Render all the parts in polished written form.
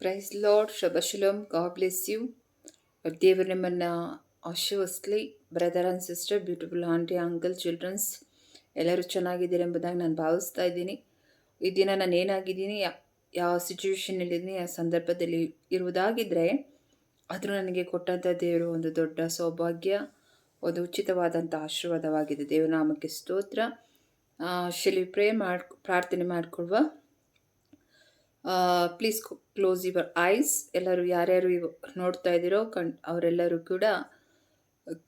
Price Lord ಶಬಶಲಂ God bless you. ದೇವರು ನಿಮ್ಮನ್ನು ಆಶೀರ್ವದಿಸಲಿ. Brother and sister, beautiful aunty, uncle, childrens ಎಲ್ಲರೂ ಚೆನ್ನಾಗಿದ್ದೀರಿ ಎಂಬುದಾಗಿ ನಾನು ಭಾವಿಸ್ತಾ ಇದ್ದೀನಿ. ಈ ದಿನ ನಾನು ಏನಾಗಿದ್ದೀನಿ, ಯಾವ ಸಿಚುವೇಶನಲ್ಲಿದ್ದೀನಿ, ಯಾವ ಸಂದರ್ಭದಲ್ಲಿ ಇರುವುದಾಗಿದ್ದರೆ ಅದು ನನಗೆ ಕೊಟ್ಟಂಥ ದೇವರು ಒಂದು ದೊಡ್ಡ ಸೌಭಾಗ್ಯ, ಒಂದು ಉಚಿತವಾದಂಥ ಆಶೀರ್ವಾದವಾಗಿದೆ. ದೇವನಾಮಕ್ಕೆ ಸ್ತೋತ್ರ. ಶೆಲಿ ಪ್ರಾರ್ಥನೆ ಮಾಡಿಕೊಳ್ಳುವ. Please close your eyes. ಎಲ್ಲರೂ ಯಾರ್ಯಾರು ನೋಡ್ತಾ ಇದ್ದೀರೋ ಅವರೆಲ್ಲರೂ ಕೂಡ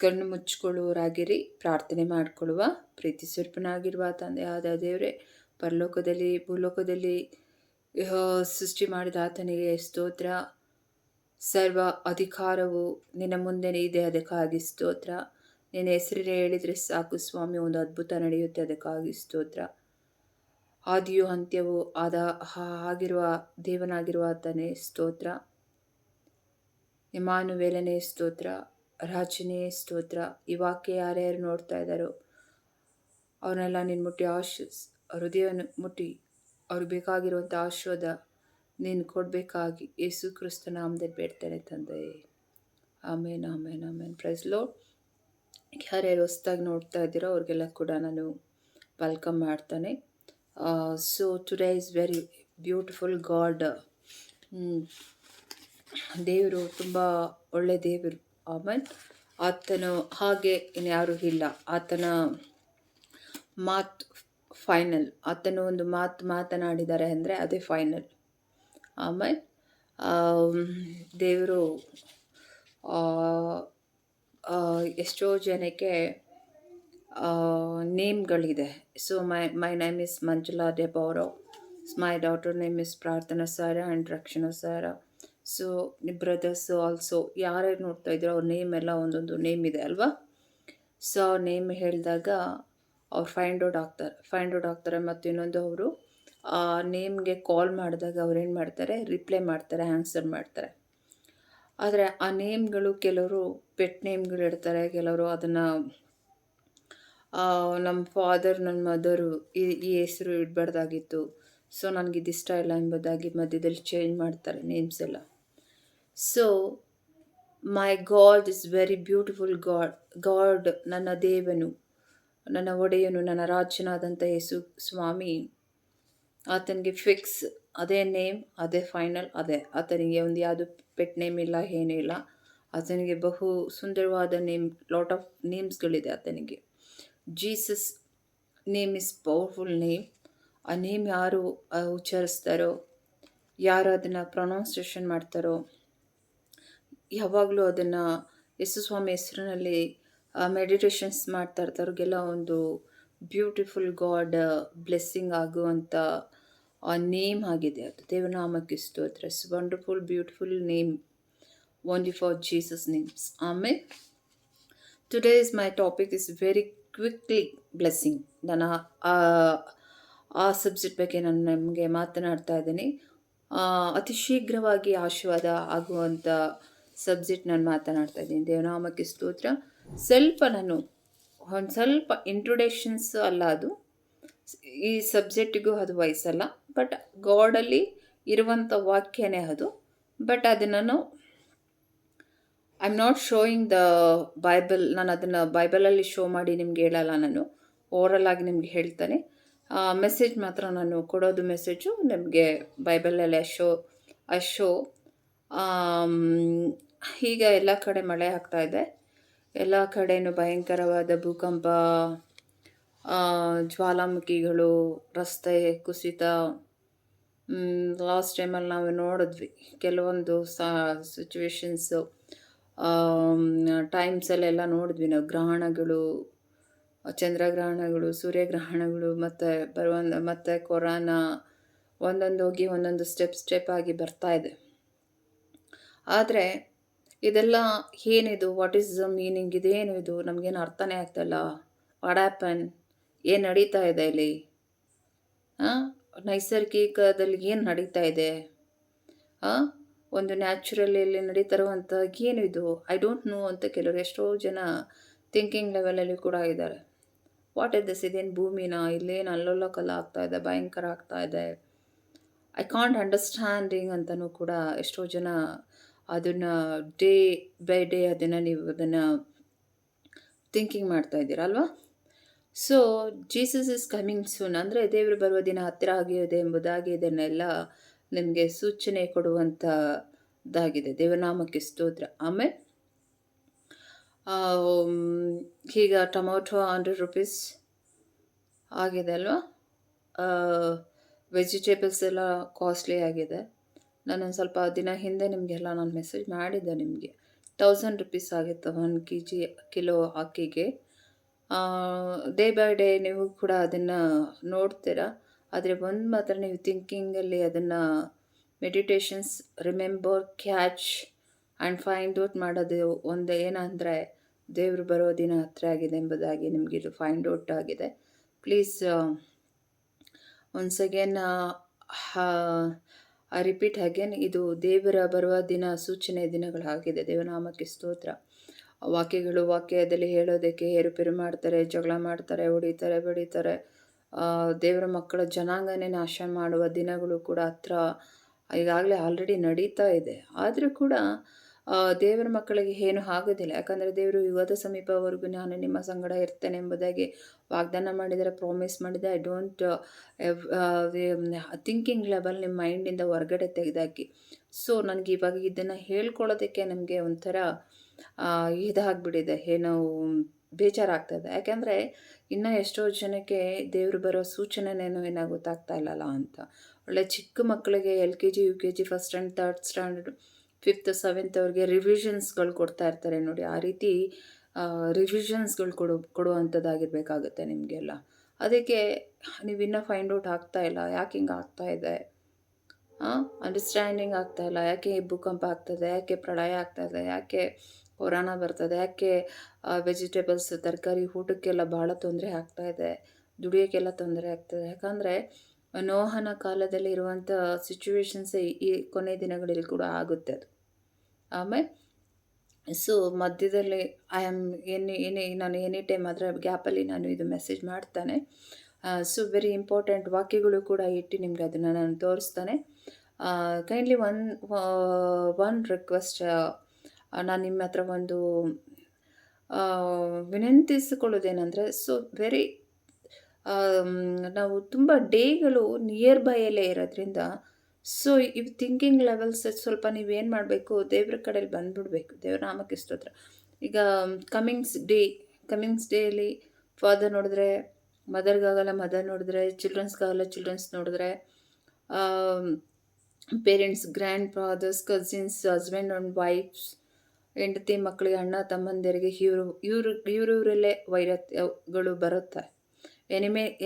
ಕಣ್ಣು ಮುಚ್ಚಿಕೊಳ್ಳುವವರಾಗಿರಿ. ಪ್ರಾರ್ಥನೆ ಮಾಡಿಕೊಳ್ಳುವ. ಪ್ರೀತಿ ಸ್ವರೂಪನಾಗಿರುವ ತಂದೆಯಾದ ದೇವರೇ, ಪರಲೋಕದಲ್ಲಿ ಭೂಲೋಕದಲ್ಲಿ ಸೃಷ್ಟಿ ಮಾಡಿದ ಆತನಿಗೆ ಸ್ತೋತ್ರ. ಸರ್ವ ಅಧಿಕಾರವು ನಿನ್ನ ಮುಂದೆ ಇದೆ, ಅದಕ್ಕಾಗಿ ಸ್ತೋತ್ರ. ನಿನ್ನ ಹೆಸರಿನ ಹೇಳಿದರೆ ಸಾಕು ಸ್ವಾಮಿ, ಒಂದು ಅದ್ಭುತ ನಡೆಯುತ್ತೆ, ಅದಕ್ಕಾಗಿ ಸ್ತೋತ್ರ. ಆದಿಯು ಅಂತ್ಯವೂ ಆಗಿರುವ ದೇವನಾಗಿರುವ ಆತನೇ ಸ್ತೋತ್ರ. ಇಮ್ಮಾನುವೇಲನೇ ಸ್ತೋತ್ರ. ರಾಜನೇ ಸ್ತೋತ್ರ. ಈ ವಾಕ್ಯ ಯಾರ್ಯಾರು ನೋಡ್ತಾ ಇದ್ದಾರೋ ಅವನ್ನೆಲ್ಲ ನೀನು ಮುಟ್ಟಿ ಹೃದಯವನ್ನು ಮುಟ್ಟಿ ಅವ್ರಿಗೆ ಬೇಕಾಗಿರುವಂಥ ಆಶೀರ್ವಾದ ನೀನು ಕೊಡಬೇಕಾಗಿ ಯೇಸು ಕ್ರಿಸ್ತ ನಾಮದಲ್ಲಿ ಬೇಡ್ತೇನೆ ತಂದೆ. Amen amen amen. Praise Lord. ಯಾರ್ಯಾರು ಹೊಸ್ದಾಗಿ ನೋಡ್ತಾ ಇದ್ದೀರೋ ಅವ್ರಿಗೆಲ್ಲ ಕೂಡ ನಾನು ವೆಲ್ಕಮ್ ಮಾಡ್ತಾನೆ. So today is very beautiful God. ದೇವರು ತುಂಬ ಒಳ್ಳೆ ದೇವರು. ಆಮೇಲೆ ಆತನು ಹಾಗೆ ಇನ್ಯಾರೂ ಇಲ್ಲ. ಆತನ ಮಾತು ಫೈನಲ್. ಆತನು ಒಂದು ಮಾತನಾಡಿದ್ದಾರೆ ಅಂದರೆ ಅದೇ ಫೈನಲ್. ಆಮೇಲೆ ದೇವರು ಎಷ್ಟೋ ಜನಕ್ಕೆ ನೇಮ್ಗಳಿದೆ. So my name is Manjula Deborah. My daughter name is Prarthana Sara and ರಕ್ಷಣಾ ಸಾರ. ಸೊ ಬ್ರದರ್ಸ್ ಆಲ್ಸೋ ಯಾರ್ಯಾರು ನೋಡ್ತಾ ಇದ್ರು ಅವ್ರ ನೇಮ್ ಎಲ್ಲ ಒಂದೊಂದು ನೇಮ್ ಇದೆ ಅಲ್ವಾ. ಸೊ ನೇಮ್ ಹೇಳಿದಾಗ ಅವ್ರು ಫೈಂಡ್ ಔಟ್ ಆಗ್ತಾರೆ. ಮತ್ತು ಇನ್ನೊಂದು ಅವರು ಆ ನೇಮ್ಗೆ ಕಾಲ್ ಮಾಡಿದಾಗ ಅವ್ರು ಏನು ಮಾಡ್ತಾರೆ, ರಿಪ್ಲೈ ಮಾಡ್ತಾರೆ, ಆನ್ಸರ್ ಮಾಡ್ತಾರೆ. ಆದರೆ ಆ ನೇಮ್ಗಳು ಕೆಲವರು ಪೆಟ್ ನೇಮ್ಗಳು ಇಡ್ತಾರೆ, ಕೆಲವರು ಅದನ್ನು ನಮ್ಮ ಫಾದರ್ ನನ್ನ ಮದರು ಈ ಹೆಸರು ಇಡಬಾರ್ದಾಗಿತ್ತು, ಸೊ ನನಗಿದಿಷ್ಟ ಇಲ್ಲ ಎಂಬುದಾಗಿ ಮಧ್ಯದಲ್ಲಿ ಚೇಂಜ್ ಮಾಡ್ತಾರೆ ನೇಮ್ಸ್ ಎಲ್ಲ. So my god is very beautiful god. ನನ್ನ ದೇವನು, ನನ್ನ ಒಡೆಯನು, ನನ್ನ ರಾಜನಾದಂಥ ಯೇಸು ಸ್ವಾಮಿ, ಆತನಿಗೆ ಫಿಕ್ಸ್ ಅದೇ ನೇಮ್, ಅದೇ ಫೈನಲ್, ಅದೇ. ಆತನಿಗೆ ಒಂದು ಯಾವುದು ಪೆಟ್ ನೇಮ್ ಇಲ್ಲ, ಏನೂ ಇಲ್ಲ. ಆತನಿಗೆ ಬಹು ಸುಂದರವಾದ ನೇಮ್, ಲಾಟ್ ಆಫ್ ನೇಮ್ಸ್ಗಳಿದೆ ಆತನಿಗೆ. Jesus name is powerful name. ಆ ನೇಮ್ ಯಾರು ಉಚ್ಚರಿಸ್ತಾರೋ, ಯಾರು ಅದನ್ನು ಪ್ರೊನೌನ್ಸಿಯೇಷನ್ ಮಾಡ್ತಾರೋ, ಯಾವಾಗಲೂ ಅದನ್ನು ಯೇಸು ಸ್ವಾಮಿ ಹೆಸರಿನಲ್ಲಿ ಮೆಡಿಟೇಷನ್ಸ್ ಮಾಡ್ತಾ ಇರ್ತಾವ್ರಿಗೆಲ್ಲ ಒಂದು ಬ್ಯೂಟಿಫುಲ್ ಗಾಡ್ ಬ್ಲೆಸ್ಸಿಂಗ್ ಆಗುವಂಥ ಆ ನೇಮ್ ಆಗಿದೆ ಅದು. ದೇವನಾಮಕ್ಕೆ ಸ್ತೋತ್ರ. It's wonderful beautiful name only for Jesus names. ಆಮೇಲೆ today's my topic is very quickly blessing. ನಾನು ಆ ಸಬ್ಜೆಕ್ಟ್ ಬಗ್ಗೆ ನಾನು ನಮಗೆ ಮಾತನಾಡ್ತಾ ಇದ್ದೀನಿ. ಅತಿ ಶೀಘ್ರವಾಗಿ ಆಶೀರ್ವಾದ ಆಗುವಂಥ ಸಬ್ಜೆಕ್ಟ್ ನಾನು ಮಾತನಾಡ್ತಾ ಇದ್ದೀನಿ. ದೇವನಾಮಕ್ಕೆ ಸ್ತೋತ್ರ. ನಾನು ಒಂದು ಸ್ವಲ್ಪ ಇಂಟ್ರೊಡಕ್ಷನ್ಸ್ ಅಲ್ಲ, ಅದು ಈ ಸಬ್ಜೆಕ್ಟಿಗೂ ಅದು ವಯಸ್ಸಲ್ಲ, ಬಟ್ ಗಾಡಲ್ಲಿ ಇರುವಂಥ ವಾಕ್ಯನೇ ಅದು. ಬಟ್ ಅದನ್ನು I am not showing the Bible. ನಾನು ಅದನ್ನು ಬೈಬಲಲ್ಲಿ ಶೋ ಮಾಡಿ ನಿಮ್ಗೆ ಹೇಳಲ್ಲ, ನಾನು ಓರಲ್ ಆಗಿ ನಿಮ್ಗೆ ಹೇಳ್ತಾನೆ. ಮೆಸೇಜ್ ಮಾತ್ರ ನಾನು ಕೊಡೋದು, ಮೆಸೇಜು ನಿಮಗೆ ಬೈಬಲಲ್ಲೇ ಶೋ. ಈಗ ಎಲ್ಲ ಕಡೆ ಮಳೆ ಆಗ್ತಾಯಿದೆ, ಎಲ್ಲ ಕಡೆಯೂ ಭಯಂಕರವಾದ ಭೂಕಂಪ, ಜ್ವಾಲಾಮುಖಿಗಳು, ರಸ್ತೆ ಕುಸಿತ. ಲಾಸ್ಟ್ ಟೈಮಲ್ಲಿ ನಾವು ನೋಡಿದ್ವಿ ಕೆಲವೊಂದು ಸಿಚುವೇಶನ್ಸು, ಟೈಮ್ಸಲ್ಲೆಲ್ಲ ನೋಡಿದ್ವಿ ನಾವು. ಗ್ರಹಣಗಳು, ಚಂದ್ರಗ್ರಹಣಗಳು, ಸೂರ್ಯಗ್ರಹಣಗಳು, ಮತ್ತು ಕೊರೋನಾ, ಒಂದೊಂದು ಹೋಗಿ ಒಂದೊಂದು ಸ್ಟೆಪ್ ಆಗಿ ಬರ್ತಾ ಇದೆ. ಆದರೆ ಇದೆಲ್ಲ ಏನಿದು, ವಾಟ್ ಈಸ್ ದ ಮೀನಿಂಗ್, ಇದೇನು ಇದು, ನಮಗೇನು ಅರ್ಥನೇ ಆಗ್ತಾಯಿಲ್ಲ. ವಾಟ್ ಹ್ಯಾಪನ್, ಏನು ನಡೀತಾ ಇದೆ ಇಲ್ಲಿ, ನೈಸರ್ಗಿಕದಲ್ಲಿ ಏನು ನಡೀತಾ ಇದೆ, ಒಂದು ನ್ಯಾಚುರಲಿಯಲ್ಲಿ ನಡೀತಾ ಇರುವಂಥ ಏನು ಇದು, ಐ ಡೋಂಟ್ ನೋ ಅಂತ ಕೆಲವರು ಎಷ್ಟೋ ಜನ ಥಿಂಕಿಂಗ್ ಲೆವೆಲಲ್ಲಿ ಕೂಡ ಇದ್ದಾರೆ. ವಾಟ್ ಇಸ್ ದಿಸ್, ಇದೇನು ಭೂಮಿನ, ಇಲ್ಲೇನು ಅಲ್ಲೋಲ ಕಲ್ಲ ಆಗ್ತಾ ಇದೆ, ಭಯಂಕರ ಆಗ್ತಾ ಇದೆ. ಐ ಕಾಂಟ್ ಅಂಡರ್‌ಸ್ಟ್ಯಾಂಡಿಂಗ್ ಅಂತನೂ ಕೂಡ ಎಷ್ಟೋ ಜನ ಅದನ್ನು ಡೇ ಬೈ ಡೇ ನೀವು ಅದನ್ನು ಥಿಂಕಿಂಗ್ ಮಾಡ್ತಾ ಇದ್ದೀರಾ ಅಲ್ವಾ? So Jesus is coming soon ಅಂದರೆ ದೇವರು ಬರುವ ದಿನ ಹತ್ತಿರ ಆಗಿದೆ ಎಂಬುದಾಗಿ ಇದನ್ನೆಲ್ಲ ನಿಮಗೆ ಸೂಚನೆ ಕೊಡುವಂಥದ್ದಾಗಿದೆ. ದೇವನಾಮಕ್ಕೆ ಸ್ತೋತ್ರ. ಆಮೇಲೆ ಈಗ ಟೊಮೊಟೊ ₹100 ಆಗಿದೆ ಅಲ್ವಾ? ವೆಜಿಟೇಬಲ್ಸ್ ಎಲ್ಲ ಕಾಸ್ಟ್ಲಿ ಆಗಿದೆ. ನಾನೊಂದು ಸ್ವಲ್ಪ ದಿನ ಹಿಂದೆ ನಿಮಗೆಲ್ಲ ನಾನು ಮೆಸೇಜ್ ಮಾಡಿದ್ದೆ ನಿಮಗೆ. ₹1000 ಆಗಿತ್ತು 1 ಕಿಲೋ ಅಕ್ಕಿಗೆ. ಡೇ ಬೈ ಡೇ ನೀವು ಕೂಡ ಅದನ್ನು ನೋಡ್ತೀರಾ. ಆದರೆ ಒಂದು ಮಾತ್ರ ನೀವು ಥಿಂಕಿಂಗಲ್ಲಿ ಅದನ್ನು meditations, remember, catch and find out ಮಾಡೋದು ಒಂದು ಏನಂದರೆ ದೇವರು ಬರೋ ದಿನ ಹತ್ತಿರ ಆಗಿದೆ ಎಂಬುದಾಗಿ ನಿಮಗಿದು ಫೈಂಡ್ ಔಟ್ ಆಗಿದೆ. Please once again I repeat again, ಇದು ದೇವರ ಬರುವ ದಿನ ಸೂಚನೆ ದಿನಗಳಾಗಿದೆ. ದೇವನಾಮಕ್ಕೆ ಸ್ತೋತ್ರ. ವಾಕ್ಯದಲ್ಲಿ ಹೇಳೋದಕ್ಕೆ ಏರುಪೇರು ಮಾಡ್ತಾರೆ, ಜಗಳ ಮಾಡ್ತಾರೆ, ಹೊಡಿತಾರೆ, ಬಡಿತಾರೆ. ದೇವರ ಮಕ್ಕಳ ಜನಾಂಗನೇ ನಾಶ ಮಾಡುವ ದಿನಗಳು ಕೂಡ ಹತ್ರ ಈಗಾಗಲೇ ಆಲ್ರೆಡಿ ನಡೀತಾ ಇದೆ. ಆದರೂ ಕೂಡ ದೇವರ ಮಕ್ಕಳಿಗೆ ಏನೂ ಆಗೋದಿಲ್ಲ. ಯಾಕಂದರೆ ದೇವರು ಯುಗದ ಸಮೀಪವರೆಗೂ ನಾನು ನಿಮ್ಮ ಸಂಗಡ ಇರ್ತೇನೆ ಎಂಬುದಾಗಿ ವಾಗ್ದಾನ ಮಾಡಿದರೆ, ಪ್ರಾಮಿಸ್ ಮಾಡಿದೆ. ಐ ಡೋಂಟ್ ಥಿಂಕಿಂಗ್ ಲೆವೆಲ್ ನಿಮ್ಮ ಮೈಂಡಿಂದ ಹೊರಗಡೆ ತೆಗೆದಾಕಿ. ಸೊ ನನಗೆ ಇವಾಗ ಇದನ್ನು ಹೇಳ್ಕೊಳ್ಳೋದಕ್ಕೆ ನಮಗೆ ಒಂಥರ ಇದಾಗ್ಬಿಟ್ಟಿದೆ, ಏನೋ ಬೇಜಾರಾಗ್ತದೆ. ಯಾಕೆಂದರೆ ಇನ್ನೂ ಎಷ್ಟೋ ಜನಕ್ಕೆ ದೇವರು ಬರೋ ಸೂಚನೆನೇನೋ ಏನೋ ಗೊತ್ತಾಗ್ತಾ ಇಲ್ಲಲ್ಲ ಅಂತ. ಒಳ್ಳೆ ಚಿಕ್ಕ ಮಕ್ಕಳಿಗೆ LKG, UKG, first and third standard, 5th 7th ಅವ್ರಿಗೆ ರಿವಿಷನ್ಸ್ಗಳು ಕೊಡ್ತಾ ಇರ್ತಾರೆ ನೋಡಿ. ಆ ರೀತಿ ರಿವಿಷನ್ಸ್ಗಳು ಕೊಡುವಂಥದ್ದಾಗಿರಬೇಕಾಗುತ್ತೆ ನಿಮಗೆಲ್ಲ. ಅದಕ್ಕೆ ನೀವಿನ್ನೂ ಫೈಂಡ್ ಔಟ್ ಆಗ್ತಾ ಇಲ್ಲ, ಯಾಕೆ ಹಿಂಗೆ ಆಗ್ತಾ ಇದೆ, ಅಂಡರ್ಸ್ಟ್ಯಾಂಡಿಂಗ್ ಆಗ್ತಾ ಇಲ್ಲ. ಯಾಕೆ ಭೂಕಂಪ ಆಗ್ತದೆ, ಯಾಕೆ ಪ್ರಳಯ ಆಗ್ತಾಯಿದೆ, ಯಾಕೆ ಕೊರೋನಾ ಬರ್ತದೆ, ಯಾಕೆ ವೆಜಿಟೇಬಲ್ಸ್, ತರಕಾರಿ, ಊಟಕ್ಕೆಲ್ಲ ಭಾಳ ತೊಂದರೆ ಆಗ್ತಾಯಿದೆ, ದುಡಿಯೋಕ್ಕೆಲ್ಲ ತೊಂದರೆ ಆಗ್ತದೆ. ಯಾಕಂದರೆ ನೋಹನ ಕಾಲದಲ್ಲಿ ಇರುವಂಥ ಸಿಚುವೇಶನ್ಸೇ ಈ ಕೊನೆ ದಿನಗಳಲ್ಲಿ ಕೂಡ ಆಗುತ್ತೆ ಅದು. ಆಮೇಲೆ ಸೊ ಮಧ್ಯದಲ್ಲಿ ಐ ಆಮ್ ನಾನು ಎನಿ ಟೈಮ್ ಅದರ ಗ್ಯಾಪಲ್ಲಿ ನಾನು ಇದು ಮೆಸೇಜ್ ಮಾಡ್ತಾನೆ. ಸೊ ವೆರಿ ಇಂಪಾರ್ಟೆಂಟ್ ವಾಕ್ಯಗಳು ಕೂಡ ಇಟ್ಟು ನಿಮಗೆ ಅದನ್ನು ನಾನು ತೋರಿಸ್ತಾನೆ. ಕೈಂಡ್ಲಿ ಒನ್ ರಿಕ್ವೆಸ್ಟ್, ನಾನು ನಿಮ್ಮ ಹತ್ರ ಒಂದು ವಿನಂತಿಸಿಕೊಳ್ಳೋದೇನೆಂದರೆ, ಸೊ ವೆರಿ ನಾವು ತುಂಬ ಡೇಗಳು ನಿಯರ್ ಬೈಯಲ್ಲೇ ಇರೋದ್ರಿಂದ, ಸೊ ಇವು ಥಿಂಕಿಂಗ್ ಲೆವೆಲ್ಸ್ ಸ್ವಲ್ಪ ನೀವೇನು ಮಾಡಬೇಕು, ದೇವ್ರ ಕಡೆಯಲ್ಲಿ ಬಂದುಬಿಡ್ಬೇಕು. ದೇವ್ರ ನಾಮಕ್ಕೆ ಸ್ತೋತ್ರ. ಈಗ ಕಮಿಂಗ್ಸ್ ಡೇಯಲ್ಲಿ ಫಾದರ್ ನೋಡಿದ್ರೆ ಮದರ್ಗಾಗಲ್ಲ, ಮದರ್ ನೋಡಿದ್ರೆ ಚಿಲ್ಡ್ರನ್ಸ್ಗಾಗಲ್ಲ, ಚಿಲ್ಡ್ರನ್ಸ್ ನೋಡಿದ್ರೆ parents, grand fathers, cousins, husband and wifes, ಹೆಂಡತಿ ಮಕ್ಕಳಿಗೆ, ಅಣ್ಣ ತಮ್ಮಂದಿರಿಗೆ ಇವರಲ್ಲೇ ವೈರತ್ಯಗಳು ಬರುತ್ತೆ.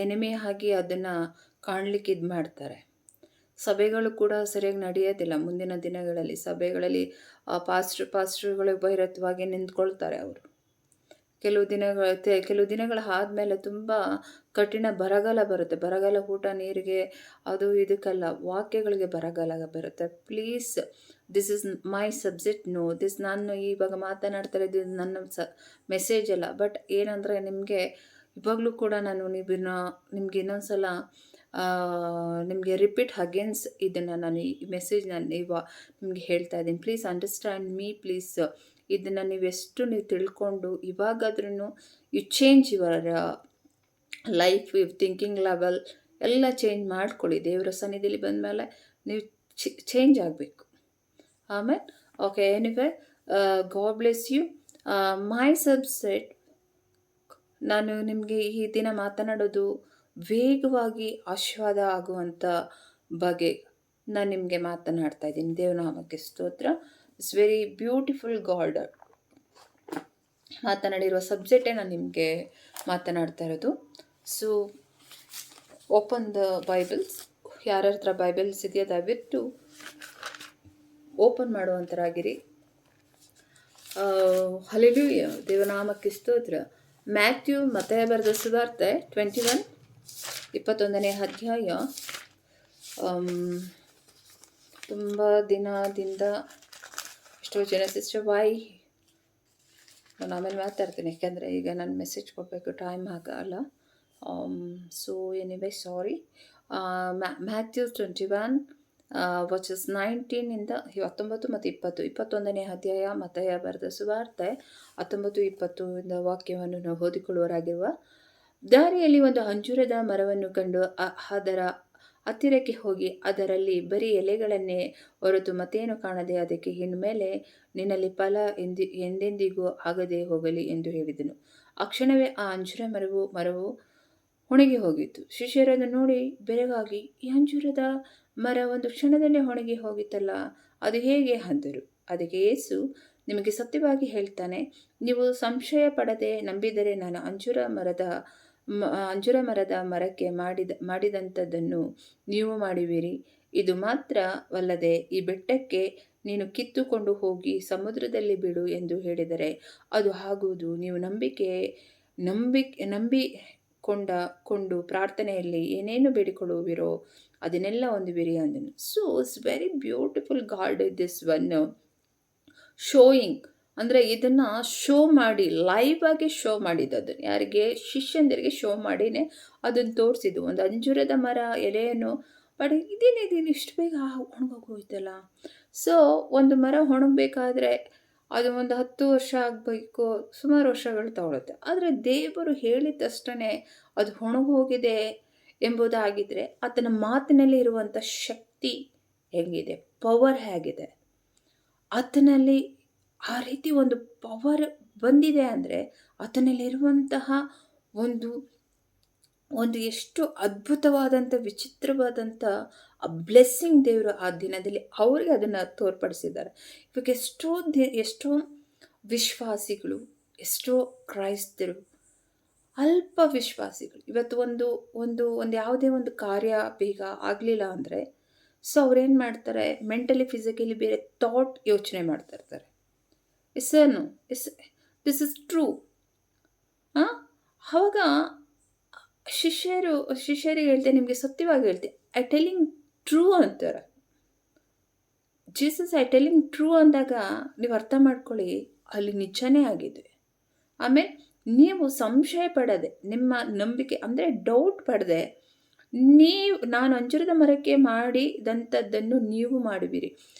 ಎನಿಮೆ ಆಗಿ ಅದನ್ನು ಕಾಣಲಿಕ್ಕೆ ಇದು ಮಾಡ್ತಾರೆ. ಸಭೆಗಳು ಕೂಡ ಸರಿಯಾಗಿ ನಡೆಯೋದಿಲ್ಲ. ಮುಂದಿನ ದಿನಗಳಲ್ಲಿ ಸಭೆಗಳಲ್ಲಿ ಪಾಸ್ಟ್ರುಗಳು ವೈರತ್ವವಾಗಿ ನಿಂತ್ಕೊಳ್ತಾರೆ. ಅವರು ಕೆಲವು ದಿನಗಳ ಆದಮೇಲೆ ತುಂಬ ಕಠಿಣ ಬರಗಾಲ ಬರುತ್ತೆ. ಬರಗಾಲ ಊಟ ನೀರಿಗೆ ಅದು ಇದಕ್ಕಲ್ಲ, ವಾಕ್ಯಗಳಿಗೆ ಬರಗಾಲ ಬರುತ್ತೆ. Please, this is my subject. This ನಾನು ಇವಾಗ ಮಾತನಾಡ್ತಾ ಇದ್ದು ನನ್ನ ಮೆಸೇಜ್ ಅಲ್ಲ. ಬಟ್ ಏನಂದರೆ ನಿಮಗೆ ಇವಾಗಲೂ ಕೂಡ ನಾನು ನಿಮ್ಗೆ ಇನ್ನೊಂದು ಸಲ ನಿಮಗೆ ರಿಪೀಟ್ ಅಗೇನ್ಸ್ ಇದನ್ನು ನಾನು ಈ ಮೆಸೇಜ್ ನಿಮಗೆ ಹೇಳ್ತಾ ಇದ್ದೀನಿ. Please understand me. ಪ್ಲೀಸ್ ಇದನ್ನು ನೀವು ತಿಳ್ಕೊಂಡು ಇವಾಗಾದ್ರೂ you change your life, thinking level ಎಲ್ಲ ಚೇಂಜ್ ಮಾಡ್ಕೊಳ್ಳಿ. ದೇವರ ಸನ್ನಿಧಿಯಲ್ಲಿ ಬಂದಮೇಲೆ ನೀವು ಚೇಂಜ್ ಆಗಬೇಕು. ಆಮೇಲೆ okay, anyway, God bless you. My subject, ನಾನು ನಿಮಗೆ ಈ ದಿನ ಮಾತನಾಡೋದು ವೇಗವಾಗಿ ಆಶೀರ್ವಾದ ಆಗುವಂಥ ಬಗ್ಗೆ ನಾನು ನಿಮಗೆ ಮಾತನಾಡ್ತಾ ಇದ್ದೀನಿ. ದೇವನಾಮಕ್ಕೆ ಸ್ತೋತ್ರ. ಇಟ್ಸ್ ವೆರಿ ಬ್ಯೂಟಿಫುಲ್ ಗಾಡ್ ಮಾತನಾಡಿರುವ ಸಬ್ಜೆಕ್ಟೇ ನಾನು ನಿಮಗೆ ಮಾತನಾಡ್ತಾ ಇರೋದು. So open the Bibles. ಯಾರ ಹತ್ರ ಬೈಬಲ್ಸ್ ಇದೆಯೋ ದಯವಿಟ್ಟು ಓಪನ್ ಮಾಡುವಂಥರಾಗಿರಿ. ಹಲ್ಲೆಲೂಯಾ, ದೇವನಾಮಕ್ಕೆ ಸ್ತೋತ್ರ. ಮ್ಯಾಥ್ಯೂ, ಮತ್ತಾಯ ಬರೆದ ಸುವಾರ್ತೆ 21ನೇ ಅಧ್ಯಾಯ. ತುಂಬ ದಿನದಿಂದ ಎಷ್ಟೋ ಜನ ಸಿಸ್ಟರ್ ನಾನು ಆಮೇಲೆ ಮಾತಾಡ್ತೀನಿ, ಯಾಕೆಂದರೆ ಈಗ ನಾನು ಮೆಸೇಜ್ ಕೊಡಬೇಕು, ಟೈಮ್ ಆಗಲ್ಲ. ಸೊ ಎನಿವೆ ಸಾರಿ. ಮ್ಯಾಥ್ಯೂ 21 ವರ್ಸಸ್ 19 ಇಂದ 19 ಮತ್ತು 20, 21ನೇ ಅಧ್ಯಾಯ ಮತ್ತಾಯ ಬರೆದ ಸುವಾರ್ತೆ 19, 20 ಇಂದ ವಾಕ್ಯವನ್ನು ನಾವು ಓದಿಕೊಳ್ಳುವರಾಗಿರುವ. ದಾರಿಯಲ್ಲಿ ಒಂದು ಅಂಜೂರದ ಮರವನ್ನು ಕಂಡು ಅದರ ಹತ್ತಿರಕ್ಕೆ ಹೋಗಿ ಅದರಲ್ಲಿ ಬರೀ ಎಲೆಗಳನ್ನೇ ಹೊರತು ಮತ್ತೇನು ಕಾಣದೆ ಅದಕ್ಕೆ ಇನ್ನು ಮೇಲೆ ನಿನ್ನಲ್ಲಿ ಫಲ ಎಂದೆಂದಿಗೂ ಆಗದೆ ಹೋಗಲಿ ಎಂದು ಹೇಳಿದನು. ಆ ಕ್ಷಣವೇ ಆ ಅಂಜೂರ ಮರವು ಒಣಗಿ ಹೋಗಿತ್ತು. ಶಿಷ್ಯರನ್ನು ನೋಡಿ ಬೆರಗಾಗಿ, ಈ ಅಂಜೂರದ ಮರ ಒಂದು ಕ್ಷಣದಲ್ಲೇ ಒಣಗಿ ಹೋಗಿತ್ತಲ್ಲ, ಅದು ಹೇಗೆ ಅಂದರು. ಅದಕ್ಕೆ ಯೇಸು, ನಿಮಗೆ ಸತ್ಯವಾಗಿ ಹೇಳ್ತಾನೆ, ನೀವು ಸಂಶಯ ಪಡದೆ ನಂಬಿದರೆ ನಾನು ಅಂಜೂರ ಮರದ ಮರಕ್ಕೆ ಮಾಡಿದಂಥದ್ದನ್ನು ನೀವು ಮಾಡುವಿರಿ. ಇದು ಮಾತ್ರವಲ್ಲದೆ ಈ ಬೆಟ್ಟಕ್ಕೆ ನೀನು ಕಿತ್ತುಕೊಂಡು ಹೋಗಿ ಸಮುದ್ರದಲ್ಲಿ ಬಿಡು ಎಂದು ಹೇಳಿದರೆ ಅದು ಆಗುವುದು. ನೀವು ನಂಬಿಕೊಂಡು ಪ್ರಾರ್ಥನೆಯಲ್ಲಿ ಏನೇನು ಬೇಡಿಕೊಳ್ಳುವಿರೋ ಅದನ್ನೆಲ್ಲ ಹೊಂದುವಿರಿ ಅಂದನು. So it's very beautiful god this one showing, ಅಂದರೆ ಇದನ್ನು ಶೋ ಮಾಡಿ ಲೈವ್ ಆಗಿ ಶೋ ಮಾಡಿದ್ದು. ಯಾರಿಗೆ? ಶಿಷ್ಯಂದರಿಗೆ ಶೋ ಮಾಡಿನೇ ಅದನ್ನು ತೋರಿಸಿದ್ದು. ಒಂದು ಅಂಜೂರದ ಮರ ಎಲೆಯನ್ನು ಬಟ್ ಇದೇನು ಇಷ್ಟು ಬೇಗ ಒಣಗೋಗೋಯ್ತಲ್ಲ. ಸೊ ಒಂದು ಮರ ಒಣಗಬೇಕಾದ್ರೆ ಅದು ಒಂದು 10 ವರ್ಷ ಆಗಬೇಕು, ಸುಮಾರು ವರ್ಷಗಳು ತಗೊಳುತ್ತೆ. ಆದರೆ ದೇವರು ಹೇಳಿದ ತಕ್ಷಣ ಅದು ಒಣಗೋಗಿದೆ ಎಂಬುದಾಗಿದ್ದರೆ ಆತನ ಮಾತಿನಲ್ಲಿ ಇರುವಂಥ ಶಕ್ತಿ ಹೇಗಿದೆ, ಪವರ್ ಹೇಗಿದೆ, ಆತನಲ್ಲಿ ಆ ರೀತಿ ಒಂದು ಪವರ್ ಬಂದಿದೆ ಅಂದರೆ ಆತನಲ್ಲಿರುವಂತಹ ಒಂದು ಎಷ್ಟು ಅದ್ಭುತವಾದಂಥ ವಿಚಿತ್ರವಾದಂಥ ಬ್ಲೆಸ್ಸಿಂಗ್ ದೇವರು ಆ ದಿನದಲ್ಲಿ ಅವರಿಗೆ ಅದನ್ನು ತೋರ್ಪಡಿಸಿದ್ದಾರೆ. ಇವಾಗ ಎಷ್ಟೋ ವಿಶ್ವಾಸಿಗಳು, ಎಷ್ಟೋ ಕ್ರೈಸ್ತರು, ಅಲ್ಪ ವಿಶ್ವಾಸಿಗಳು ಇವತ್ತು ಒಂದು ಯಾವುದೇ ಒಂದು ಕಾರ್ಯ ಬೇಗ ಆಗಲಿಲ್ಲ ಅಂದರೆ ಸೊ ಅವ್ರೇನು ಮಾಡ್ತಾರೆ, ಮೆಂಟಲಿ ಫಿಸಿಕಲಿ ಬೇರೆ ಥಾಟ್ ಯೋಚನೆ ಮಾಡ್ತಾ ಇರ್ತಾರೆ. This is true. ಆವಾಗ ಶಿಷ್ಯರಿಗೆ ಹೇಳ್ತೇನೆ, ನಿಮಗೆ ಸತ್ಯವಾಗಿ ಹೇಳ್ತೇನೆ, ಐ ಟೆಲಿಂಗ್ ಟ್ರೂ ಅಂತಾರೆ. ಜೀಸಸ್ ಐ ಟೆಲಿಂಗ್ ಟ್ರೂ ಅಂದಾಗ ನೀವು ಅರ್ಥ ಮಾಡ್ಕೊಳ್ಳಿ, ಅಲ್ಲಿ ನಿಜನೇ ಆಗಿದೆ. ಆಮೇಲೆ ನೀವು ಸಂಶಯ ಪಡದೆ, ನಿಮ್ಮ ನಂಬಿಕೆ ಅಂದರೆ ಡೌಟ್ ಪಡದೆ, ನಾನು ಅಂಜೂರದ ಮರಕ್ಕೆ ಮಾಡಿದಂಥದ್ದನ್ನು ನೀವು ಮಾಡುವಿರಿ.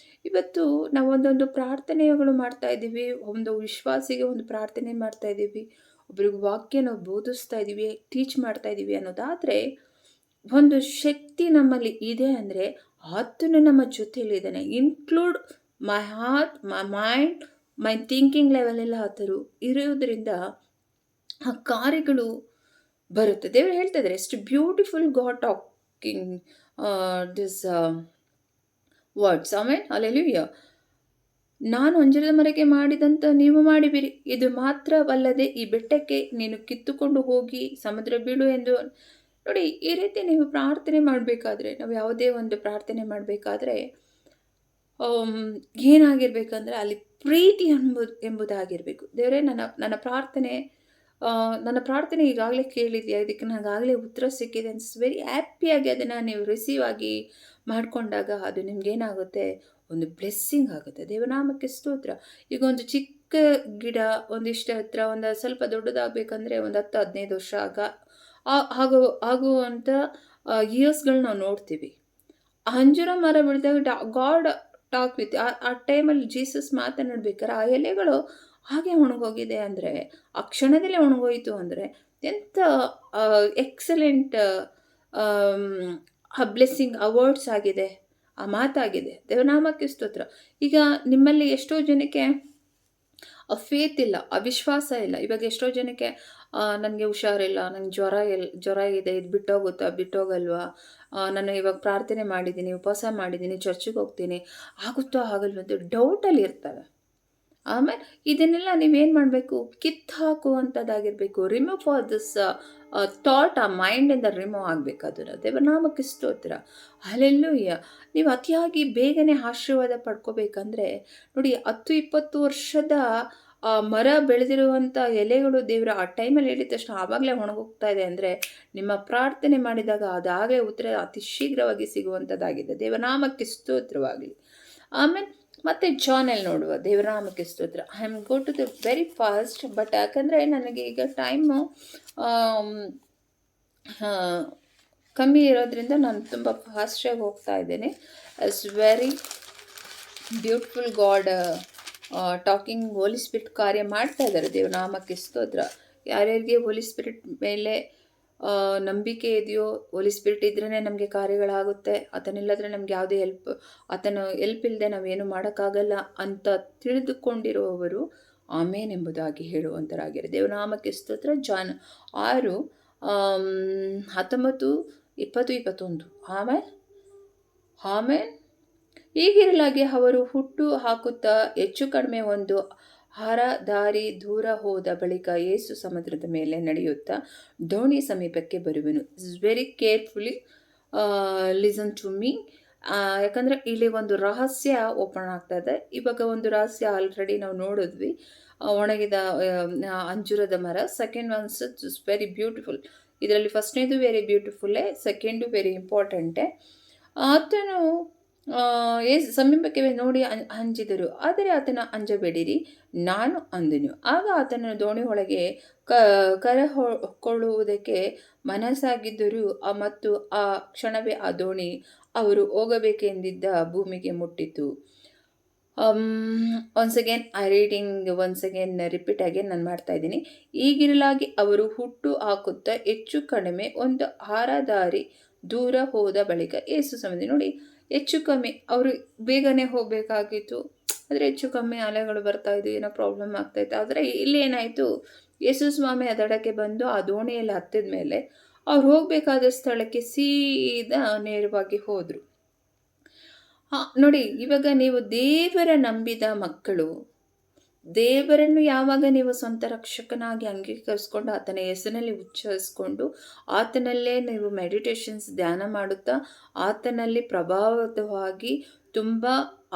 ಇವತ್ತು ನಾವು ಒಂದೊಂದು ಪ್ರಾರ್ಥನೆಗಳು ಮಾಡ್ತಾ ಇದ್ದೀವಿ, ಒಂದು ವಿಶ್ವಾಸಿಗೆ ಒಂದು ಪ್ರಾರ್ಥನೆ ಮಾಡ್ತಾ ಇದ್ದೀವಿ, ಒಬ್ರಿಗೆ ವಾಕ್ಯ ನಾವು ಬೋಧಿಸ್ತಾ ಇದ್ದೀವಿ, ಟೀಚ್ ಮಾಡ್ತಾ ಇದ್ದೀವಿ ಅನ್ನೋದಾದರೆ ಒಂದು ಶಕ್ತಿ ನಮ್ಮಲ್ಲಿ ಇದೆ ಅಂದರೆ ಆತನು ನಮ್ಮ ಜೊತೆಯಲ್ಲಿದ್ದಾನೆ. Include my heart, my mind, my thinking ಲೆವೆಲೆಲ್ಲ ಆತರು ಇರೋದರಿಂದ ಆ ಕಾರ್ಯಗಳು ಬರುತ್ತೆ. ದೇವರು ಹೇಳ್ತಾ ಇದ್ದಾರೆ, ಎಷ್ಟು beautiful God talking this words. ಆಮೇಲೆ ಹಲ್ಲೆಲೂಯಾ. ನಾನು ಅಂಜೂರದ ಮರಕ್ಕೆ ಮಾಡಿದಂಥ ನೀವು ಮಾಡಿಬಿರಿ, ಇದು ಮಾತ್ರವಲ್ಲದೆ ಈ ಬೆಟ್ಟಕ್ಕೆ ನೀನು ಕಿತ್ತುಕೊಂಡು ಹೋಗಿ ಸಮುದ್ರ ಬೀಳು ಎಂದು. ನೋಡಿ, ಈ ರೀತಿ ನೀವು ಪ್ರಾರ್ಥನೆ ಮಾಡಬೇಕಾದ್ರೆ, ನಾವು ಯಾವುದೇ ಒಂದು ಪ್ರಾರ್ಥನೆ ಮಾಡಬೇಕಾದ್ರೆ ಏನಾಗಿರ್ಬೇಕಂದ್ರೆ ಅಲ್ಲಿ ಪ್ರೀತಿ ಎಂಬುದಾಗಿರಬೇಕು. ದೇವರೇ, ನನ್ನ ಪ್ರಾರ್ಥನೆ ಈಗಾಗಲೇ ಕೇಳಿದ್ಯಾ, ಇದಕ್ಕೆ ನನಗಾಗಲೇ ಉತ್ತರ ಸಿಕ್ಕಿದೆ ಅಂತ ವೆರಿ ಹ್ಯಾಪಿಯಾಗಿ ಅದನ್ನು ನೀವು ರಿಸೀವ್ ಆಗಿ ಮಾಡಿಕೊಂಡಾಗ ಅದು ನಿಮಗೇನಾಗುತ್ತೆ, ಒಂದು ಬ್ಲೆಸ್ಸಿಂಗ್ ಆಗುತ್ತೆ. ದೇವನಾಮಕ್ಕೆ ಸ್ತೋತ್ರ. ಈಗ ಒಂದು ಚಿಕ್ಕ ಗಿಡ ಒಂದಿಷ್ಟು ಹತ್ರ ಒಂದು ಸ್ವಲ್ಪ ದೊಡ್ಡದಾಗಬೇಕಂದ್ರೆ ಒಂದು 10-15 ವರ್ಷ ಆಗುವಂಥ ಇಯರ್ಸ್ಗಳು ನಾವು ನೋಡ್ತೀವಿ. ಅಂಜೂರ ಮರ ಬೆಳೆದಾಗ ಗಾಡ್ ಟಾಕ್ ವಿತ್ ಆ ಟೈಮಲ್ಲಿ ಜೀಸಸ್ ಮಾತನಾಡ್ಬೇಕಾದ್ರೆ ಆ ಎಲೆಗಳು ಹಾಗೆ ಒಣಗೋಗಿದೆ ಅಂದರೆ, ಆ ಕ್ಷಣದಲ್ಲೇ ಒಣಗೋಯಿತು ಅಂದರೆ ಎಂಥ ಎಕ್ಸಲೆಂಟ್ ಬ್ಲೆಸ್ಸಿಂಗ್ ವರ್ಡ್ಸ್ ಆಗಿದೆ, ಆ ಮಾತಾಗಿದೆ. ದೇವನಾಮಕ್ಕೆ ಸ್ತೋತ್ರ. ಈಗ ನಿಮ್ಮಲ್ಲಿ ಎಷ್ಟೋ ಜನಕ್ಕೆ ಫೇತ್ ಇಲ್ಲ, ಅವಿಶ್ವಾಸ ಇಲ್ಲ. ಇವಾಗ ಎಷ್ಟೋ ಜನಕ್ಕೆ ನನಗೆ ಹುಷಾರಿಲ್ಲ, ನನಗೆ ಜ್ವರ ಇದೆ, ಇದು ಬಿಟ್ಟೋಗಲ್ವಾ, ನಾನು ಇವಾಗ ಪ್ರಾರ್ಥನೆ ಮಾಡಿದ್ದೀನಿ, ಉಪವಾಸ ಮಾಡಿದ್ದೀನಿ, ಚರ್ಚಿಗೆ ಹೋಗ್ತೀನಿ, ಆಗುತ್ತೋ ಆಗಲ್ವ ಅಂತ ಡೌಟಲ್ಲಿ ಇರ್ತವೆ. ಆಮೇಲೆ ಇದನ್ನೆಲ್ಲ ನೀವೇನು ಮಾಡಬೇಕು, ಕಿತ್ತು ಹಾಕುವಂಥದ್ದಾಗಿರಬೇಕು. ರಿಮೂವ್ ಫಾರ್ ದಿಸ್ ಥಾಟ್, ಆ ಮೈಂಡಿಂದ ರಿಮೂವ್ ಆಗಬೇಕು. ಅದನ್ನು ದೇವನಾಮಕ್ಕೆ ಸ್ತೋತ್ರ. ಹಲ್ಲೆಲೂಯಾ. ನೀವು ಅತಿಯಾಗಿ ಬೇಗನೆ ಆಶೀರ್ವಾದ ಪಡ್ಕೋಬೇಕಂದ್ರೆ ನೋಡಿ, 10-20 ವರ್ಷದ ಮರ ಬೆಳೆದಿರುವಂಥ ಎಲೆಗಳು ದೇವರು ಆ ಟೈಮಲ್ಲಿ ಹೇಳಿದ ತಕ್ಷಣ ಆವಾಗಲೇ ಒಣಗೋಗ್ತಾ ಇದೆ ಅಂದರೆ ನಿಮ್ಮ ಪ್ರಾರ್ಥನೆ ಮಾಡಿದಾಗ ಅದಾಗಲೇ ಉತ್ತರ ಅತಿ ಶೀಘ್ರವಾಗಿ ಸಿಗುವಂಥದ್ದಾಗಿದೆ. ದೇವನಾಮಕ್ಕೆ ಸ್ತೋತ್ರವಾಗಲಿ. ಆಮೇಲೆ ಮತ್ತೆ ಜಾನಲ್ಲಿ ನೋಡುವ. ದೇವನಾಮಕ್ಕೆ ಸ್ತೋತ್ರ. I am go to the very fast, but ಯಾಕಂದರೆ ನನಗೆ ಈಗ ಟೈಮು ಕಮ್ಮಿ ಇರೋದ್ರಿಂದ ನಾನು ತುಂಬ ಫಾಸ್ಟಾಗಿ ಹೋಗ್ತಾ ಇದ್ದೇನೆ. It's very beautiful God talking. Holy spirit ಕಾರ್ಯ ಮಾಡ್ತಾ ಇದ್ದಾರೆ. ದೇವನಾಮಕ್ಕೆ ಸ್ತೋತ್ರ. ಯಾರ್ಯಾರಿಗೆ ಹೋಲಿ ಸ್ಪಿರಿಟ್ ಮೇಲೆ ನಂಬಿಕೆ ಇದೆಯೋ, ಹೋಲಿ ಸ್ಪಿರಿಟ್ ಇದ್ರೇ ನಮಗೆ ಕಾರ್ಯಗಳಾಗುತ್ತೆ, ಆತನಿಲ್ಲದ್ರೆ ನಮ್ಗೆ ಯಾವುದೇ ಆತನ ಹೆಲ್ಪ್ ಇಲ್ಲದೆ ನಾವೇನು ಮಾಡೋಕ್ಕಾಗಲ್ಲ ಅಂತ ತಿಳಿದುಕೊಂಡಿರುವವರು ಆಮೇನ್ ಎಂಬುದಾಗಿ ಹೇಳುವಂಥರಾಗಿದ್ದಾರೆ. ದೇವನಾಮಕ್ಕೆ ಸ್ತೋತ್ರ. ಜಾನ್ 6 19, 20, 21. ಆಮೇನ್. ಹೀಗಿರಲಾಗಿ ಅವರು ಹುಟ್ಟು ಹಾಕುತ್ತಾ ಹೆಚ್ಚು ಕಡಿಮೆ ಒಂದು ದಾರಿ ದೂರ ಹೋದ ಬಳಿಕ ಯೇಸು ಸಮುದ್ರದ ಮೇಲೆ ನಡೆಯುತ್ತಾ ದೋಣಿ ಸಮೀಪಕ್ಕೆ ಬರುವನು. Is very carefully listen to me. ಯಾಕಂದರೆ ಇಲ್ಲಿ ಒಂದು ರಹಸ್ಯ ಓಪನ್ ಆಗ್ತಾ ಇದೆ. ಇವಾಗ ಒಂದು ರಹಸ್ಯ ಆಲ್ರೆಡಿ ನಾವು ನೋಡಿದ್ವಿ, ಒಣಗಿದ ಅಂಜೂರದ ಮರ. Second once it's very beautiful. ಇದರಲ್ಲಿ ಫಸ್ಟ್ನೇದು ವೆರಿ ಬ್ಯೂಟಿಫುಲ್ಲೇ, ಸೆಕೆಂಡು ವೆರಿ ಇಂಪಾರ್ಟೆಂಟೇ. ಆತನು ಸಮೀಪಕ್ಕೆ ನೋಡಿ ಅಂಜಿದರು. ಆದರೆ ಆತನ ಅಂಜಬೇಡಿರಿ, ನಾನು ಅಂದನು. ಆಗ ಆತನ ದೋಣಿ ಒಳಗೆ ಕರೆಕೊಳ್ಳುವುದಕ್ಕೆ ಮನಸ್ಸಾಗಿದ್ದರು, ಮತ್ತು ಆ ಕ್ಷಣವೇ ಆ ದೋಣಿ ಅವರು ಹೋಗಬೇಕೆಂದಿದ್ದ ಭೂಮಿಗೆ ಮುಟ್ಟಿತು. ಒನ್ಸ್ ಅಗೇನ್ ರಿಪೀಟ್ ಅಗೇನ್ ನಾನು ಮಾಡ್ತಾ ಇದ್ದೀನಿ. ಈಗಿರಲಾಗಿ ಅವರು ಹುಟ್ಟು ಹಾಕುತ್ತಾ ಹೆಚ್ಚು ಕಡಿಮೆ ಒಂದು ದಾರಿ ದೂರ ಹೋದ ಬಳಿಕ ಯೇಸು ಸಮುದ್ರ. ನೋಡಿ, ಹೆಚ್ಚು ಕಮ್ಮಿ ಅವರು ಬೇಗನೆ ಹೋಗಬೇಕಾಗಿತ್ತು, ಆದರೆ ಹೆಚ್ಚು ಕಮ್ಮಿ ಅಲೆಗಳು ಬರ್ತಾಯಿದ್ದು, ಏನೋ ಪ್ರಾಬ್ಲಮ್ ಆಗ್ತಾಯಿತ್ತು. ಆದರೆ ಇಲ್ಲಿ ಏನಾಯಿತು, ಯೇಸು ಸ್ವಾಮಿ ಆ ದಡಕ್ಕೆ ಬಂದು ಆ ದೋಣಿಯಲ್ಲಿ ಹತ್ತಿದ ಮೇಲೆ ಅವ್ರು ಹೋಗಬೇಕಾದ ಸ್ಥಳಕ್ಕೆ ಸೀದಾ ನೇರವಾಗಿ ಹೋದರು. ನೋಡಿ, ಇವಾಗ ನೀವು ದೇವರ ನಂಬಿದ ಮಕ್ಕಳು, ದೇವರನ್ನು ಯಾವಾಗ ನೀವು ಸ್ವಂತ ರಕ್ಷಕನಾಗಿ ಅಂಗೀಕರಿಸ್ಕೊಂಡು ಆತನ ಹೆಸರಿನಲ್ಲಿ ಉಚ್ಚರಿಸ್ಕೊಂಡು ಆತನಲ್ಲೇ ನೀವು ಮೆಡಿಟೇಷನ್ಸ್ ಧ್ಯಾನ ಮಾಡುತ್ತಾ ಆತನಲ್ಲಿ ಪ್ರಭಾವಿತವಾಗಿ ತುಂಬ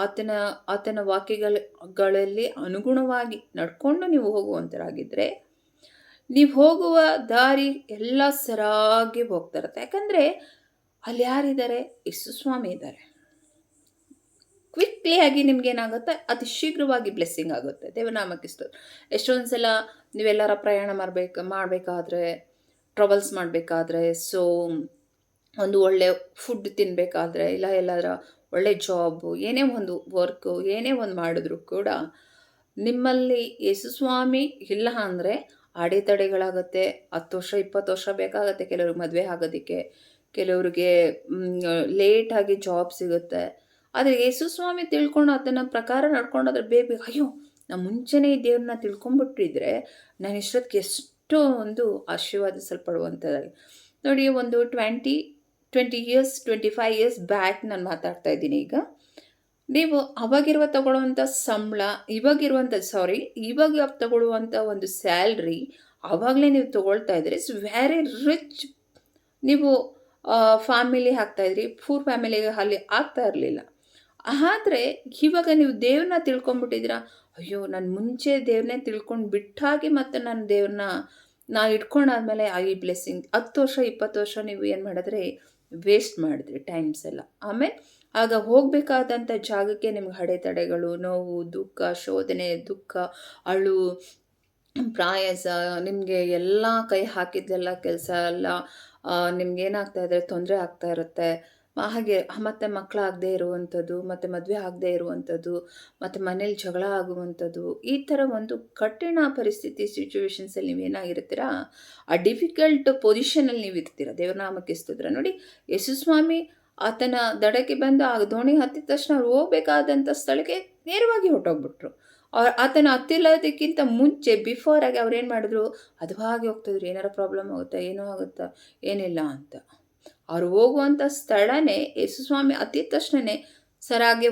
ಆತನ ವಾಕ್ಯಗಳಲ್ಲಿ ಅನುಗುಣವಾಗಿ ನಡ್ಕೊಂಡು ನೀವು ಹೋಗುವಂಥರಾಗಿದ್ದರೆ ನೀವು ಹೋಗುವ ದಾರಿ ಎಲ್ಲ ಸರಾಗಿ ಹೋಗ್ತಾ ಇರುತ್ತೆ. ಯಾಕಂದರೆ ಅಲ್ಲಿ ಯಾರಿದ್ದಾರೆ? ಯೇಸು ಸ್ವಾಮಿ ಇದ್ದಾರೆ. ಕ್ವಿಕ್ಲಿಯಾಗಿ ನಿಮ್ಗೇನಾಗುತ್ತೆ, ಅತಿ ಶೀಘ್ರವಾಗಿ ಬ್ಲೆಸ್ಸಿಂಗ್ ಆಗುತ್ತೆ. ದೇವನಾಮಕ್ಕೆ ಸ್ತೋತ್ರ. ಎಷ್ಟೊಂದು ಸಲ ನೀವೆಲ್ಲರ ಪ್ರಯಾಣ ಮಾಡಬೇಕಾದ್ರೆ, ಟ್ರಾವೆಲ್ಸ್ ಮಾಡಬೇಕಾದ್ರೆ, ಸೊ ಒಂದು ಒಳ್ಳೆ ಫುಡ್ ತಿನ್ನಬೇಕಾದ್ರೆ, ಇಲ್ಲ ಎಲ್ಲರ ಒಳ್ಳೆ ಜಾಬು, ಏನೇ ಒಂದು ವರ್ಕು, ಏನೇ ಒಂದು ಮಾಡಿದ್ರು ಕೂಡ ನಿಮ್ಮಲ್ಲಿ ಯೇಸು ಸ್ವಾಮಿ ಇಲ್ಲ ಅಂದರೆ ಅಡೆತಡೆಗಳಾಗುತ್ತೆ. 10 ವರ್ಷ 20 ವರ್ಷ ಬೇಕಾಗುತ್ತೆ ಕೆಲವ್ರಿಗೆ ಮದುವೆ ಆಗೋದಕ್ಕೆ, ಕೆಲವ್ರಿಗೆ ಲೇಟಾಗಿ ಜಾಬ್ ಸಿಗುತ್ತೆ. ಆದರೆ ಯೇಸು ಸ್ವಾಮಿ ತಿಳ್ಕೊಂಡು ಆತನ ಪ್ರಕಾರ ನಡ್ಕೊಂಡಾದ್ರೆ ಬೇಗ ಅಯ್ಯೋ, ನಾನು ಮುಂಚೆನೇ ಈ ದೇವ್ರನ್ನ ತಿಳ್ಕೊಂಬಿಟ್ಟಿದ್ರೆ ನಾನು ಇಷ್ಟೊತ್ತಿಗೆ ಎಷ್ಟೋ ಒಂದು ಆಶೀರ್ವಾದಿಸಲ್ಪಡುವಂಥದ್ದಾಗಿ. ನೋಡಿ, ಒಂದು 20 ಇಯರ್ಸ್ 25 ಇಯರ್ಸ್ ಬ್ಯಾಕ್ ನಾನು ಮಾತಾಡ್ತಾ ಇದ್ದೀನಿ. ಈಗ ನೀವು ಅವಾಗಿರುವ ತಗೊಳ್ಳುವಂಥ ಸಂಬಳ, ಇವಾಗ ತಗೊಳ್ಳುವಂಥ ಒಂದು ಸ್ಯಾಲ್ರಿ ಆವಾಗಲೇ ನೀವು ತೊಗೊಳ್ತಾ ಇದ್ದರೆ ಇಟ್ಸ್ ವೆರಿ ರಿಚ್. ನೀವು ಫ್ಯಾಮಿಲಿ ಆಗ್ತಾಯಿದ್ರಿ, ಪೂರ್ ಫ್ಯಾಮಿಲಿಗೆ ಅಲ್ಲಿ ಆಗ್ತಾ ಇರಲಿಲ್ಲ. ಆದರೆ ಇವಾಗ ನೀವು ದೇವ್ರನ್ನ ತಿಳ್ಕೊಂಬಿಟ್ಟಿದ್ದೀರಾ, ಅಯ್ಯೋ ನಾನು ಮುಂಚೆ ದೇವ್ರನ್ನೇ ತಿಳ್ಕೊಂಡು ಬಿಟ್ಟಾಗಿ ಮತ್ತು ನಾನು ದೇವ್ರನ್ನ ಇಟ್ಕೊಂಡಾದ್ಮೇಲೆ ಈ ಬ್ಲೆಸ್ಸಿಂಗ್ 10 ವರ್ಷ 20 ವರ್ಷ ನೀವು ಏನು ಮಾಡಿದ್ರೆ ವೇಸ್ಟ್ ಮಾಡಿದ್ರಿ ಟೈಮ್ಸ್ ಎಲ್ಲ. ಆಮೇಲೆ ಆಗ ಹೋಗಬೇಕಾದಂಥ ಜಾಗಕ್ಕೆ ನಿಮ್ಗೆ ಅಡೆತಡೆಗಳು, ನೋವು, ದುಃಖ, ಶೋಧನೆ, ದುಃಖ, ಅಳು, ಪ್ರಾಯಾಸ, ನಿಮಗೆ ಎಲ್ಲ ಕೈ ಹಾಕಿದ್ದೆಲ್ಲ ಕೆಲಸ ಎಲ್ಲ ನಿಮ್ಗೇನಾಗ್ತಾ ಇದ್ರೆ ತೊಂದರೆ ಆಗ್ತಾ ಇರುತ್ತೆ. ಹಾಗೆ ಮತ್ತು ಮಕ್ಕಳಾಗದೇ ಇರುವಂಥದ್ದು, ಮತ್ತು ಮದುವೆ ಆಗದೇ ಇರುವಂಥದ್ದು, ಮತ್ತು ಮನೇಲಿ ಜಗಳ ಆಗುವಂಥದ್ದು, ಈ ಥರ ಒಂದು ಕಠಿಣ ಪರಿಸ್ಥಿತಿ ಸಿಚುವೇಶನ್ಸಲ್ಲಿ ನೀವೇನಾಗಿರ್ತೀರಾ, ಆ ಡಿಫಿಕಲ್ಟ್ ಪೊಸಿಷನಲ್ಲಿ ನೀವು ಇರ್ತೀರ. ದೇವನಾಮಕ್ಕೆ ಸ್ತೋತ್ರ. ನೋಡಿ, ಯೇಸು ಸ್ವಾಮಿ ಆತನ ದಡಕ್ಕೆ ಬಂದು ಆ ದೋಣಿ ಹತ್ತಿದ ತಕ್ಷಣ ಅವ್ರು ಹೋಗಬೇಕಾದಂಥ ಸ್ಥಳಕ್ಕೆ ನೇರವಾಗಿ ಹೊರಟೋಗ್ಬಿಟ್ರು. ಆತನ ಹತ್ತಿಲ್ಲದಕ್ಕಿಂತ ಮುಂಚೆ ಬಿಫೋರಾಗಿ ಅವ್ರೇನು ಮಾಡಿದ್ರು, ಅದು ಹಾಗೆ ಹೋಗ್ತಿದ್ರು, ಏನಾರ ಪ್ರಾಬ್ಲಮ್ ಆಗುತ್ತಾ, ಏನೋ ಆಗುತ್ತಾ, ಏನಿಲ್ಲ ಅಂತ. ಅವ್ರು ಹೋಗುವಂಥ ಸ್ಥಳನೇ ಯೇಸು ಸ್ವಾಮಿ ಹತ್ತಿದ ತಕ್ಷಣವೇ ಸರಾಗಿ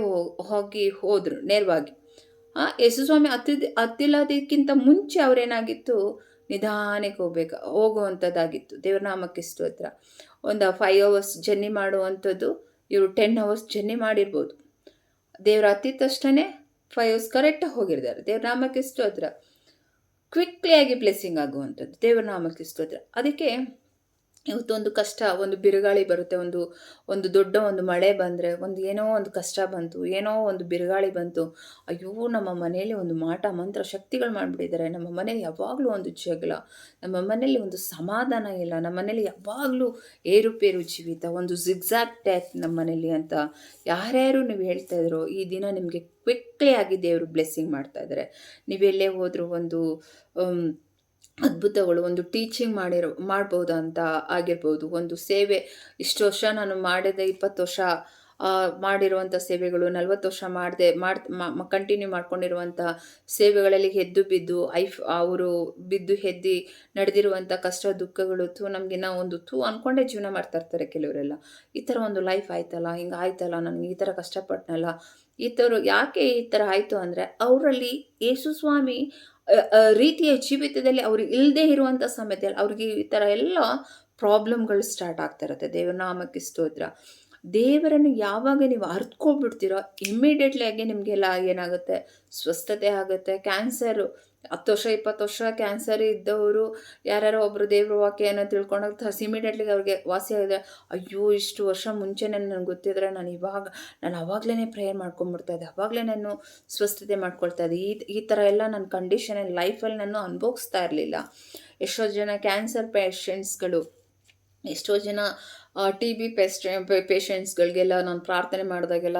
ಹೋದರು ನೇರವಾಗಿ. ಯೇಸು ಸ್ವಾಮಿ ಹತ್ತಿಲ್ಲದಕ್ಕಿಂತ ಮುಂಚೆ ಅವರೇನಾಗಿತ್ತು, ನಿಧಾನಕ್ಕೆ ಹೋಗುವಂಥದ್ದಾಗಿತ್ತು. ದೇವನಾಮಕ್ಕೆ ಸ್ತೋತ್ರ. ಒಂದು 5 hours ಜರ್ನಿ ಮಾಡುವಂಥದ್ದು ಇವರು 10 hours ಜರ್ನಿ ಮಾಡಿರ್ಬೋದು. ದೇವ್ರ ಹತ್ತಿದ ತಕ್ಷಣ 5 hours ಕರೆಕ್ಟಾಗಿ ಹೋಗಿರ್ತಾರೆ. ದೇವನಾಮಕ್ಕೆ ಸ್ತೋತ್ರ. ಕ್ವಿಕ್ಲಿಯಾಗಿ ಬ್ಲೆಸ್ಸಿಂಗ್ ಆಗುವಂಥದ್ದು. ದೇವನಾಮಕ್ಕೆ ಸ್ತೋತ್ರ. ಅದಕ್ಕೆ ಇವತ್ತೊಂದು ಕಷ್ಟ, ಒಂದು ಬಿರುಗಾಳಿ ಬರುತ್ತೆ, ಒಂದು ಒಂದು ದೊಡ್ಡ ಒಂದು ಮಳೆ ಬಂದರೆ, ಒಂದು ಏನೋ ಒಂದು ಕಷ್ಟ ಬಂತು, ಏನೋ ಒಂದು ಬಿರುಗಾಳಿ ಬಂತು, ಅಯ್ಯೋ ನಮ್ಮ ಮನೆಯಲ್ಲಿ ಒಂದು ಮಾಟ ಮಂತ್ರ ಶಕ್ತಿಗಳು ಮಾಡಿಬಿಟ್ಟಿದ್ದಾರೆ, ನಮ್ಮ ಮನೇಲಿ ಯಾವಾಗಲೂ ಒಂದು ಜಗಳ, ನಮ್ಮ ಮನೇಲಿ ಒಂದು ಸಮಾಧಾನ ಇಲ್ಲ, ನಮ್ಮ ಮನೇಲಿ ಯಾವಾಗಲೂ ಏರುಪೇರು ಜೀವಿತ, ಒಂದು ಜಿಗ್ಜಾಗ್ ಟೈಪ್ ನಮ್ಮ ಮನೇಲಿ ಅಂತ ಯಾರ್ಯಾರು ನೀವು ಹೇಳ್ತಾ ಇದ್ರೋ, ಈ ದಿನ ನಿಮಗೆ ಕ್ವಿಕ್ಲಿ ಆಗಿ ದೇವರು ಬ್ಲೆಸ್ಸಿಂಗ್ ಮಾಡ್ತಾ ಇದ್ದಾರೆ. ನೀವೆಲ್ಲೇ ಹೋದರೂ ಒಂದು ಅದ್ಭುತಗಳು, ಒಂದು ಟೀಚಿಂಗ್ ಮಾಡ್ಬೋದು ಅಂತ ಆಗಿರ್ಬೋದು, ಒಂದು ಸೇವೆ ಇಷ್ಟು ವರ್ಷ ನಾನು ಮಾಡಿದೆ, 20 ವರ್ಷ ಮಾಡಿರುವಂಥ ಸೇವೆಗಳು, 40 ವರ್ಷ ಮಾಡದೆ ಕಂಟಿನ್ಯೂ ಮಾಡ್ಕೊಂಡಿರುವಂಥ ಸೇವೆಗಳಲ್ಲಿ ಎದ್ದು ಬಿದ್ದು ಅವರು ಬಿದ್ದು ಎದ್ದು ನಡೆದಿರುವಂಥ ಕಷ್ಟ ದುಃಖಗಳು ನಮಗಿನ್ನ ಒಂದು ಅಂದ್ಕೊಂಡೇ ಜೀವನ ಮಾಡ್ತಾ ಇರ್ತಾರೆ ಕೆಲವರೆಲ್ಲ. ಈ ಥರ ಒಂದು ಲೈಫ್ ಆಯ್ತಲ್ಲ, ಹಿಂಗೆ ಆಯ್ತಲ್ಲ, ನನಗೆ ಈ ಥರ ಕಷ್ಟಪಟ್ಟನಲ್ಲ, ಈ ಥರ ಯಾಕೆ ಈ ಥರ ಆಯಿತು ಅಂದರೆ ಅವರಲ್ಲಿ ಯೇಸು ಸ್ವಾಮಿ ರೀತಿಯ ಜೀವಿತದಲ್ಲಿ ಅವರು ಇಲ್ಲದೆ ಇರುವಂಥ ಸಮಯದಲ್ಲಿ ಅವ್ರಿಗೆ ಈ ಥರ ಎಲ್ಲ ಪ್ರಾಬ್ಲಮ್ಗಳು ಸ್ಟಾರ್ಟ್ ಆಗ್ತಾ ಇರುತ್ತೆ. ದೇವರ ನಾಮಕ್ಕೆ ಸ್ತೋತ್ರ. ದೇವರನ್ನು ಯಾವಾಗ ನೀವು ಅರ್ತ್ಕೊಬಿಡ್ತೀರೋ ಇಮ್ಮಿಡಿಯೇಟ್ಲಿ ಆಗಿ ನಿಮಗೆಲ್ಲ ಏನಾಗುತ್ತೆ, ಸ್ವಸ್ಥತೆ ಆಗುತ್ತೆ. ಕ್ಯಾನ್ಸರು 10 ವರ್ಷ 20 ವರ್ಷ ಕ್ಯಾನ್ಸರ್ ಇದ್ದವರು ಯಾರ್ಯಾರೋ ಒಬ್ಬರು ದೇವ್ರ ವಾಕ್ಯನ ತಿಳ್ಕೊಂಡಾಗ ಇಮಿಡಿಯೇಟ್ಲಿ ಅವ್ರಿಗೆ ವಾಸಿ ಆಗಿದೆ. ಅಯ್ಯೋ ಇಷ್ಟು ವರ್ಷ ಮುಂಚೆನೇ ನನಗೆ ಗೊತ್ತಿದ್ರೆ ನಾನು ಆವಾಗಲೇ ಪ್ರೇಯರ್ ಮಾಡ್ಕೊಂಡ್ಬಿಡ್ತಾಯಿದ್ದೆ, ಆವಾಗಲೇ ನಾನು ಸ್ವಸ್ಥತೆ ಮಾಡ್ಕೊಳ್ತಾ ಇದ್ದೆ. ಈ ಥರ ಎಲ್ಲ ನನ್ನ ಕಂಡೀಷನಲ್ಲಿ ಲೈಫಲ್ಲಿ ನಾನು ಅನುಭವಿಸ್ತಾ ಇರಲಿಲ್ಲ. ಎಷ್ಟೋ ಜನ ಕ್ಯಾನ್ಸರ್ ಪೇಷಂಟ್ಸ್ಗಳು, ಎಷ್ಟೋ ಜನ ಟಿ ಬಿ ಪೇಷಂಟ್ಸ್ಗಳಿಗೆಲ್ಲ ನಾನು ಪ್ರಾರ್ಥನೆ ಮಾಡಿದಾಗೆಲ್ಲ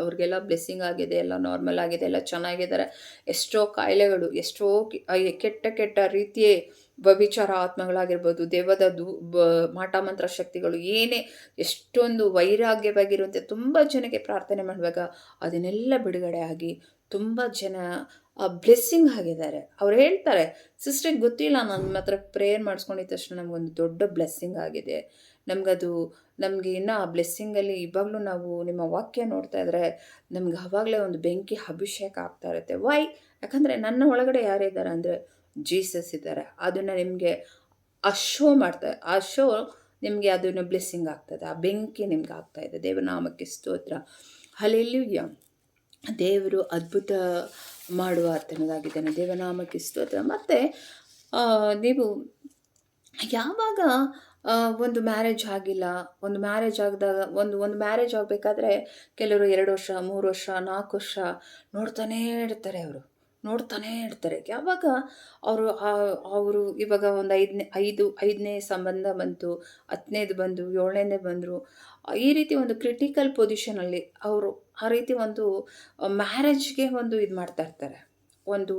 ಅವ್ರಿಗೆಲ್ಲ ಬ್ಲೆಸ್ಸಿಂಗ್ ಆಗಿದೆ, ಎಲ್ಲ ನಾರ್ಮಲ್ ಆಗಿದೆ, ಎಲ್ಲ ಚೆನ್ನಾಗಿದ್ದಾರೆ. ಎಷ್ಟೋ ಕಾಯಿಲೆಗಳು, ಎಷ್ಟೋ ಕೆಟ್ಟ ರೀತಿಯೇ ವ್ಯಭಿಚಾರ ಆತ್ಮಗಳಾಗಿರ್ಬೋದು, ದೆವ್ವದ ಮಾಟಮಂತ್ರ ಶಕ್ತಿಗಳು, ಏನೇ ಎಷ್ಟೊಂದು ವೈರಾಗ್ಯವಾಗಿರುವಂತೆ ತುಂಬ ಜನಕ್ಕೆ ಪ್ರಾರ್ಥನೆ ಮಾಡುವಾಗ ಅದನ್ನೆಲ್ಲ ಬಿಡುಗಡೆ ಆಗಿ ತುಂಬ ಜನ ಬ್ಲೆಸ್ಸಿಂಗ್ ಆಗಿದ್ದಾರೆ. ಅವ್ರು ಹೇಳ್ತಾರೆ, ಸಿಸ್ಟ್ರಿಗೆ ಗೊತ್ತಿಲ್ಲ, ನಾನು ನಿಮ್ಮ ಹತ್ರ ಪ್ರೇಯರ್ ಮಾಡಿಸ್ಕೊಂಡಿದ್ದ ತಕ್ಷಣ ನಮಗೊಂದು ದೊಡ್ಡ ಬ್ಲೆಸ್ಸಿಂಗ್ ಆಗಿದೆ. ನಮಗೆ ಇನ್ನೂ ಆ ಬ್ಲೆಸ್ಸಿಂಗಲ್ಲಿ ಇವಾಗಲೂ ನಾವು ನಿಮ್ಮ ವಾಕ್ಯ ನೋಡ್ತಾ ಇದ್ದರೆ ನಮ್ಗೆ ಆವಾಗಲೇ ಒಂದು ಬೆಂಕಿ ಅಭಿಷೇಕ ಆಗ್ತಾ ಇರುತ್ತೆ. ವೈ? ಯಾಕಂದರೆ ನನ್ನ ಒಳಗಡೆ ಯಾರಿದ್ದಾರೆ ಅಂದರೆ ಜೀಸಸ್ ಇದ್ದಾರೆ. ಅದನ್ನು ನಿಮಗೆ ಆ ಶೋ ಮಾಡ್ತಾರೆ, ಆ ಶೋ ನಿಮಗೆ ಅದನ್ನು ಬ್ಲೆಸ್ಸಿಂಗ್ ಆಗ್ತದೆ, ಆ ಬೆಂಕಿ ನಿಮ್ಗೆ ಆಗ್ತಾಯಿದೆ. ದೇವರ ನಾಮಕ್ಕೆ ಸ್ತೋತ್ರ. ಹಲ್ಲೆಲೂಯಾ. ದೇವರು ಅದ್ಭುತ ಮಾಡುವ ಆತನದಾಗಿದ್ದಾನೆ. ದೇವನಾಮಕ್ಕೆ ಸ್ತೋತ್ರ. ಮತ್ತು ನೀವು ಯಾವಾಗ ಒಂದು ಮ್ಯಾರೇಜ್ ಆಗಿಲ್ಲ, ಒಂದು ಮ್ಯಾರೇಜ್ ಆಗಿದಾಗ ಒಂದು ಮ್ಯಾರೇಜ್ ಆಗಬೇಕಾದ್ರೆ ಕೆಲವರು 2 ವರ್ಷ 3 ವರ್ಷ 4 ವರ್ಷ ನೋಡ್ತಾನೇ ಇರ್ತಾರೆ. ಯಾವಾಗ ಅವರು ಇವಾಗ ಒಂದು ಐದನೇ ಸಂಬಂಧ ಬಂತು, 10ನೇದು ಬಂದು, 7ನೇ ಬಂದರು, ಈ ರೀತಿ ಒಂದು ಕ್ರಿಟಿಕಲ್ ಪೊಸಿಷನಲ್ಲಿ ಅವರು ಆ ರೀತಿ ಒಂದು ಮ್ಯಾರೇಜ್ಗೆ ಒಂದು ಇದು ಮಾಡ್ತಾ ಇರ್ತಾರೆ. ಒಂದು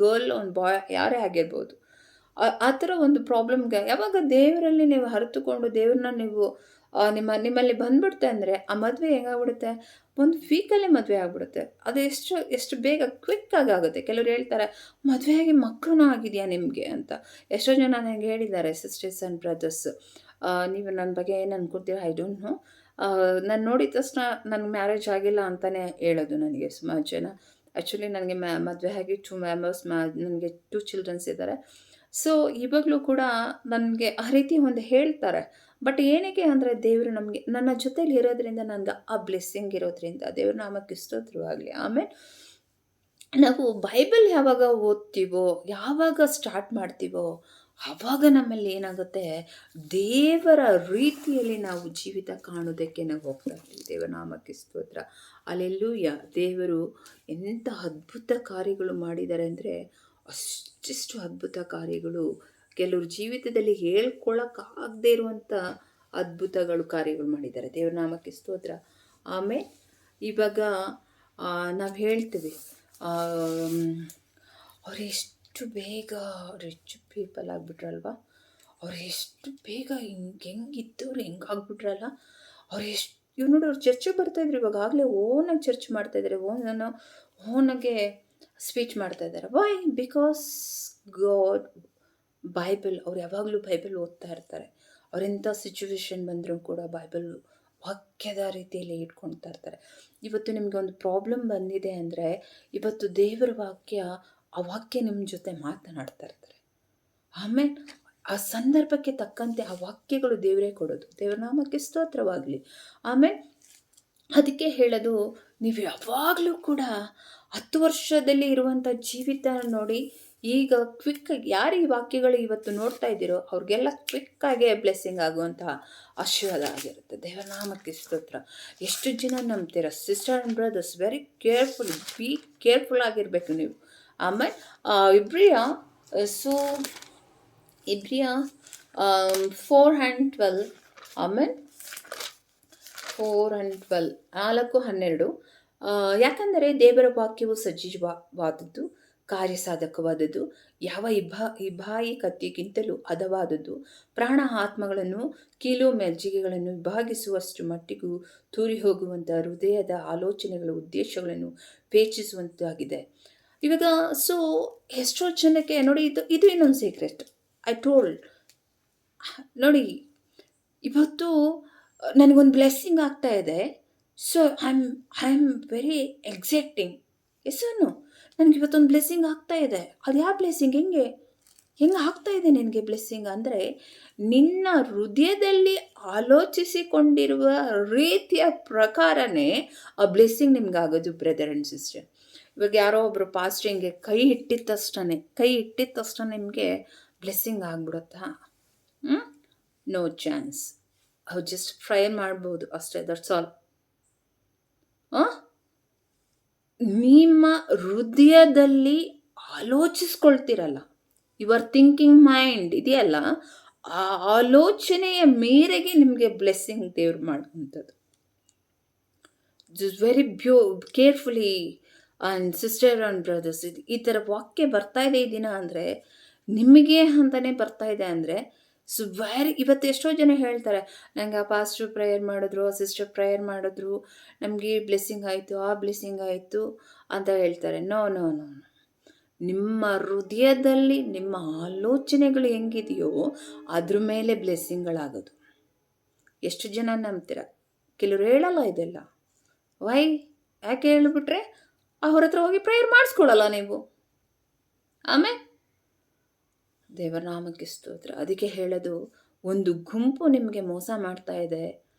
ಗರ್ಲ್, ಒಂದು ಬಾಯ್ ಯಾರೇ ಆಗಿರ್ಬೋದು, ಆ ಥರ ಒಂದು ಪ್ರಾಬ್ಲಮ್ಗೆ ಯಾವಾಗ ದೇವರಲ್ಲಿ ನೀವು ಅರಿತುಕೊಂಡು ದೇವ್ರನ್ನ ನೀವು ನಿಮ್ಮಲ್ಲಿ ಬಂದ್ಬಿಡುತ್ತೆ ಅಂದರೆ ಆ ಮದುವೆ ಹೆಂಗಾಗ್ಬಿಡುತ್ತೆ, ಒಂದು ವೀಕಲ್ಲೇ ಮದುವೆ ಆಗಿಬಿಡುತ್ತೆ. ಅದು ಎಷ್ಟು ಬೇಗ ಕ್ವಿಕ್ಕಾಗಿ ಆಗುತ್ತೆ. ಕೆಲವ್ರು ಹೇಳ್ತಾರೆ, ಮದುವೆಯಾಗಿ ಮಕ್ಕಳೂ ಆಗಿದೆಯಾ ನಿಮಗೆ ಅಂತ. ಎಷ್ಟೋ ಜನ ನನಗೆ ಹೇಳಿದ್ದಾರೆ, ಸಿಸ್ಟರ್ಸ್ ಆ್ಯಂಡ್ ಬ್ರದರ್ಸ್, ನೀವು ನನ್ನ ಬಗ್ಗೆ ಏನು ಅಂದ್ಕೊಳ್ತೀರಾ ಐ ಡೋಂಟ್ ನೋ. ನಾನು ನೋಡಿದ ತಕ್ಷಣ ನನಗೆ ಮ್ಯಾರೇಜ್ ಆಗಿಲ್ಲ ಅಂತಲೇ ಹೇಳೋದು ನನಗೆ ಸುಮಾರು ಜನ. ಆ್ಯಕ್ಚುಲಿ ನನಗೆ ಮದುವೆ ಆಗಿ 2 ಮೆಂಬರ್ಸ್, ನನಗೆ 2 ಚಿಲ್ಡ್ರನ್ಸ್ ಇದ್ದಾರೆ. ಸೊ ಇವಾಗಲೂ ಕೂಡ ನನಗೆ ಆ ರೀತಿ ಒಂದು ಹೇಳ್ತಾರೆ. ಬಟ್ ಏನಕ್ಕೆ ಅಂದರೆ ದೇವರು ನಮಗೆ ನನ್ನ ಜೊತೇಲಿ ಇರೋದ್ರಿಂದ, ನನಗೆ ಆ ಬ್ಲೆಸ್ಸಿಂಗ್ ಇರೋದ್ರಿಂದ ದೇವ್ರ ನಾಮಕ್ಕೆ ಸ್ತೋತ್ರವಾಗಲಿ. ಆಮೇಲೆ ನಾವು ಬೈಬಲ್ ಯಾವಾಗ ಓದ್ತೀವೋ, ಯಾವಾಗ ಸ್ಟಾರ್ಟ್ ಮಾಡ್ತೀವೋ, ಆವಾಗ ನಮ್ಮಲ್ಲಿ ಏನಾಗುತ್ತೆ, ದೇವರ ರೀತಿಯಲ್ಲಿ ನಾವು ಜೀವಿತ ಕಾಣೋದಕ್ಕೆ ನಾವು ಹೋಗ್ತಾ ಇರ್ತೀವಿ. ದೇವರ ನಾಮಕ್ಕೆ ಸ್ತೋತ್ರ. ಅಲ್ಲೆಲ್ಲೂಯ್ಯ. ದೇವರು ಎಂಥ ಅದ್ಭುತ ಕಾರ್ಯಗಳು ಮಾಡಿದ್ದಾರೆ ಅಂದರೆ, ಅಷ್ಟಿಷ್ಟು ಅದ್ಭುತ ಕಾರ್ಯಗಳು, ಕೆಲವ್ರ ಜೀವಿತದಲ್ಲಿ ಹೇಳ್ಕೊಳ್ಳೋಕ್ಕಾಗದೇ ಇರುವಂಥ ಅದ್ಭುತಗಳು ಕಾರ್ಯಗಳು ಮಾಡಿದ್ದಾರೆ. ದೇವ್ರ ನಾಮಕ್ಕೆ ಸ್ತೋತ್ರ. ಆಮೇಲೆ ಇವಾಗ ನಾವು ಹೇಳ್ತೀವಿ, ಅವ್ರು ಎಷ್ಟು ಬೇಗ ರಿಚ್ ಪೀಪಲ್ ಆಗಿಬಿಟ್ರಲ್ವ, ಅವ್ರು ಎಷ್ಟು ಬೇಗ ಹೆಂಗಿದ್ದವ್ರು ಹೆಂಗಾಗ್ಬಿಟ್ರಲ್ಲ, ಅವ್ರು ಎಷ್ಟು ಇವ್ರು ನೋಡಿ, ಅವ್ರು ಚರ್ಚಿಗೆ ಬರ್ತಾಯಿದ್ರು, ಇವಾಗ ಆಗಲೇ ಓನಾಗಿ ಚರ್ಚ್ ಮಾಡ್ತಾಯಿದ್ದಾರೆ, ಓನಾಗೆ ಸ್ಪೀಚ್ ಮಾಡ್ತಾಯಿದ್ದಾರೆ. ವೈ? ಬಿಕಾಸ್ ಗಾಡ್ ಬೈಬಲ್, ಅವ್ರು ಯಾವಾಗಲೂ ಬೈಬಲ್ ಓದ್ತಾ ಇರ್ತಾರೆ. ಅವರೆಂಥ ಸಿಚುವೇಶನ್ ಬಂದರೂ ಕೂಡ ಬೈಬಲ್ ವಾಕ್ಯದ ರೀತಿಯಲ್ಲಿ ಇಟ್ಕೊಳ್ತಾ ಇರ್ತಾರೆ. ಇವತ್ತು ನಿಮಗೆ ಒಂದು ಪ್ರಾಬ್ಲಮ್ ಬಂದಿದೆ ಅಂದರೆ, ಇವತ್ತು ದೇವರ ವಾಕ್ಯ, ಆ ವಾಕ್ಯ ನಿಮ್ಮ ಜೊತೆ ಮಾತನಾಡ್ತಾ ಇರ್ತಾರೆ. ಆಮೇಲೆ ಆ ಸಂದರ್ಭಕ್ಕೆ ತಕ್ಕಂತೆ ಆ ವಾಕ್ಯಗಳು ದೇವರೇ ಕೊಡೋದು. ದೇವರ ನಾಮಕ್ಕೆ ಸ್ತೋತ್ರವಾಗಲಿ. ಆಮೇಲೆ ಅದಕ್ಕೆ ಹೇಳೋದು, ನೀವು ಯಾವಾಗಲೂ ಕೂಡ 10 ವರ್ಷದಲ್ಲಿ ಇರುವಂಥ ಜೀವಿತ ನೋಡಿ, ಈಗ ಕ್ವಿಕ್ಕಾಗಿ ಯಾರು ಈ ವಾಕ್ಯಗಳು ಇವತ್ತು ನೋಡ್ತಾ ಇದ್ದೀರೋ ಅವ್ರಿಗೆಲ್ಲ ಕ್ವಿಕ್ಕಾಗೆ ಬ್ಲೆಸ್ಸಿಂಗ್ ಆಗುವಂತಹ ಆಶೀರ್ವಾದ ಆಗಿರುತ್ತೆ. ದೇವನಾಮಕ್ಕೆ ಸ್ತೋತ್ರ. ಎಷ್ಟು ಜನ ನಂಬ್ತೀರ sister and brothers, very careful, be careful ಆಗಿರಬೇಕು ನೀವು. ಆಮೇಲೆ ಇಬ್ರಿಯ ಸೊ ಇಬ್ರಿಯ 4:12, ಆಮೇಲೆ 4:12, 4:12. ಯಾಕಂದರೆ ದೇವರ ವಾಕ್ಯವು ಸಜೀವವಾದದ್ದು, ಕಾರ್ಯಸಾಧಕವಾದದ್ದು, ಯಾವ ಇಬಾಯಿ ಕತ್ತಿಗಿಂತಲೂ ಹದವಾದದ್ದು, ಪ್ರಾಣ ಆತ್ಮಗಳನ್ನು ಕೀಲು ಮೆಲ್ಜಿಗೆಗಳನ್ನು ವಿಭಾಗಿಸುವಷ್ಟು ಮಟ್ಟಿಗೂ ತೂರಿ ಹೋಗುವಂಥ ಹೃದಯದ ಆಲೋಚನೆಗಳ ಉದ್ದೇಶಗಳನ್ನು ಪೇಚಿಸುವಂತಾಗಿದೆ. ಇವಾಗ ಸೊ ಎಷ್ಟೋ ಜನಕ್ಕೆ ನೋಡಿ, ಇದು ಇನ್ನೊಂದು ಸೀಕ್ರೆಟ್ ಐ ಟೋಲ್ಡ್. ನೋಡಿ, ಇವತ್ತು ನನಗೊಂದು ಬ್ಲೆಸ್ಸಿಂಗ್ ಆಗ್ತಾ ಇದೆ. So I am very exciting. ಎಸ್ಸನ್ನು ನನಗೆ ಇವತ್ತೊಂದು ಬ್ಲೆಸ್ಸಿಂಗ್ ಆಗ್ತಾ ಇದೆ. ಅದು ಯಾವ ಬ್ಲೆಸ್ಸಿಂಗ್? ಹೆಂಗೆ ಆಗ್ತಾ ಇದೆ ನಿನಗೆ ಬ್ಲೆಸ್ಸಿಂಗ್ ಅಂದರೆ, ನಿನ್ನ ಹೃದಯದಲ್ಲಿ ಆಲೋಚಿಸಿಕೊಂಡಿರುವ ರೀತಿಯ ಪ್ರಕಾರನೇ ಆ ಬ್ಲೆಸ್ಸಿಂಗ್ ನಿಮ್ಗಾಗೋದು ಬ್ರದರ್ ಆ್ಯಂಡ್ ಸಿಸ್ಟರ್. ಇವಾಗ ಯಾರೋ ಒಬ್ಬರು ಪಾಸ್ಟ್ರಿಂಗೆ ಕೈ ಇಟ್ಟಿದ ತಕ್ಷಣ ನಿಮಗೆ ಬ್ಲೆಸ್ಸಿಂಗ್ ಆಗ್ಬಿಡುತ್ತಾ? No chance. ಅವ್ರು ಜಸ್ಟ್ ಫ್ರೈ ಮಾಡ್ಬೋದು ಅಷ್ಟೇ, ದಟ್ಸ್ ಆಲ್. ನಿಮ್ಮ ಹೃದಯದಲ್ಲಿ ಆಲೋಚಿಸ್ಕೊಳ್ತಿರಲ್ಲ, ಯುವರ್ ಥಿಂಕಿಂಗ್ ಮೈಂಡ್ ಇದೆಯಲ್ಲ, ಆ ಆಲೋಚನೆಯ ಮೇರೆಗೆ ನಿಮಗೆ ಬ್ಲೆಸ್ಸಿಂಗ್ ದೇವ್ರು ಮಾಡುವಂಥದ್ದು. Just very carefully. And sister and brothers, ಈ ಥರ ವಾಕ್ಯ ಬರ್ತಾ ಇದೆ ಈ ದಿನ ಅಂದರೆ ನಿಮಗೆ ಅಂತಲೇ ಬರ್ತಾ ಇದೆ ಅಂದರೆ ಇವತ್ತು ಎಷ್ಟೋ ಜನ ಹೇಳ್ತಾರೆ, ನನಗೆ ಆ ಪಾಸ್ಟರ್ ಪ್ರೇಯರ್ ಮಾಡಿದ್ರು, ಆ ಸಿಸ್ಟರ್ ಪ್ರೇಯರ್ ಮಾಡಿದ್ರು, ನಮಗೆ ಬ್ಲೆಸ್ಸಿಂಗ್ ಆಯಿತು, ಆ ಬ್ಲೆಸ್ಸಿಂಗ್ ಆಯಿತು ಅಂತ ಹೇಳ್ತಾರೆ. ನೋ, ನಿಮ್ಮ ಹೃದಯದಲ್ಲಿ ನಿಮ್ಮ ಆಲೋಚನೆಗಳು ಹೆಂಗಿದೆಯೋ ಅದ್ರ ಮೇಲೆ ಬ್ಲೆಸ್ಸಿಂಗ್ಗಳಾಗೋದು. ಎಷ್ಟು ಜನ ನಂಬ್ತೀರ? ಕೆಲವರು ಹೇಳಲ್ಲ ಇದೆಲ್ಲ. ವೈ? ಯಾಕೆ ಹೇಳಿಬಿಟ್ರೆ ಅವ್ರ ಹತ್ರ ಹೋಗಿ ಪ್ರೇಯರ್ ಮಾಡಿಸ್ಕೊಳ್ಳಲ್ಲ ನೀವು. ಆಮೇಲೆ ದೇವರ ನಾಮಕ್ಕೆ ಸ್ತೋತ್ರ. ಅದಕ್ಕೆ ಹೇಳೋದು, ಒಂದು ಗುಂಪು ನಿಮಗೆ ಮೋಸ ಮಾಡ್ತಾ ಇದೆ,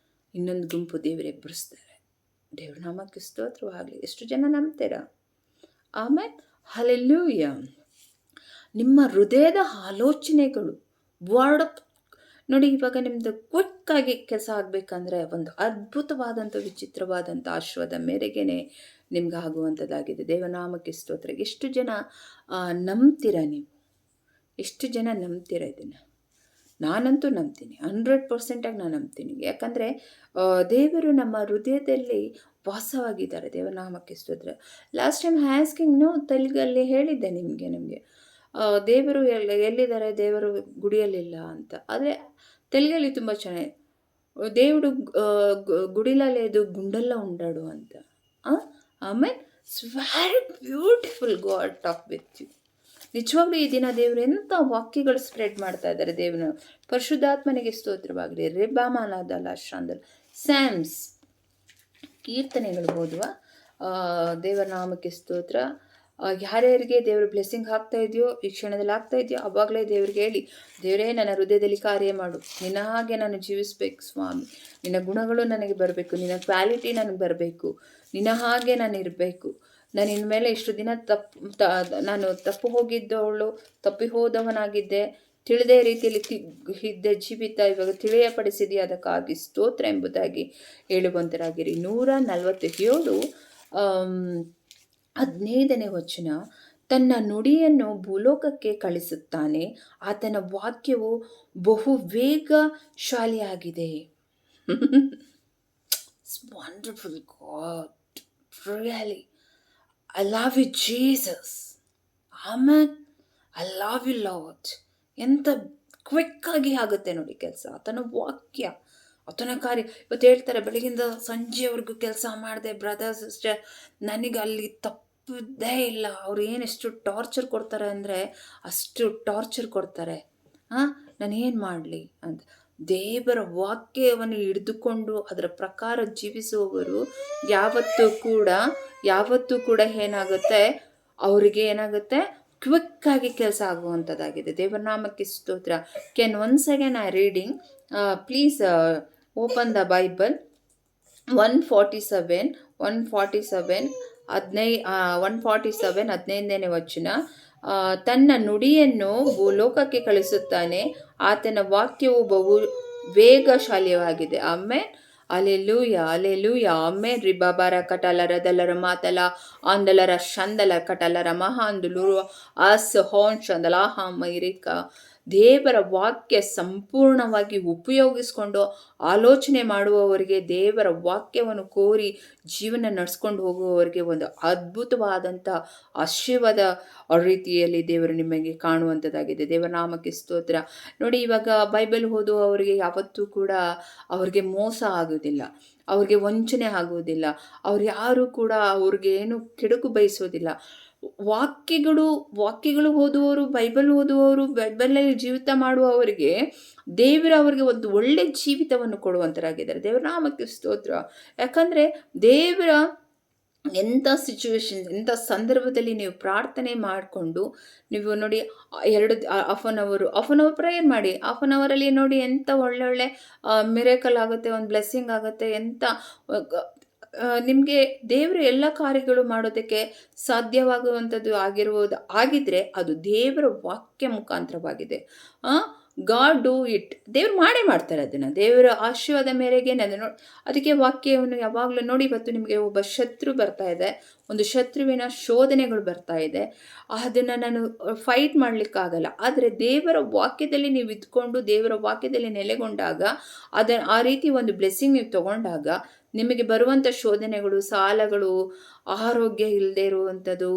ಇನ್ನೊಂದು ಗುಂಪು ದೇವರು ಎಬ್ಬರಿಸ್ತಾರೆ. ದೇವ್ರ ನಾಮಕ್ಕೆ ಸ್ತೋತ್ರವಾಗಲಿ. ಎಷ್ಟು ಜನ ನಂಬ್ತೀರಾ? ಆಮೇಲೆ ಹಲ್ಲೆಲೂಯ. ನಿಮ್ಮ ಹೃದಯದ ಆಲೋಚನೆಗಳು ವರ್ಡ್ ನೋಡಿ, ಇವಾಗ ನಿಮ್ಮದು ಕ್ವಿಕ್ಕಾಗಿ ಕೆಲಸ ಆಗಬೇಕಂದ್ರೆ ಒಂದು ಅದ್ಭುತವಾದಂಥ ವಿಚಿತ್ರವಾದಂಥ ಆಶೀರ್ವಾದ ಮೇರೆಗೆ ನಿಮ್ಗೆ ಆಗುವಂಥದ್ದಾಗಿದೆ. ದೇವನಾಮಕ್ಕೆ ಸ್ತೋತ್ರ. ಎಷ್ಟು ಜನ ನಂಬ್ತೀರ ನೀವು? ಎಷ್ಟು ಜನ ನಂಬ್ತೀರ ಇದನ್ನು? ನಾನಂತೂ ನಂಬ್ತೀನಿ, 100% ನಾನು ನಂಬ್ತೀನಿ. ಯಾಕಂದರೆ ದೇವರು ನಮ್ಮ ಹೃದಯದಲ್ಲಿ ವಾಸವಾಗಿದ್ದಾರೆ. ದೇವನಾಮಕ್ಕೆ ಸ್ತೋತ್ರ. ಲಾಸ್ಟ್ ಟೈಮ್ ಹ್ಯಾಸ್ಕಿಂಗ್ನು ತೆಲುಗಲ್ಲಿ ಹೇಳಿದ್ದೆ ನಿಮಗೆ ದೇವರು ಎಲ್ಲಿದ್ದಾರೆ, ದೇವರು ಗುಡಿಯಲ್ಲಿಲ್ಲ ಅಂತ. ಆದರೆ ತೆಲುಗಲ್ಲಿ ತುಂಬ ಚೆನ್ನಾಗಿ, దేవుడు గుడిలో లేదు గుండెల్లో ఉండాడు ಅಂತ. ಆಮೇಲೆ it's very beautiful God talk with you. ನಿಜವಾಗ್ಲೂ ಈ ದಿನ ದೇವರು ಎಂಥ ವಾಕ್ಯಗಳು ಸ್ಪ್ರೆಡ್ ಮಾಡ್ತಾ ಇದ್ದಾರೆ. ದೇವರ ಪರಿಶುದ್ಧಾತ್ಮನಿಗೆ ಸ್ತೋತ್ರವಾಗಲಿ. ರೆಬಾಮಾಲಾದಲ್ಲ ಶಾಂದಲ್ ಸ್ಯಾಮ್ಸ್ ಕೀರ್ತನೆಗಳು ಓದುವ. ದೇವರ ನಾಮಕ್ಕೆ ಸ್ತೋತ್ರ. ಯಾರ್ಯಾರಿಗೆ ದೇವರು ಬ್ಲೆಸ್ಸಿಂಗ್ ಆಗ್ತಾ ಇದೆಯೋ, ಈ ಕ್ಷಣದಲ್ಲಿ ಆಗ್ತಾ ಇದೆಯೋ, ಅವಾಗಲೇ ದೇವ್ರಿಗೆ ಹೇಳಿ, ದೇವರೇ ನನ್ನ ಹೃದಯದಲ್ಲಿ ಕಾರ್ಯ ಮಾಡು, ನಿನ್ನ ಹಾಗೆ ನಾನು ಜೀವಿಸ್ಬೇಕು ಸ್ವಾಮಿ, ನಿನ್ನ ಗುಣಗಳು ನನಗೆ ಬರಬೇಕು, ನಿನ್ನ ಕ್ವಾಲಿಟಿ ನನಗೆ ಬರಬೇಕು, ನಿನ್ನ ಹಾಗೆ ನಾನು ಇರಬೇಕು. ನಾನು ಇನ್ಮೇಲೆ ಇಷ್ಟು ದಿನ ನಾನು ತಪ್ಪಿ ಹೋದವನಾಗಿದ್ದೆ, ತಿಳಿದೇ ರೀತಿಯಲ್ಲಿ ಇದ್ದ ಜೀವಿತ ಇವಾಗ ತಿಳಿಯಪಡಿಸಿದೆಯಾ, ಅದಕ್ಕಾಗಿ ಸ್ತೋತ್ರ ಎಂಬುದಾಗಿ ಹೇಳುವಂತರಾಗಿರಿ. 147 15ನೇ ವಚನ. ತನ್ನ ನುಡಿಯನ್ನು ಭೂಲೋಕಕ್ಕೆ ಕಳಿಸುತ್ತಾನೆ, ಆತನ ವಾಕ್ಯವು ಬಹು ವೇಗಶಾಲಿಯಾಗಿದೆ. It's wonderful God, really. I love you Jesus. Amen. I love you Lord. ಎಂಥ ಕ್ವಿಕ್ಕಾಗಿ ಆಗುತ್ತೆ ನೋಡಿ ಕೆಲಸ. ಆತನ ವಾಕ್ಯ, ಆತನ ಕಾರ್ಯ. ಇವತ್ತು ಹೇಳ್ತಾರೆ, ಬೆಳಗಿಂದ ಸಂಜೆವರೆಗೂ ಕೆಲಸ ಮಾಡಿದೆ ಬ್ರದರ್ ಸಿಸ್ಟರ್, ನನಗೆ ಅಲ್ಲಿ ತಪ್ಪದೇ ಇಲ್ಲ. ಅವ್ರು ಏನೆಷ್ಟು ಟಾರ್ಚರ್ ಕೊಡ್ತಾರೆ ಅಂದರೆ ಅಷ್ಟು ಟಾರ್ಚರ್ ಕೊಡ್ತಾರೆ. ನಾನು ಏನು ಮಾಡಲಿ ಅಂತ. ದೇವರ ವಾಕ್ಯವನ್ನು ಹಿಡಿದುಕೊಂಡು ಅದರ ಪ್ರಕಾರ ಜೀವಿಸುವವರು ಯಾವತ್ತೂ ಕೂಡ ಏನಾಗುತ್ತೆ, ಅವರಿಗೆ ಏನಾಗುತ್ತೆ, ಕ್ವಿಕ್ಕಾಗಿ ಕೆಲಸ ಆಗುವಂಥದ್ದಾಗಿದೆ. ದೇವರ ನಾಮಕ್ಕೆ ಸ್ತೋತ್ರ. Can once again I reading, please open the Bible. 147 15ನೇ ವಚನ. ತನ್ನ ನುಡಿಯನ್ನು ಭೂಲೋಕಕ್ಕೆ ಕಳಿಸುತ್ತಾನೆ. ಆತನ ವಾಕ್ಯವು ಬಹು ವೇಗಶಾಲಿಯಾಗಿದೆ. ಆಮೇಲೆ ಅಲೆಲೂಯ ಅಲೆಲೂಯ ಆಮೇನ್ ರಿಬಾಬಾರ ಕಟಲರ ದಲರ ಮಾತಲ ಆಂದಲರ ಶಂದಲ ಕಟಲರ ಮಹಾಂದುಲು ಅಸ್ ಹೋನ್ ಶಂದಲ ಮೈರಿಕ. ದೇವರ ವಾಕ್ಯ ಸಂಪೂರ್ಣವಾಗಿ ಉಪಯೋಗಿಸ್ಕೊಂಡು ಆಲೋಚನೆ ಮಾಡುವವರಿಗೆ, ದೇವರ ವಾಕ್ಯವನ್ನು ಕೋರಿ ಜೀವನ ನಡೆಸ್ಕೊಂಡು ಹೋಗುವವರಿಗೆ ಒಂದು ಅದ್ಭುತವಾದಂಥ ಆಶೀರ್ವಾದ ರೀತಿಯಲ್ಲಿ ದೇವರು ನಿಮಗೆ ಕಾಣುವಂಥದ್ದಾಗಿದೆ. ದೇವರ ನಾಮಕ್ಕೆ ಸ್ತೋತ್ರ. ನೋಡಿ, ಇವಾಗ ಬೈಬಲ್ ಓದುವವರಿಗೆ ಯಾವತ್ತೂ ಕೂಡ ಅವ್ರಿಗೆ ಮೋಸ ಆಗೋದಿಲ್ಲ, ಅವ್ರಿಗೆ ವಂಚನೆ ಆಗುವುದಿಲ್ಲ, ಅವ್ರು ಯಾರು ಕೂಡ ಅವ್ರಿಗೆ ಏನು ಕೆಡುಕು ಬಯಸೋದಿಲ್ಲ. ವಾಕ್ಯಗಳು ಓದುವವರು, ಬೈಬಲ್ ಓದುವವರು, ಬೈಬಲಲ್ಲಿ ಜೀವಿತ ಮಾಡುವವರಿಗೆ ದೇವರು ಅವರಿಗೆ ಒಂದು ಒಳ್ಳೆ ಜೀವಿತವನ್ನು ಕೊಡುವಂತರಾಗಿದ್ದಾರೆ. ದೇವರ ನಾಮಕ್ಕೆ ಸ್ತೋತ್ರ. ಯಾಕಂದರೆ ದೇವರ ಎಂಥ ಸಿಚುವೇಶನ್, ಎಂಥ ಸಂದರ್ಭದಲ್ಲಿ ನೀವು ಪ್ರಾರ್ಥನೆ ಮಾಡಿಕೊಂಡು ನೀವು ನೋಡಿ, ಹಾಫ್ ಆನ್ ಅವರ್ ಪ್ರೇಯರ್ ಮಾಡಿ. ಹಾಫ್ ಆನ್ ಅವರಲ್ಲಿ ನೋಡಿ ಎಂಥ ಒಳ್ಳೊಳ್ಳೆ ಮಿರೇಕಲ್ ಆಗುತ್ತೆ, ಒಂದು ಬ್ಲೆಸ್ಸಿಂಗ್ ಆಗುತ್ತೆ. ಎಂಥ ನಿಮಗೆ ದೇವರು ಎಲ್ಲ ಕಾರ್ಯಗಳು ಮಾಡೋದಕ್ಕೆ ಸಾಧ್ಯವಾಗುವಂಥದ್ದು ಆಗಿದ್ದರೆ ಅದು ದೇವರ ವಾಕ್ಯ ಮುಖಾಂತರವಾಗಿದೆ. God do it. ದೇವ್ರು ಮಾಡೇ ಮಾಡ್ತಾರೆ ಅದನ್ನು. ದೇವರ ಆಶೀರ್ವಾದ ಮೇರೆಗೆ ಅದಕ್ಕೆ ವಾಕ್ಯವನ್ನು ಯಾವಾಗಲೂ ನೋಡಿ. ಇವತ್ತು ನಿಮಗೆ ಒಬ್ಬ ಶತ್ರು ಬರ್ತಾ ಇದೆ, ಒಂದು ಶತ್ರುವಿನ ಶೋಧನೆಗಳು ಬರ್ತಾ ಇದೆ. ಅದನ್ನು ನಾನು ಫೈಟ್ ಮಾಡಲಿಕ್ಕಾಗಲ್ಲ. ಆದರೆ ದೇವರ ವಾಕ್ಯದಲ್ಲಿ ನೀವು ಇದ್ಕೊಂಡು ದೇವರ ವಾಕ್ಯದಲ್ಲಿ ನೆಲೆಗೊಂಡಾಗ, ಆ ರೀತಿ ಒಂದು ಬ್ಲೆಸ್ಸಿಂಗ್ ನೀವು ತಗೊಂಡಾಗ ನಿಮಗೆ ಬರುವಂಥ ಶೋಧನೆಗಳು, ಸಾಲಗಳು, ಆರೋಗ್ಯ ಇಲ್ಲದೆ ಇರುವಂಥದ್ದು,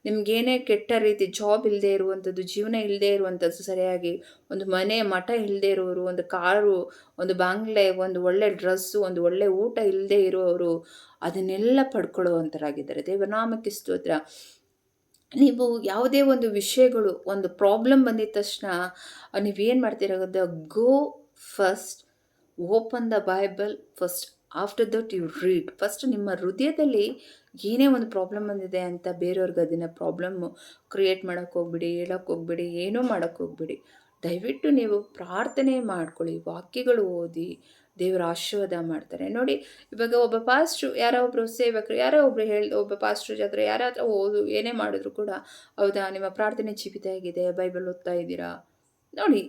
ನಿಮಗೇನೇ ಕೆಟ್ಟ ರೀತಿ ಜಾಬ್ ಇಲ್ಲದೆ ಇರುವಂಥದ್ದು, ಜೀವನ ಇಲ್ಲದೆ ಇರುವಂಥದ್ದು, ಸರಿಯಾಗಿ ಒಂದು ಮನೆ ಮಠ ಇಲ್ಲದೆ ಇರೋರು, ಒಂದು ಕಾರು, ಒಂದು ಬಾಂಗ್ಲೆ, ಒಂದು ಒಳ್ಳೆ ಡ್ರೆಸ್ಸು, ಒಂದು ಒಳ್ಳೆ ಊಟ ಇಲ್ಲದೆ ಇರೋರು ಅದನ್ನೆಲ್ಲ ಪಡ್ಕೊಳ್ಳುವಂಥರಾಗಿದ್ದಾರೆ. ದೇವನಾಮಕ್ಕೆ ಸ್ತೋತ್ರ. ನೀವು ಯಾವುದೇ ಒಂದು ವಿಷಯಗಳು, ಒಂದು ಪ್ರಾಬ್ಲಮ್ ಬಂದಿದ ತಕ್ಷಣ ನೀವೇನು ಮಾಡ್ತೀರ ಗೊತ್ತಾ? Go first, open the Bible first, after that you read. First ನಿಮ್ಮ ಹೃದಯದಲ್ಲಿ ಏನೇ ಒಂದು ಪ್ರಾಬ್ಲಮ್ ಬಂದಿದೆ ಅಂತ ಬೇರೆಯವ್ರಿಗೆ ಅದನ್ನು ಪ್ರಾಬ್ಲಮ್ಮು ಕ್ರಿಯೇಟ್ ಮಾಡೋಕ್ಕೆ ಹೋಗ್ಬಿಡಿ, ಹೇಳೋಕ್ಕೆ ಹೋಗ್ಬಿಡಿ, ಏನೂ ಮಾಡೋಕ್ಕೆ ಹೋಗ್ಬಿಡಿ. ದಯವಿಟ್ಟು ನೀವು ಪ್ರಾರ್ಥನೆ ಮಾಡ್ಕೊಳ್ಳಿ, ವಾಕ್ಯಗಳು ಓದಿ, ದೇವರ ಆಶೀರ್ವಾದ ಮಾಡ್ತಾರೆ. ನೋಡಿ, ಇವಾಗ ಒಬ್ಬ ಪಾಸ್ಟ್ರು, ಯಾರೋ ಒಬ್ಬರು ಸೇವಕರು, ಯಾರೋ ಒಬ್ಬರು ಒಬ್ಬ ಪಾಸ್ಟ್ರು ಜೊತೆ ಯಾರ ಹತ್ರ ಏನೇ ಮಾಡಿದ್ರು ಕೂಡ, ಹೌದಾ ನಿಮ್ಮ ಪ್ರಾರ್ಥನೆ ಜೀವಿತ ಆಗಿದೆ, ಬೈಬಲ್ ಓದ್ತಾ ಇದ್ದೀರಾ? ನೋಡಿ,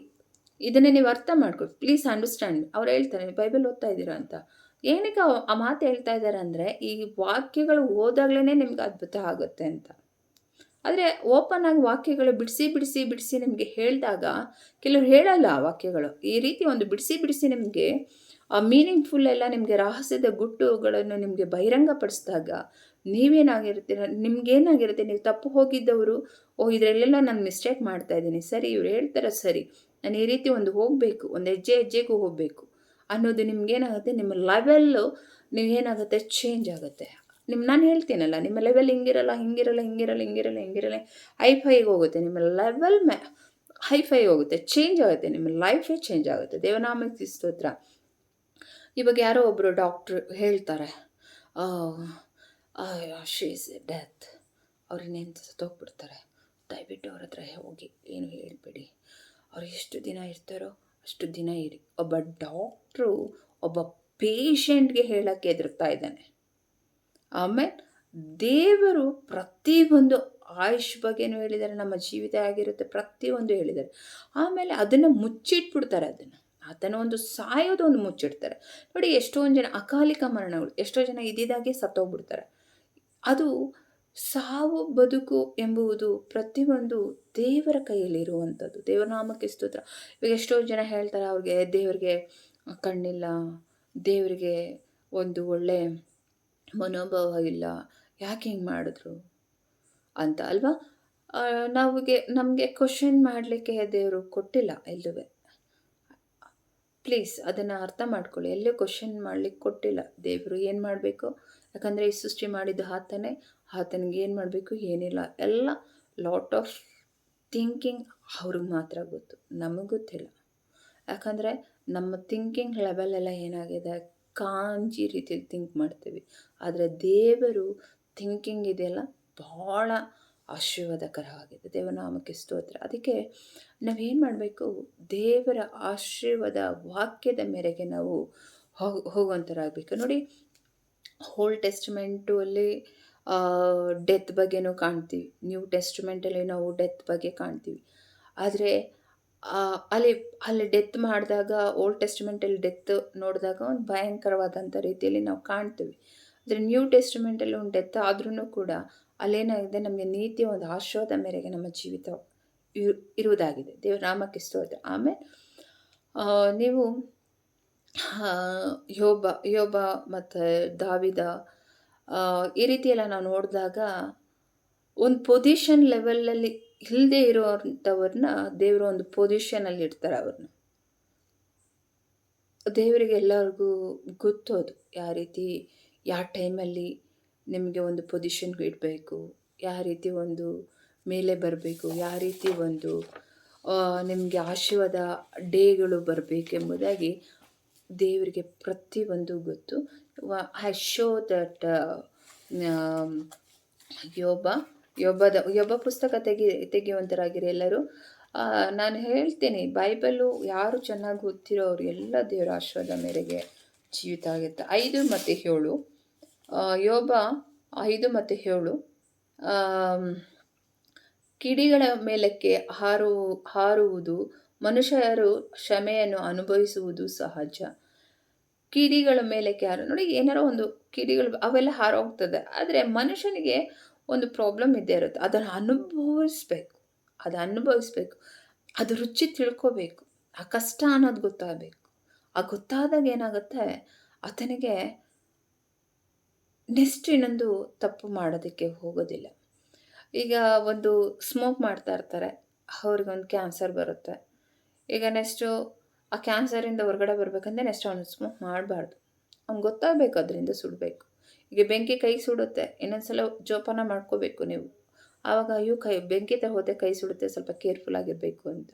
ಇದನ್ನೇ ನೀವು ಅರ್ಥ ಮಾಡ್ಕೊಳ್ಳಿ. Please understand. ಅವ್ರು ಹೇಳ್ತಾರೆ ಬೈಬಲ್ ಓದ್ತಾ ಇದ್ದೀರಾ ಅಂತ. ಏನಕ್ಕೆ ಆ ಮಾತು ಹೇಳ್ತಾ ಇದ್ದಾರೆ ಅಂದರೆ, ಈ ವಾಕ್ಯಗಳು ಓದಾಗಲೇ ನಿಮ್ಗೆ ಅದ್ಭುತ ಆಗುತ್ತೆ ಅಂತ. ಆದರೆ ಓಪನ್ ಆಗಿ ವಾಕ್ಯಗಳು ಬಿಡಿಸಿ ನಿಮಗೆ ಹೇಳಿದಾಗ, ಕೆಲವರು ಹೇಳಲ್ಲ ಆ ವಾಕ್ಯಗಳು. ಈ ರೀತಿ ಒಂದು ಬಿಡಿಸಿ ನಿಮಗೆ ಮೀನಿಂಗ್ಫುಲ್ ಎಲ್ಲ ನಿಮಗೆ ರಹಸ್ಯದ ಗುಟ್ಟುಗಳನ್ನು ನಿಮಗೆ ಬಹಿರಂಗಪಡಿಸಿದಾಗ ನೀವೇನಾಗಿರ್ತೀರ, ನಿಮ್ಗೇನಾಗಿರುತ್ತೆ, ನೀವು ತಪ್ಪು ಹೋಗಿದ್ದವರು, ಇದರಲ್ಲೆಲ್ಲ ನಾನು ಮಿಸ್ಟೇಕ್ ಮಾಡ್ತಾ ಇದ್ದೀನಿ, ಸರಿ ಇವ್ರು ಹೇಳ್ತಾರೆ ಸರಿ, ನಾನು ಈ ರೀತಿ ಒಂದು ಹೋಗಬೇಕು, ಒಂದು ಹೆಜ್ಜೆಗೂ ಹೋಗಬೇಕು ಅನ್ನೋದು ನಿಮ್ಗೇನಾಗುತ್ತೆ, ನಿಮ್ಮ ಲೆವೆಲ್ಲು ನೀವೇನಾಗುತ್ತೆ ಚೇಂಜ್ ಆಗುತ್ತೆ. ನಾನು ಹೇಳ್ತೀನಲ್ಲ, ನಿಮ್ಮ ಲೆವೆಲ್ ಹಿಂಗಿರಲ್ಲ ಹೈಫೈಗೆ ಹೋಗುತ್ತೆ. ನಿಮ್ಮ ಲೆವೆಲ್ ಹೈಫೈ ಹೋಗುತ್ತೆ, ಚೇಂಜ್ ಆಗುತ್ತೆ, ನಿಮ್ಮ ಲೈಫೇ ಚೇಂಜ್ ಆಗುತ್ತೆ. ದೇವನಾಮಕ್ಕೆ ಸ್ತೋತ್ರ. ಇವಾಗ ಯಾರೋ ಒಬ್ಬರು ಡಾಕ್ಟ್ರು ಹೇಳ್ತಾರೆ, ಶಿ ಈಸ್ ಡೆತ್, ಅವ್ರನ್ನೇನು ಸತ್ತೋಗ್ಬಿಡ್ತಾರೆ, ದಯವಿಟ್ಟು ಅವ್ರ ಹತ್ರ ಹೋಗಿ ಏನು ಹೇಳ್ಬೇಡಿ, ಅವ್ರು ಎಷ್ಟು ದಿನ ಇರ್ತಾರೋ ಅಷ್ಟು ದಿನ ಇರಿ. ಒಬ್ಬ ಡಾಕ್ಟ್ರು ಒಬ್ಬ ಪೇಷಂಟ್ಗೆ ಹೇಳೋಕ್ಕೆ ಹೆದರ್ತಾ ಇದ್ದಾನೆ. ಆಮೇಲೆ ದೇವರು ಪ್ರತಿಯೊಂದು ಆಯುಷ್ ಬಗ್ಗೆನೂ ಹೇಳಿದ್ದಾರೆ, ನಮ್ಮ ಜೀವಿತ ಆಗಿರುತ್ತೆ ಪ್ರತಿಯೊಂದು ಹೇಳಿದ್ದಾರೆ. ಆಮೇಲೆ ಅದನ್ನು ಮುಚ್ಚಿಟ್ಬಿಡ್ತಾರೆ, ಅದನ್ನು ಒಂದು ಸಾಯೋದು ಒಂದು ಮುಚ್ಚಿಡ್ತಾರೆ. ನೋಡಿ, ಎಷ್ಟೊಂದು ಜನ ಅಕಾಲಿಕ ಮರಣಗಳು, ಎಷ್ಟೋ ಜನ ಇದ್ದಿದ್ದಾಗೆ ಸತ್ತೋಗ್ಬಿಡ್ತಾರೆ. ಅದು ಸಾವು ಬದುಕು ಎಂಬುದು ಪ್ರತಿಯೊಂದು ದೇವರ ಕೈಯಲ್ಲಿ ಇರುವಂಥದ್ದು. ದೇವರ ನಾಮಕ್ಕೆ ಸ್ತೋತ್ರ. ಇವಾಗ ಎಷ್ಟೋ ಜನ ಹೇಳ್ತಾರೆ, ದೇವರಿಗೆ ಕಣ್ಣಿಲ್ಲ, ದೇವರಿಗೆ ಒಂದು ಒಳ್ಳೆ ಮನೋಭಾವ ಇಲ್ಲ, ಯಾಕೆ ಹಿಂಗೆ ಮಾಡಿದ್ರು ಅಂತ ಅಲ್ವಾ? ನಮಗೆ ಕ್ವಶನ್ ಮಾಡಲಿಕ್ಕೆ ದೇವರು ಕೊಟ್ಟಿಲ್ಲ ಎಲ್ಲವೇ. ಪ್ಲೀಸ್ ಅದನ್ನು ಅರ್ಥ ಮಾಡ್ಕೊಳ್ಳಿ. ಎಲ್ಲೂ ಕ್ವಶನ್ ಮಾಡಲಿಕ್ಕೆ ಕೊಟ್ಟಿಲ್ಲ ದೇವರು. ಏನು ಮಾಡಬೇಕು? ಯಾಕಂದರೆ ಈ ಸೃಷ್ಟಿ ಮಾಡಿದ್ದು ಆತನಿಗೆ ಏನು ಮಾಡಬೇಕು ಏನಿಲ್ಲ, ಎಲ್ಲ ಲಾಟ್ ಆಫ್ ಥಿಂಕಿಂಗ್ ಅವ್ರಿಗೆ ಮಾತ್ರ ಗೊತ್ತು, ನಮಗೆ ಗೊತ್ತಿಲ್ಲ. ಯಾಕಂದರೆ ನಮ್ಮ ಥಿಂಕಿಂಗ್ ಲೆವೆಲೆಲ್ಲ ಏನಾಗಿದೆ, ಕಾಂಜಿ ರೀತಿಯಲ್ಲಿ ಥಿಂಕ್ ಮಾಡ್ತೀವಿ. ಆದರೆ ದೇವರು ಥಿಂಕಿಂಗ್ ಇದೆಯಲ್ಲ ಭಾಳ ಆಶೀರ್ವಾದಕರವಾಗಿದೆ. ದೇವನಾಮಕ್ಕೆ ಸ್ತೋತ್ರ. ಅದಕ್ಕೆ ನಾವೇನು ಮಾಡಬೇಕು, ದೇವರ ಆಶೀರ್ವಾದ ವಾಕ್ಯದ ಮೇರೆಗೆ ನಾವು ಹೋಗುವಂಥರಾಗಬೇಕು. ನೋಡಿ, ಓಲ್ಡ್ ಟೆಸ್ಟಿಮೆಂಟು ಅಲ್ಲಿ ಡೆತ್ ಬಗ್ಗೆನೂ ಕಾಣ್ತೀವಿ. ನ್ಯೂ ಟೆಸ್ಟಿಮೆಂಟಲ್ಲಿ ನಾವು ಡೆತ್ ಬಗ್ಗೆ ಕಾಣ್ತೀವಿ. ಆದರೆ ಅಲ್ಲಿ ಅಲ್ಲಿ ಡೆತ್ ಮಾಡಿದಾಗ ಓಲ್ಡ್ ಟೆಸ್ಟಿಮೆಂಟಲ್ಲಿ ಡೆತ್ ನೋಡಿದಾಗ ಒಂದು ಭಯಂಕರವಾದಂಥ ರೀತಿಯಲ್ಲಿ ನಾವು ಕಾಣ್ತೀವಿ. ಆದರೆ ನ್ಯೂ ಟೆಸ್ಟಿಮೆಂಟಲ್ಲಿ ಒಂದು ಡೆತ್ ಆದ್ರೂ ಕೂಡ ಅಲ್ಲೇನಾಗಿದೆ, ನಮಗೆ ನೀತಿಯ ಒಂದು ಆಶೀರ್ವಾದ ಮೇರೆಗೆ ನಮ್ಮ ಜೀವಿತ ಇರುವುದಾಗಿದೆ. ದೇವರ ನಾಮಕ್ಕೆ ಸ್ತೋತ್ರ. ಆಮೇಲೆ ನೀವು ಯೋಬ ಮತ್ತು ದಾವಿದ ಈ ರೀತಿಯೆಲ್ಲ ನಾವು ನೋಡಿದಾಗ ಒಂದು ಪೊಸಿಷನ್ ಲೆವೆಲಲ್ಲಿ ಇಲ್ಲದೆ ಇರುವಂಥವ್ರನ್ನ ದೇವರು ಒಂದು ಪೊಸಿಷನಲ್ಲಿ ಇಡ್ತಾರೆ. ಅವ್ರನ್ನ ದೇವರಿಗೆ ಎಲ್ಲರಿಗೂ ಗೊತ್ತೋದು ಯಾವ ರೀತಿ ಯಾವ ಟೈಮಲ್ಲಿ ನಿಮಗೆ ಒಂದು ಪೊಸಿಷನ್ಗೆ ಇಡಬೇಕು, ಯಾವ ರೀತಿ ಒಂದು ಮೇಲೆ ಬರಬೇಕು, ಯಾವ ರೀತಿ ಒಂದು ನಿಮಗೆ ಆಶೀರ್ವಾದ ಡೇಗಳು ಬರಬೇಕೆಂಬುದಾಗಿ ದೇವರಿಗೆ ಪ್ರತಿಯೊಂದು ಗೊತ್ತು. ಐ ಶೋ ದಟ್ ಯೋಬ ಪುಸ್ತಕ ತೆಗೆಯುವಂಥರಾಗಿರಿ ಎಲ್ಲರೂ. ನಾನು ಹೇಳ್ತೀನಿ, ಬೈಬಲು ಯಾರು ಚೆನ್ನಾಗಿ ಓದ್ತಿರೋರು ಎಲ್ಲ ದೇವರ ಆಶೀರ್ವಾದ ಮೇರೆಗೆ ಜೀವಿತ ಆಗುತ್ತೆ. 5 ಮತ್ತು 7 ಯೋಬ 5 ಮತ್ತು 7 ಕಿಡಿಗಳ ಮೇಲಕ್ಕೆ ಹಾರುವುದು, ಮನುಷ್ಯರು ಶ್ರಮೆಯನ್ನು ಅನುಭವಿಸುವುದು ಸಹಜ. ಕಿಡಿಗಳ ಮೇಲಕ್ಕೆ ನೋಡಿ, ಏನಾರೋ ಒಂದು ಕಿಡಿಗಳು ಅವೆಲ್ಲ ಹಾರೋಗ್ತದೆ. ಆದರೆ ಮನುಷ್ಯನಿಗೆ ಒಂದು ಪ್ರಾಬ್ಲಮ್ ಇದ್ದೇ ಇರುತ್ತೆ. ಅದನ್ನು ಅನುಭವಿಸ್ಬೇಕು, ಅದು ರುಚಿ ತಿಳ್ಕೋಬೇಕು, ಆ ಕಷ್ಟ ಅನ್ನೋದು ಗೊತ್ತಾಗಬೇಕು. ಆ ಗೊತ್ತಾದಾಗ ಏನಾಗುತ್ತೆ, ಆತನಿಗೆ ನೆಕ್ಸ್ಟ್ ಇನ್ನೊಂದು ತಪ್ಪು ಮಾಡೋದಕ್ಕೆ ಹೋಗೋದಿಲ್ಲ. ಈಗ ಒಂದು ಸ್ಮೋಕ್ ಮಾಡ್ತಾ ಇರ್ತಾರೆ, ಅವ್ರಿಗೊಂದು ಕ್ಯಾನ್ಸರ್ ಬರುತ್ತೆ. ಈಗ ನೆಕ್ಸ್ಟು ಆ ಕ್ಯಾನ್ಸರಿಂದ ಹೊರಗಡೆ ಬರಬೇಕಂದ್ರೆ ನೆಕ್ಸ್ಟ್ ಅವನು ಸ್ಮೋಕ್ ಮಾಡಬಾರ್ದು. ಅವ್ನಿಗೆ ಗೊತ್ತಾಗಬೇಕು, ಅದರಿಂದ ಸುಡಬೇಕು. ಈಗ ಬೆಂಕಿ ಕೈ ಸುಡುತ್ತೆ, ಇನ್ನೊಂದ್ಸಲ ಜೋಪಾನ ಮಾಡ್ಕೋಬೇಕು ನೀವು. ಆವಾಗ ಅಯ್ಯೋ ಬೆಂಕಿ ಹೋದೆ ಕೈ ಸುಡುತ್ತೆ, ಸ್ವಲ್ಪ ಕೇರ್ಫುಲ್ ಆಗಿರಬೇಕು ಅಂತ.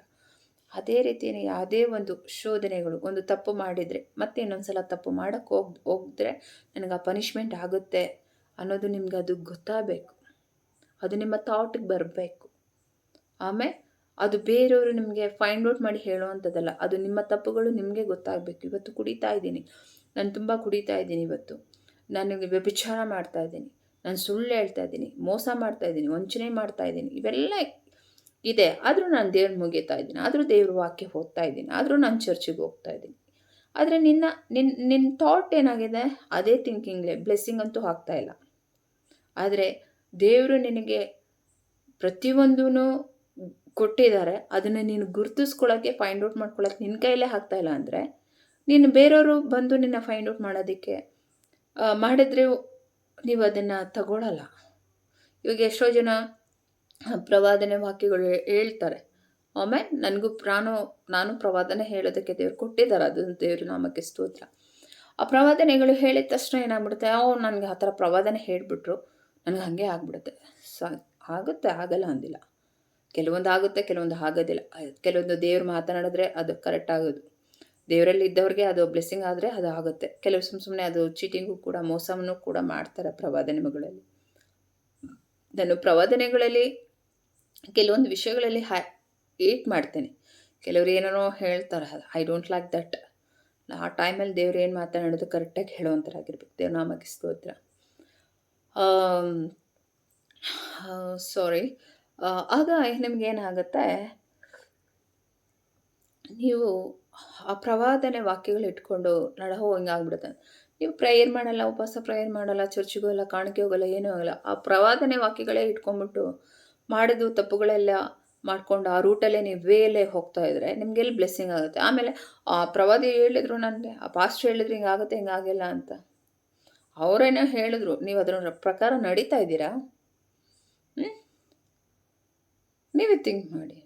ಅದೇ ರೀತಿಯೇ ಯಾವುದೇ ಒಂದು ಶೋಧನೆಗಳು, ಒಂದು ತಪ್ಪು ಮಾಡಿದರೆ ಮತ್ತೆ ಇನ್ನೊಂದ್ಸಲ ತಪ್ಪು ಮಾಡೋಕ್ಕೆ ಹೋಗಿದ್ರೆ ನನಗೆ ಆ ಪನಿಷ್ಮೆಂಟ್ ಆಗುತ್ತೆ ಅನ್ನೋದು ನಿಮ್ಗೆ ಅದು ಗೊತ್ತಾಗಬೇಕು. ಅದು ನಿಮ್ಮ ಥಾಟಿಗೆ ಬರಬೇಕು. ಆಮೇಲೆ ಅದು ಬೇರೆಯವರು ನಿಮಗೆ ಫೈಂಡ್ ಔಟ್ ಮಾಡಿ ಹೇಳುವಂಥದ್ದಲ್ಲ. ಅದು ನಿಮ್ಮ ತಪ್ಪುಗಳು ನಿಮಗೆ ಗೊತ್ತಾಗಬೇಕು. ಇವತ್ತು ಕುಡಿತಾ ಇದ್ದೀನಿ, ನಾನು ತುಂಬ ಕುಡಿತಾ ಇದ್ದೀನಿ, ಇವತ್ತು ನನಗೆ ವ್ಯಭಿಚಾರ ಮಾಡ್ತಾ ಇದ್ದೀನಿ, ನಾನು ಸುಳ್ಳು ಹೇಳ್ತಾ ಇದ್ದೀನಿ, ಮೋಸ ಮಾಡ್ತಾ ಇದ್ದೀನಿ, ವಂಚನೆ ಮಾಡ್ತಾ ಇದ್ದೀನಿ, ಇವೆಲ್ಲ ಇದೆ. ಆದರೂ ನಾನು ದೇವ್ರ ಮುಗಿತಾ ಇದ್ದೀನಿ, ಆದರೂ ದೇವ್ರ ವಾಕ್ಯ ಓದ್ತಾ ಇದ್ದೀನಿ, ಆದರೂ ನಾನು ಚರ್ಚಿಗೆ ಹೋಗ್ತಾ ಇದ್ದೀನಿ. ಆದರೆ ನಿನ್ನ ಥಾಟ್ ಏನಾಗಿದೆ, ಅದೇ ಥಿಂಕಿಂಗ್ಲೇ ಬ್ಲೆಸ್ಸಿಂಗ್ ಅಂತೂ ಆಗ್ತಾ ಇಲ್ಲ. ಆದರೆ ದೇವರು ನಿನಗೆ ಪ್ರತಿಯೊಂದೂ ಕೊಟ್ಟಿದ್ದಾರೆ. ಅದನ್ನು ನೀನು ಗುರುತಿಸ್ಕೊಳ್ಳೋಕ್ಕೆ, ಫೈಂಡ್ ಔಟ್ ಮಾಡ್ಕೊಳ್ಳೋಕ್ಕೆ ನಿನ್ನ ಕೈಯಲ್ಲೇ ಆಗ್ತಾಯಿಲ್ಲ ಅಂದರೆ ನೀನು ಬೇರೆಯವರು ಬಂದು ನಿನ್ನ ಫೈಂಡ್ ಔಟ್ ಮಾಡೋದಕ್ಕೆ ಮಾಡಿದ್ರೆ ನೀವು ಅದನ್ನು ತಗೊಳ್ಳಲ್ಲ. ಇವಾಗ ಎಷ್ಟೋ ಜನ ಪ್ರವಾದನೆ ವಾಕ್ಯಗಳು ಹೇಳ್ತಾರೆ. ಆಮೇಲೆ ನಾನು ಪ್ರವಾದನೆ ಹೇಳೋದಕ್ಕೆ ದೇವ್ರು ಕೊಟ್ಟಿದ್ದಾರೆ. ಅದನ್ನು ದೇವ್ರ ನಾಮಕ್ಕೆ ಸ್ತೋತ್ರ. ಆ ಪ್ರವಾದನೆಗಳು ಹೇಳಿದ ತಕ್ಷಣ ಏನಾಗ್ಬಿಡುತ್ತೆ, ನನಗೆ ಆ ಥರ ಪ್ರವಾದನೆ ಹೇಳಿಬಿಟ್ರು, ನನಗೆ ಹಾಗೆ ಆಗಿಬಿಡುತ್ತೆ. ಆಗುತ್ತೆ, ಆಗಲ್ಲ ಅಂದಿಲ್ಲ. ಕೆಲವೊಂದು ಆಗುತ್ತೆ, ಕೆಲವೊಂದು ಆಗೋದಿಲ್ಲ. ಕೆಲವೊಂದು ದೇವ್ರು ಮಾತನಾಡಿದ್ರೆ ಅದು ಕರೆಕ್ಟ್ ಆಗೋದು. ದೇವರಲ್ಲಿ ಇದ್ದವ್ರಿಗೆ ಅದು ಬ್ಲೆಸ್ಸಿಂಗ್ ಆದರೆ ಅದು ಆಗುತ್ತೆ. ಕೆಲವರು ಸುಮ್ಮನೆ ಅದು ಚೀಟಿಂಗು ಕೂಡ, ಮೋಸವನ್ನು ಕೂಡ ಮಾಡ್ತಾರೆ ಪ್ರವಾದನೆಗಳಲ್ಲಿ. ನಾನು ಪ್ರವಾದನೆಗಳಲ್ಲಿ ಕೆಲವೊಂದು ವಿಷಯಗಳಲ್ಲಿ ಏಟ್ ಮಾಡ್ತೇನೆ. ಕೆಲವರು ಏನೇನೋ ಹೇಳ್ತಾರೆ, ಐ ಡೋಂಟ್ ಲೈಕ್ ದಟ್. ಆ ಟೈಮಲ್ಲಿ ದೇವ್ರು ಏನು ಮಾತನಾಡೋದು ಕರೆಕ್ಟಾಗಿ ಹೇಳೋವಂಥರಾಗಿರ್ಬೇಕು. ದೇವ್ರ ನಾಮಕ್ಕೆ ಸ್ತೋತ್ರ. ಸಾರಿ. ಆಗ ನಿಮಗೇನಾಗುತ್ತೆ, ನೀವು ಆ ಪ್ರವಾದನೆ ವಾಕ್ಯಗಳು ಇಟ್ಕೊಂಡು ಹಿಂಗಾಗ್ಬಿಡುತ್ತೆ. ನೀವು ಪ್ರೇಯರ್ ಮಾಡಲ್ಲ, ಉಪವಾಸ ಪ್ರೇಯರ್ ಮಾಡಲ್ಲ, ಚರ್ಚಿಗೆ ಹೋಗಲ್ಲ, ಕಾಣಿಕೆ ಹೋಗಲ್ಲ, ಏನೂ ಆಗಲ್ಲ. ಆ ಪ್ರವಾದನೆ ವಾಕ್ಯಗಳೇ ಇಟ್ಕೊಂಡ್ಬಿಟ್ಟು ಮಾಡಿದ್ದು ತಪ್ಪುಗಳೆಲ್ಲ ಮಾಡಿಕೊಂಡು ಆ ರೂಟಲ್ಲೇ ನೀವು ವೇಲೇ ಹೋಗ್ತಾ ಇದ್ರೆ ನಿಮಗೆಲ್ಲಿ ಬ್ಲೆಸ್ಸಿಂಗ್ ಆಗುತ್ತೆ. ಆಮೇಲೆ ಆ ಪ್ರವಾದಿ ಹೇಳಿದ್ರು, ನನಗೆ ಆ ಪಾಸ್ಟರ್ ಹೇಳಿದ್ರು ಹಿಂಗಾಗುತ್ತೆ ಹಿಂಗಾಗಿಲ್ಲ ಅಂತ. ಅವರೇನೋ ಹೇಳಿದ್ರು, ನೀವು ಅದರ ಪ್ರಕಾರ ನಡೀತಾ ಇದ್ದೀರಾ? ನೀವೇ ಥಿಂಕ್ ಮಾಡಿ.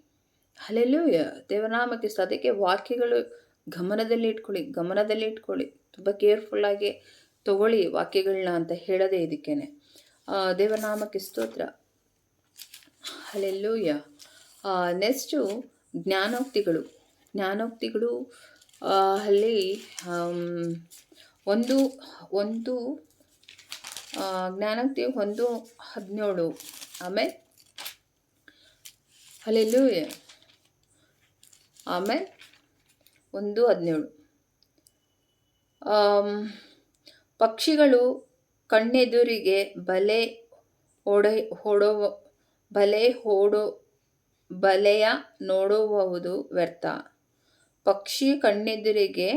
ಹಲ್ಲೆಲೂಯಾ, ದೇವನಾಮಕ್ಕೆ. ಅದಕ್ಕೆ ವಾಕ್ಯಗಳು ಗಮನದಲ್ಲಿ ಇಟ್ಕೊಳ್ಳಿ. ತುಂಬ ಕೇರ್ಫುಲ್ಲಾಗಿ ತಗೊಳ್ಳಿ ವಾಕ್ಯಗಳನ್ನ ಅಂತ ಹೇಳೋದೇ ಇದಕ್ಕೇನೆ. ದೇವನಾಮಕ್ಕೆ ಸ್ತೋತ್ರ. ಹಲ್ಲೆಲೂಯಾ. ನೆಕ್ಸ್ಟು ಜ್ಞಾನೋಕ್ತಿಗಳು ಅಲ್ಲಿ ಒಂದು ಜ್ಞಾನೋಕ್ತಿ 1:17. ಆಮೇಲೆ ಹಲ್ಲೆಲೂಯಾ. ಆಮೇಲೆ 1:17 ಪಕ್ಷಿಗಳು ಕಣ್ಣೆದುರಿಗೆ ಬಲೆ ಓಡೈ ಓಡೋ ಬಲೆ ಓಡೋ ಬಲೆಯ ನೋಡುವುದು ವ್ಯರ್ಥ. ಪಕ್ಷಿ ಕಣ್ಣೆದುರಿಗೆ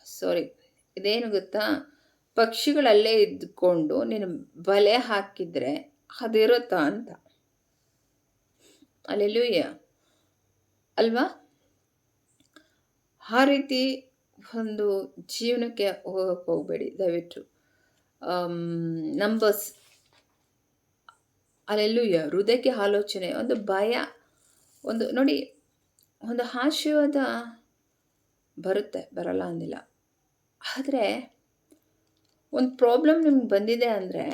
ಸಾರಿ ಇದೇನು ಗೊತ್ತಾ, ಪಕ್ಷಿಗಳಲ್ಲೇ ಇದ್ದುಕೊಂಡು ನೀನು ಬಲೆ ಹಾಕಿದರೆ ಅದಿರುತ್ತಾ ಅಂತ. ಅಲ್ಲೆಲ್ಲೂಯ್ಯ ಅಲ್ವಾ? ಆ ರೀತಿ ಒಂದು ಜೀವನಕ್ಕೆ ಹೋಗಕ್ಕೆ ಹೋಗಬೇಡಿ ದಯವಿಟ್ಟು. ನಂಬರ್ಸ್ ಅಲ್ಲೆಲ್ಲೂಯ್ಯ ಹೃದಯಕ್ಕೆ ಆಲೋಚನೆ, ಒಂದು ಭಯ, ಒಂದು ನೋಡಿ, ಒಂದು ಆಶೀರ್ವಾದ ಬರುತ್ತೆ, ಬರಲ್ಲ ಅಂದಿಲ್ಲ. ಆದರೆ ಒಂದು ಪ್ರಾಬ್ಲಮ್ ನಿಮ್ಗೆ ಬಂದಿದೆ ಅಂದರೆ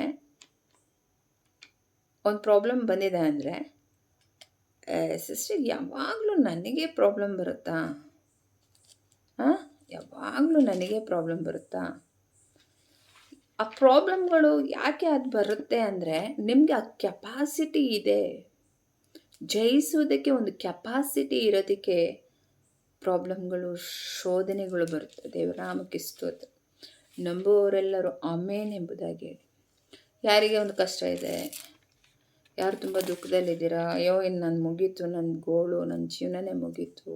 ಸಿಸ್ಟರ್ ಯಾವಾಗಲೂ ನನಗೆ ಪ್ರಾಬ್ಲಮ್ ಬರುತ್ತಾ? ಯಾವಾಗಲೂ ನನಗೆ ಪ್ರಾಬ್ಲಮ್ ಬರುತ್ತಾ? ಆ ಪ್ರಾಬ್ಲಮ್ಗಳು ಯಾಕೆ ಅದು ಬರುತ್ತೆ ಅಂದರೆ ನಿಮಗೆ ಆ ಕೆಪಾಸಿಟಿ ಇದೆ. ಜಯಿಸುವುದಕ್ಕೆ ಒಂದು ಕೆಪಾಸಿಟಿ ಇರೋದಕ್ಕೆ ಪ್ರಾಬ್ಲಮ್ಗಳು, ಶೋಧನೆಗಳು ಬರುತ್ತೆ. ದೇವರ ನಾಮಕ್ಕೆ ಸ್ತೋತ್ರ. ನಂಬುವವರೆಲ್ಲರೂ ಆಮೇನ್ ಎಂಬುದಾಗಿ ಹೇಳಿ. ಯಾರಿಗೆ ಒಂದು ಕಷ್ಟ ಇದೆ, ಯಾರು ತುಂಬ ದುಃಖದಲ್ಲಿದ್ದೀರಾ, ಅಯ್ಯೋ ಇನ್ನು ನಾನು ಮುಗೀತು, ನನ್ನ ಗೋಳು, ನನ್ನ ಜೀವನನೇ ಮುಗೀತು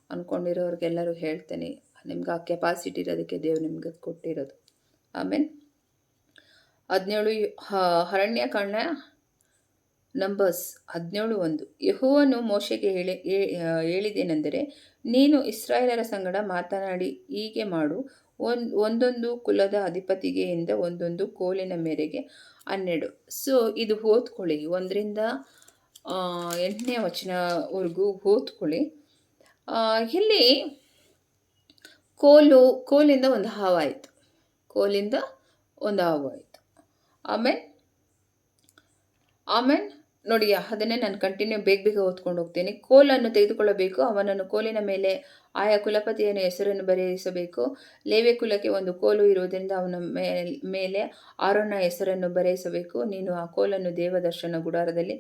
ಅಂದ್ಕೊಂಡಿರೋರಿಗೆಲ್ಲರೂ ಹೇಳ್ತೇನೆ, ನಿಮ್ಗೆ ಆ ಕೆಪಾಸಿಟಿ ಇರೋದಕ್ಕೆ ದೇವ್ರು ನಿಮ್ಗೆ ಕೊಟ್ಟಿರೋದು. ಆಮೇಲೆ 17 ಅರಣ್ಯಕಾಂಡ ನಂಬರ್ಸ್ 17:1. ಯೆಹೋವನು ಮೋಶೆಗೆ ಹೇಳಿದ್ದೇನೆಂದರೆ, ನೀನು ಇಸ್ರಾಯೇಲರ ಸಂಗಡ ಮಾತನಾಡಿ ಹೀಗೆ ಮಾಡು, ಒಂದೊಂದು ಕುಲದ ಅಧಿಪತಿಗೆ ಇಂದ ಒಂದೊಂದು ಕೋಲಿನ ಮೇರೆಗೆ 12. ಸೊ ಇದು ಓದ್ಕೊಳ್ಳಿ, 1ರಿಂದ 8ನೇ ವಚನವರೆಗೂ ಓದ್ಕೊಳ್ಳಿ. ಇಲ್ಲಿ ಕೋಲಿಂದ ಒಂದು ಹಾವಾಯಿತು, ಆಮೇಲೆ ನೋಡಿ, ಅದನ್ನೇ ನಾನು ಕಂಟಿನ್ಯೂ ಬೇಗ ಓದ್ಕೊಂಡು ಹೋಗ್ತೀನಿ. ಕೋಲನ್ನು ತೆಗೆದುಕೊಳ್ಳಬೇಕು, ಅವನನ್ನು ಕೋಲಿನ ಮೇಲೆ ಆಯಾ ಕುಲಪತಿಯನ್ನು ಹೆಸರನ್ನು ಬರೆಯಿಸಬೇಕು. ಲೇವಿ ಕುಲಕ್ಕೆ ಒಂದು ಕೋಲು ಇರುವುದರಿಂದ ಅವನ ಮೇಲೆ ಆರೋನ ಹೆಸರನ್ನು ಬರೆಯಿಸಬೇಕು. ನೀನು ಆ ಕೋಲನ್ನು ದೇವದರ್ಶನ ಗುಡಾರದಲ್ಲಿ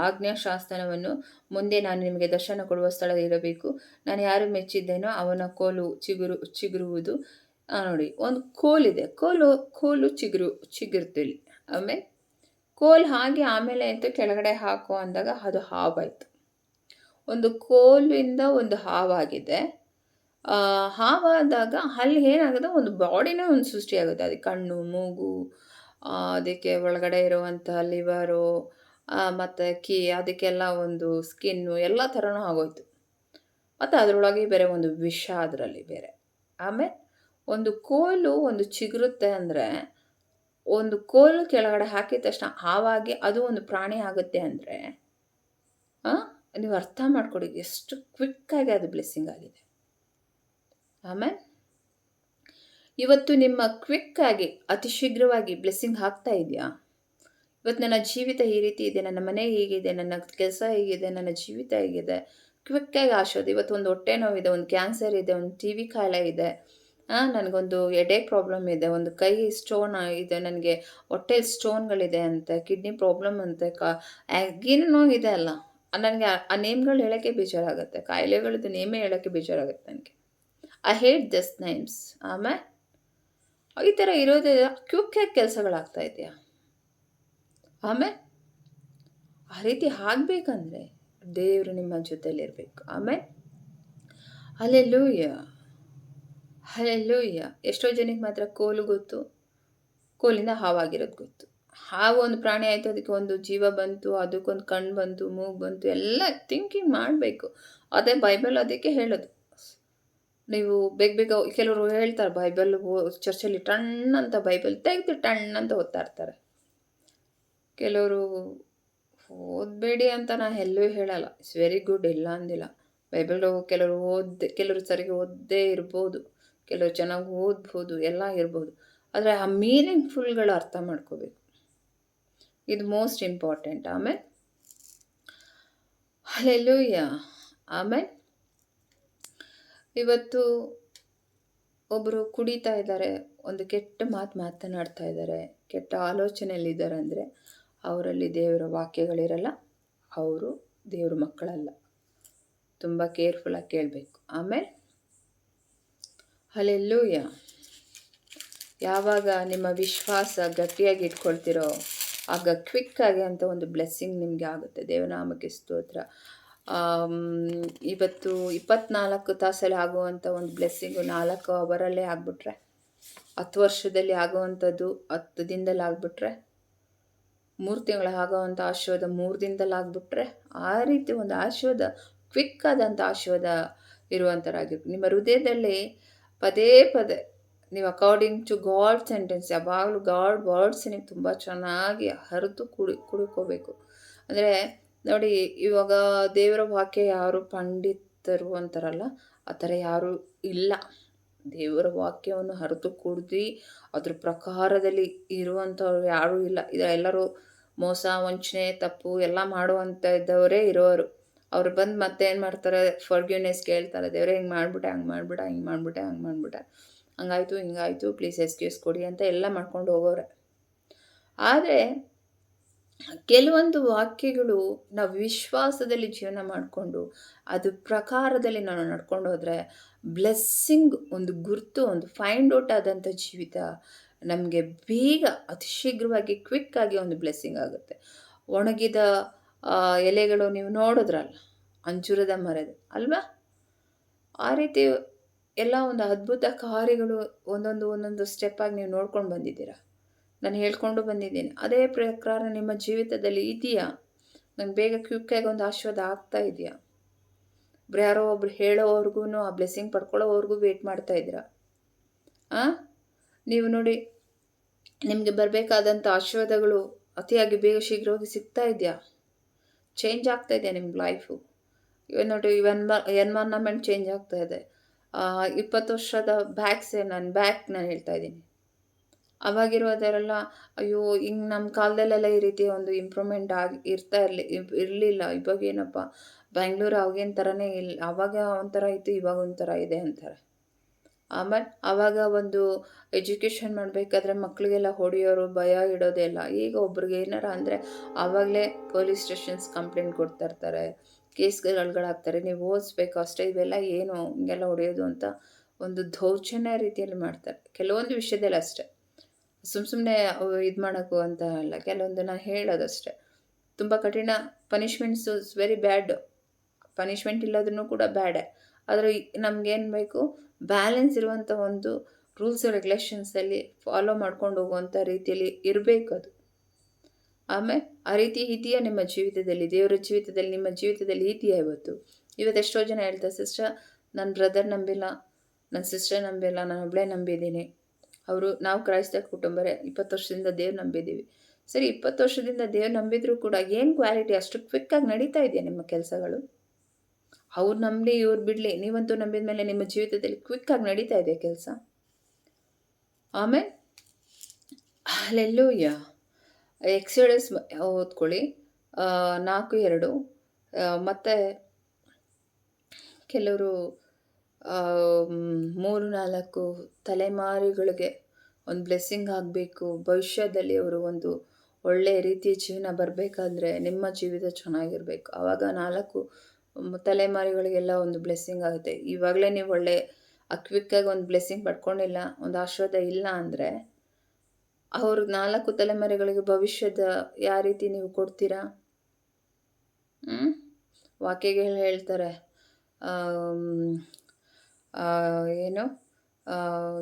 ಆಜ್ಞಾಶಾಸನವನ್ನು ಮುಂದೆ ನಾನು ನಿಮಗೆ ದರ್ಶನ ಕೊಡುವ ಸ್ಥಳ ಇರಬೇಕು. ನಾನು ಯಾರು ಮೆಚ್ಚಿದ್ದೇನೋ ಅವನ ಕೋಲು ಚಿಗುರುವುದು. ನೋಡಿ, ಒಂದು ಕೋಲಿದೆ, ಕೋಲು ಚಿಗುರ್ತಿಲ್ಲಿ. ಆಮೇಲೆ ಕೋಲ್ ಹಾಗೆ ಆಮೇಲೆ ಆಯಿತು ಕೆಳಗಡೆ ಹಾಕು ಅಂದಾಗ ಅದು ಹಾವಾಯಿತು. ಒಂದು ಕೋಲಿಂದ ಒಂದು ಹಾವಾಗಿದೆ. ಹಾವಾದಾಗ ಅಲ್ಲಿ ಏನಾಗುತ್ತೆ, ಒಂದು ಬಾಡಿನೇ ಒಂದು ಸೃಷ್ಟಿಯಾಗುತ್ತೆ. ಅದಕ್ಕೆ ಕಣ್ಣು, ಮೂಗು, ಅದಕ್ಕೆ ಒಳಗಡೆ ಇರುವಂಥ ಲಿವರು ಮತ್ತು ಅದಕ್ಕೆಲ್ಲ ಒಂದು ಸ್ಕಿನ್ನು ಎಲ್ಲ ಥರನೂ ಆಗೋಯ್ತು. ಮತ್ತು ಅದರೊಳಗೆ ಬೇರೆ ಒಂದು ವಿಷ ಅದರಲ್ಲಿ ಬೇರೆ. ಆಮೇಲೆ ಒಂದು ಕೋಲು ಒಂದು ಚಿಗುರುತ್ತೆ ಅಂದರೆ, ಒಂದು ಕೋಲು ಕೆಳಗಡೆ ಹಾಕಿದ ತಕ್ಷಣ ಹಾವಾಗಿ ಅದು ಒಂದು ಪ್ರಾಣಿ ಆಗುತ್ತೆ ಅಂದರೆ ನೀವು ಅರ್ಥ ಮಾಡ್ಕೊಡಿ ಎಷ್ಟು ಕ್ವಿಕ್ಕಾಗಿ ಅದು ಬ್ಲೆಸ್ಸಿಂಗ್ ಆಗಿದೆ. ಆಮೇಲೆ ಇವತ್ತು ನಿಮ್ಮ ಕ್ವಿಕ್ಕಾಗಿ ಅತಿ ಶೀಘ್ರವಾಗಿ ಬ್ಲೆಸ್ಸಿಂಗ್ ಆಗ್ತಾ ಇದೆಯಾ? ಇವತ್ತು ನನ್ನ ಜೀವಿತ ಈ ರೀತಿ ಇದೆ, ನನ್ನ ಮನೆ ಹೀಗಿದೆ, ನನ್ನ ಕೆಲಸ ಹೀಗಿದೆ, ನನ್ನ ಜೀವಿತ ಹೀಗಿದೆ, ಕ್ವಿಕ್ಕಾಗಿ ಆಶೋದು. ಇವತ್ತು ಒಂದು ಹೊಟ್ಟೆ ನೋವಿದೆ, ಒಂದು ಕ್ಯಾನ್ಸರ್ ಇದೆ, ಒಂದು TB ಕಾಯಿಲೆ ಇದೆ, ನನಗೊಂದು ಎಡೆಕ್ ಪ್ರಾಬ್ಲಮ್ ಇದೆ, ಒಂದು ಕೈ ಸ್ಟೋನ್ ಇದೆ, ನನಗೆ ಹೊಟ್ಟೆಲಿ ಸ್ಟೋನ್ಗಳಿದೆ ಅಂತೆ, ಕಿಡ್ನಿ ಪ್ರಾಬ್ಲಮ್ ಅಂತೆ, ಏನೇನೋ ಇದೆ ಅಲ್ಲ. ನನಗೆ ಆ ನೇಮ್ಗಳು ಹೇಳೋಕ್ಕೆ ಬೇಜಾರಾಗುತ್ತೆ, ಕಾಯಿಲೆಗಳದ್ದು ನೇಮೇ ಹೇಳೋಕ್ಕೆ ಬೇಜಾರಾಗುತ್ತೆ ನನಗೆ. I hate this names. ಆಮೇಲೆ ಈ ಥರ ಇರೋದೇ ಕ್ವಿಕ್ಕಾಗಿ ಕೆಲಸಗಳಾಗ್ತಾ ಇದೆಯಾ? ಆಮೇಲೆ ಆ ರೀತಿ ಆಗಬೇಕಂದ್ರೆ ದೇವರು ನಿಮ್ಮ ಜೊತೆಲಿರಬೇಕು. ಆಮೇಲೆ ಹಲ್ಲೆಲೂಯ್ಯ. ಎಷ್ಟೋ ಜನಕ್ಕೆ ಮಾತ್ರ ಕೋಲು ಗೊತ್ತು, ಕೋಲಿಂದ ಹಾವಾಗಿರೋದು ಗೊತ್ತು. ಹಾವು ಒಂದು ಪ್ರಾಣಿ ಆಯಿತು, ಅದಕ್ಕೆ ಒಂದು ಜೀವ ಬಂತು, ಅದಕ್ಕೊಂದು ಕಣ್ಣು ಬಂತು, ಮೂಗು ಬಂತು, ಎಲ್ಲ ಥಿಂಕಿಂಗ್ ಮಾಡಬೇಕು. ಅದೇ ಬೈಬಲ್ ಅದಕ್ಕೆ ಹೇಳೋದು. ನೀವು ಬೇಗ ಕೆಲವರು ಹೇಳ್ತಾರೆ ಬೈಬಲ್ ಚರ್ಚಲ್ಲಿ ಟಣ್ಣಂತ ಬೈಬಲ್ ತೆಗೆದು ಟಣ್ಣಂತ ಓದ್ತಾ ಇರ್ತಾರೆ. ಕೆಲವರು ಓದಬೇಡಿ ಅಂತ ನಾನು ಎಲ್ಲೂ ಹೇಳಲ್ಲ, ಇಟ್ಸ್ ವೆರಿ ಗುಡ್, ಇಲ್ಲ ಅಂದಿಲ್ಲ. ಬೈಬಲ್ ಕೆಲವರು ಸರಿಗೆ ಓದದೇ ಇರ್ಬೋದು, ಕೆಲವರು ಚೆನ್ನಾಗಿ ಓದ್ಬೋದು, ಎಲ್ಲ ಇರ್ಬೋದು. ಆದರೆ ಆ ಮೀನಿಂಗ್ಫುಲ್ಗಳು ಅರ್ಥ ಮಾಡ್ಕೋಬೇಕು, ಇದು ಮೋಸ್ಟ್ ಇಂಪಾರ್ಟೆಂಟ್. ಆಮೇಲೆ ಹಲ್ಲೆಲೂಯ್ಯ. ಆಮೇಲೆ ಇವತ್ತು ಒಬ್ಬರು ಕುಡಿತಾ ಇದ್ದಾರೆ, ಒಂದು ಕೆಟ್ಟ ಮಾತನಾಡ್ತಾ ಇದ್ದಾರೆ, ಕೆಟ್ಟ ಆಲೋಚನೆಯಲ್ಲಿದ್ದಾರೆ ಅಂದರೆ ಅವರಲ್ಲಿ ದೇವರ ವಾಕ್ಯಗಳಿರಲ್ಲ, ಅವರು ದೇವ್ರ ಮಕ್ಕಳಲ್ಲ. ತುಂಬ ಕೇರ್ಫುಲ್ಲಾಗಿ ಕೇಳಬೇಕು. ಆಮೇಲೆ ಹಲ್ಲೆಲೂಯ್ಯ. ಯಾವಾಗ ನಿಮ್ಮ ವಿಶ್ವಾಸ ಗಟ್ಟಿಯಾಗಿ ಇಟ್ಕೊಳ್ತಿರೋ ಆಗ ಕ್ವಿಕ್ಕಾಗಿ ಅಂತ ಒಂದು ಬ್ಲೆಸ್ಸಿಂಗ್ ನಿಮಗೆ ಆಗುತ್ತೆ. ದೇವನಾಮಕ್ಕೆ ಸ್ತೋತ್ರ. ಇವತ್ತು 24 ತಾಸಲ್ಲಿ ಆಗುವಂಥ ಒಂದು ಬ್ಲೆಸ್ಸಿಂಗು 4 ಅವರಲ್ಲೇ ಆಗಿಬಿಟ್ರೆ, 10 ವರ್ಷದಲ್ಲಿ ಆಗುವಂಥದ್ದು 10 ದಿನದಲ್ಲಿ ಆಗಿಬಿಟ್ರೆ, 3 ತಿಂಗಳ ಆಗೋವಂಥ ಆಶೀರ್ವಾದ 3 ದಿನದಲ್ಲಿ ಆಗಿಬಿಟ್ರೆ, ಆ ರೀತಿ ಒಂದು ಆಶೀರ್ವಾದ, ಕ್ವಿಕ್ ಆದಂಥ ಆಶೀರ್ವಾದ ಇರುವಂಥರಾಗಿರ್ಬೇಕು. ನಿಮ್ಮ ಹೃದಯದಲ್ಲಿ ಪದೇ ಪದೇ ನೀವು ಅಕಾರ್ಡಿಂಗ್ ಟು ಗಾಡ್ ಸೆಂಟೆನ್ಸ್, ಯಾವಾಗಲೂ ಗಾಡ್ ವರ್ಡ್ಸ್ ನೀವು ತುಂಬ ಚೆನ್ನಾಗಿ ಹರಿದು ಕುಡ್ಕೋಬೇಕು. ಅಂದರೆ ನೋಡಿ, ಇವಾಗ ದೇವರ ವಾಕ್ಯ ಯಾರು ಪಂಡಿತರು ಅಂತಾರಲ್ಲ, ಆ ಥರ ಯಾರೂ ಇಲ್ಲ. ದೇವರ ವಾಕ್ಯವನ್ನು ಹರಿದು ಕುಡ್ದು ಅದ್ರ ಪ್ರಕಾರದಲ್ಲಿ ಇರುವಂಥವ್ರು ಯಾರೂ ಇಲ್ಲ. ಎಲ್ಲರೂ ಮೋಸ, ವಂಚನೆ, ತಪ್ಪು ಎಲ್ಲ ಮಾಡುವಂಥ ಇದ್ದವರೇ ಇರೋರು. ಅವ್ರು ಬಂದು ಮತ್ತೆ ಏನು ಮಾಡ್ತಾರೆ, ಫರ್ಗ್ಯೂನೆಸ್ ಕೇಳ್ತಾರೆ. ದೇವರೇ ಹಿಂಗೆ ಮಾಡಿಬಿಟ್ಟೆ, ಹಂಗೆ ಮಾಡಿಬಿಟ್ಟೆ, ಹಿಂಗೆ ಮಾಡಿಬಿಟ್ಟೆ, ಹಂಗೆ ಮಾಡಿಬಿಟ್ಟೆ, ಹಂಗಾಯಿತು ಹಿಂಗಾಯಿತು, ಪ್ಲೀಸ್ ಎಕ್ಸ್ಕ್ಯೂಸ್ ಕೊಡಿ ಅಂತ ಎಲ್ಲ ಮಾಡ್ಕೊಂಡು ಹೋಗೋರೆ. ಆದರೆ ಕೆಲವೊಂದು ವಾಕ್ಯಗಳು ನಾವು ವಿಶ್ವಾಸದಲ್ಲಿ ಜೀವನ ಮಾಡಿಕೊಂಡು ಅದು ಪ್ರಕಾರದಲ್ಲಿ ನಾವು ನಡ್ಕೊಂಡು ಹೋದರೆ ಬ್ಲೆಸ್ಸಿಂಗ್ ಒಂದು ಗುರುತು, ಒಂದು ಫೈಂಡ್ ಔಟ್ ಆದಂಥ ಜೀವಿತ ನಮಗೆ ಬೇಗ ಅತಿ ಶೀಘ್ರವಾಗಿ ಕ್ವಿಕ್ಕಾಗಿ ಒಂದು ಬ್ಲೆಸ್ಸಿಂಗ್ ಆಗುತ್ತೆ. ಒಣಗಿದ ಎಲೆಗಳು ನೀವು ನೋಡಿದ್ರಲ್ಲ, ಅಂಜೂರದ ಮರದ ಅಲ್ವಾ, ಆ ರೀತಿ ಎಲ್ಲ ಒಂದು ಅದ್ಭುತ ಕಾರ್ಯಗಳು ಒಂದೊಂದು ಸ್ಟೆಪ್ಪಾಗಿ ನೀವು ನೋಡ್ಕೊಂಡು ಬಂದಿದ್ದೀರಾ. ನಾನು ಹೇಳ್ಕೊಂಡು ಬಂದಿದ್ದೀನಿ. ಅದೇ ಪ್ರಕಾರ ನಿಮ್ಮ ಜೀವಿತದಲ್ಲಿ ಇದೆಯಾ? ನಂಗೆ ಬೇಗ ಕ್ವಿಕ್ಕಾಗಿ ಒಂದು ಆಶೀರ್ವಾದ ಆಗ್ತಾ ಇದೆಯಾ? ಯಾರೋ ಒಬ್ರು ಹೇಳೋವರೆಗೂ, ಆ ಬ್ಲೆಸ್ಸಿಂಗ್ ಪಡ್ಕೊಳ್ಳೋವರೆಗೂ ವೇಟ್ ಮಾಡ್ತಾ ಇದ್ದೀರಾ? ನೀವು ನೋಡಿ, ನಿಮಗೆ ಬರಬೇಕಾದಂಥ ಆಶೀರ್ವಾದಗಳು ಅತಿಯಾಗಿ ಬೇಗ ಶೀಘ್ರವಾಗಿ ಸಿಗ್ತಾ ಇದೆಯಾ? ಚೇಂಜ್ ಆಗ್ತಾ ಇದೆಯಾ ನಿಮ್ಮ ಲೈಫು? ಇವಾಗ ನೋಡಿ, ಎನ್ವೈರನ್ಮೆಂಟ್ ಚೇಂಜ್ ಆಗ್ತಾ ಇದೆ. 20 ವರ್ಷದ ನಾನು ಹೇಳ್ತಾ ಇದ್ದೀನಿ. ಅವಾಗಿರೋದರೆಲ್ಲ ಅಯ್ಯೋ ಹಿಂಗೆ ನಮ್ಮ ಕಾಲದಲ್ಲೆಲ್ಲ ಈ ರೀತಿ ಒಂದು ಇಂಪ್ರೂವ್ಮೆಂಟ್ ಇರಲಿಲ್ಲ. ಇವಾಗ ಏನಪ್ಪ, ಬೆಂಗಳೂರು ಅವಾಗಿನ ಥರನೇ ಇಲ್ಲ, ಆವಾಗ ಒಂಥರ ಇತ್ತು, ಇವಾಗ ಒಂಥರ ಇದೆ ಅಂತಾರೆ. ಆಮೇಲೆ ಆವಾಗ ಒಂದು ಎಜುಕೇಷನ್ ಮಾಡಬೇಕಾದ್ರೆ ಮಕ್ಕಳಿಗೆಲ್ಲ ಹೊಡೆಯೋರು, ಭಯ ಇಡೋದೆಲ್ಲ. ಈಗ ಒಬ್ರಿಗೆ ಏನಾರ ಅಂದರೆ ಆವಾಗಲೇ ಪೊಲೀಸ್ ಸ್ಟೇಷನ್ಸ್ ಕಂಪ್ಲೇಂಟ್ ಕೊಡ್ತಾ ಇರ್ತಾರೆ, ಕೇಸ್ಗಳಾಗ್ತಾರೆ, ನೀವು ಓದಿಸ್ಬೇಕು ಅಷ್ಟೇ. ಇವೆಲ್ಲ ಏನು ಹಿಂಗೆಲ್ಲ ಹೊಡೆಯೋದು ಅಂತ ಒಂದು ದೌರ್ಜನ್ಯ ರೀತಿಯಲ್ಲಿ ಮಾಡ್ತಾರೆ. ಕೆಲವೊಂದು ವಿಷಯದಲ್ಲಿ ಅಷ್ಟೇ, ಸುಮ್ಮನೆ ಇದು ಮಾಡೋಕ್ಕೂ ಅಂತ ಅಲ್ಲ, ಕೆಲವೊಂದು ನಾನು ಹೇಳೋದಷ್ಟೇ. ತುಂಬ ಕಠಿಣ ಪನಿಷ್ಮೆಂಟ್ಸು ಇಸ್ ವೆರಿ ಬ್ಯಾಡ್. ಪನಿಷ್ಮೆಂಟ್ ಇಲ್ಲದ್ರೂ ಕೂಡ ಬ್ಯಾಡೇ. ಆದರೆ ನಮಗೇನು ಬೇಕು, ಬ್ಯಾಲೆನ್ಸ್ ಇರುವಂಥ ಒಂದು ರೂಲ್ಸ್ ರೆಗ್ಯುಲೇಷನ್ಸಲ್ಲಿ ಫಾಲೋ ಮಾಡ್ಕೊಂಡು ಹೋಗುವಂಥ ರೀತಿಯಲ್ಲಿ ಇರಬೇಕು ಅದು. ಆಮೇಲೆ ಆ ರೀತಿ ಇದೆಯಾ ನಿಮ್ಮ ಜೀವಿತದಲ್ಲಿ, ದೇವರ ಜೀವಿತದಲ್ಲಿ, ನಿಮ್ಮ ಜೀವಿತದಲ್ಲಿ ಇದೆಯಾ ಇವತ್ತು? ಎಷ್ಟೋ ಜನ ಹೇಳ್ತಾರೆ, ಸಿಸ್ಟರ್ ನನ್ನ ಬ್ರದರ್ ನಂಬಿಲ್ಲ, ನನ್ನ ಸಿಸ್ಟರ್ ನಂಬಿಲ್ಲ, ನಾನು ಒಬ್ಬಳೇ ನಂಬಿದ್ದೀನಿ. ನಾವು ಕ್ರೈಸ್ತ ಕುಟುಂಬರೇ, 20 ವರ್ಷದಿಂದ ದೇವ್ರು ನಂಬಿದ್ದೀವಿ. ಸರಿ, 20 ವರ್ಷದಿಂದ ದೇವ್ರು ನಂಬಿದ್ರು ಕೂಡ ಏನು ಕ್ವಾಲಿಟಿ ಅಷ್ಟು ಕ್ವಿಕ್ಕಾಗಿ ನಡೀತಾ ಇದೆಯಾ ನಿಮ್ಮ ಕೆಲಸಗಳು? ಅವ್ರು ನಂಬಲಿ, ಇವ್ರು ಬಿಡಲಿ, ನೀವಂತೂ ನಂಬಿದ ಮೇಲೆ ನಿಮ್ಮ ಜೀವಿತದಲ್ಲಿ ಕ್ವಿಕ್ಕಾಗಿ ನಡೀತಾ ಇದೆ ಕೆಲಸ. ಆಮೇಲೆ ಹಲ್ಲೆಲೂಯ. ಎಕ್ಸೋಡಸ್ ಓದ್ಕೊಳ್ಳಿ, 4:2. ಮತ್ತು ಕೆಲವರು 3-4 ತಲೆಮಾರುಗಳಿಗೆ ಒಂದು ಬ್ಲೆಸ್ಸಿಂಗ್ ಆಗಬೇಕು, ಭವಿಷ್ಯದಲ್ಲಿ ಅವರು ಒಂದು ಒಳ್ಳೆಯ ರೀತಿಯ ಜೀವನ ಬರಬೇಕಾದ್ರೆ ನಿಮ್ಮ ಜೀವಿತ ಚೆನ್ನಾಗಿರಬೇಕು. ಆವಾಗ 4 ತಲೆಮಾರುಗಳಿಗೆಲ್ಲ ಒಂದು ಬ್ಲೆಸ್ಸಿಂಗ್ ಆಗುತ್ತೆ. ಇವಾಗಲೇ ನೀವು ಒಳ್ಳೆ ಕ್ವಿಕ್ಕಾಗಿ ಒಂದು ಬ್ಲೆಸ್ಸಿಂಗ್ ಪಡ್ಕೊಂಡಿಲ್ಲ, ಒಂದು ಆಶೀರ್ವಾದ ಇಲ್ಲ ಅಂದರೆ ಅವ್ರ 4 ತಲೆಮಾರುಗಳಿಗೆ ಭವಿಷ್ಯದ ಯಾವ ರೀತಿ ನೀವು ಕೊಡ್ತೀರಾ? ವಾಕ್ಯಗಳು ಹೇಳ್ತಾರೆ, ಏನು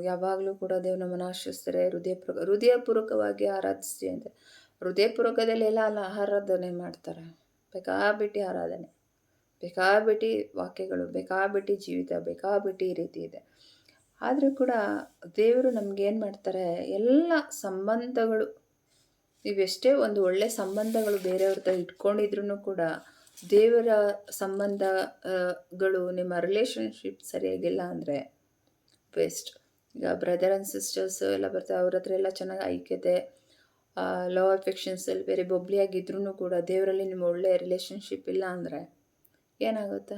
ಯಾವಾಗಲೂ ಕೂಡ ದೇವ್ರ ನಮ್ಮನ್ನು ಆಶ್ರಯಿಸ್ತಾರೆ, ಹೃದಯಪೂರ್ವಕವಾಗಿ ಆರಾಧಿಸಿ ಅಂತ. ಹೃದಯಪೂರ್ವಕದಲ್ಲಿ ಎಲ್ಲ ಆರಾಧನೆ ಮಾಡ್ತಾರೆ, ಬೇಕಾಬಿಟ್ಟಿ ಆರಾಧನೆ, ಬೇಕಾಬಿಟ್ಟಿ ವಾಕ್ಯಗಳು, ಬೇಕಾಬಿಟ್ಟಿ ಜೀವಿತ, ಬೇಕಾಬಿಟ್ಟಿ ಈ ರೀತಿ ಇದೆ. ಆದರೂ ಕೂಡ ದೇವರು ನಮಗೇನು ಮಾಡ್ತಾರೆ, ಎಲ್ಲ ಸಂಬಂಧಗಳು, ನೀವೆಷ್ಟೇ ಒಂದು ಒಳ್ಳೆ ಸಂಬಂಧಗಳು ಬೇರೆಯವ್ರ ಇಟ್ಕೊಂಡಿದ್ರೂ ಕೂಡ ದೇವರ ಸಂಬಂಧಗಳು, ನಿಮ್ಮ ರಿಲೇಷನ್ಶಿಪ್ ಸರಿಯಾಗಿಲ್ಲ ಅಂದರೆ ವೇಸ್ಟ್. ಈಗ ಬ್ರದರ್ ಆ್ಯಂಡ್ ಸಿಸ್ಟರ್ಸ್ ಎಲ್ಲ ಬರ್ತಾರೆ, ಅವ್ರ ಹತ್ರ ಎಲ್ಲ ಚೆನ್ನಾಗಿ ಐಕ್ಯತೆ, ಲವ್ ಅಫೆಕ್ಷನ್ಸಲ್ಲಿ ಬೇರೆ ಬೊಬ್ಲಿಯಾಗಿದ್ರೂ ಕೂಡ ದೇವರಲ್ಲಿ ನಿಮ್ಮ ಒಳ್ಳೆಯ ರಿಲೇಷನ್ಶಿಪ್ ಇಲ್ಲ ಅಂದರೆ ಏನಾಗುತ್ತೆ?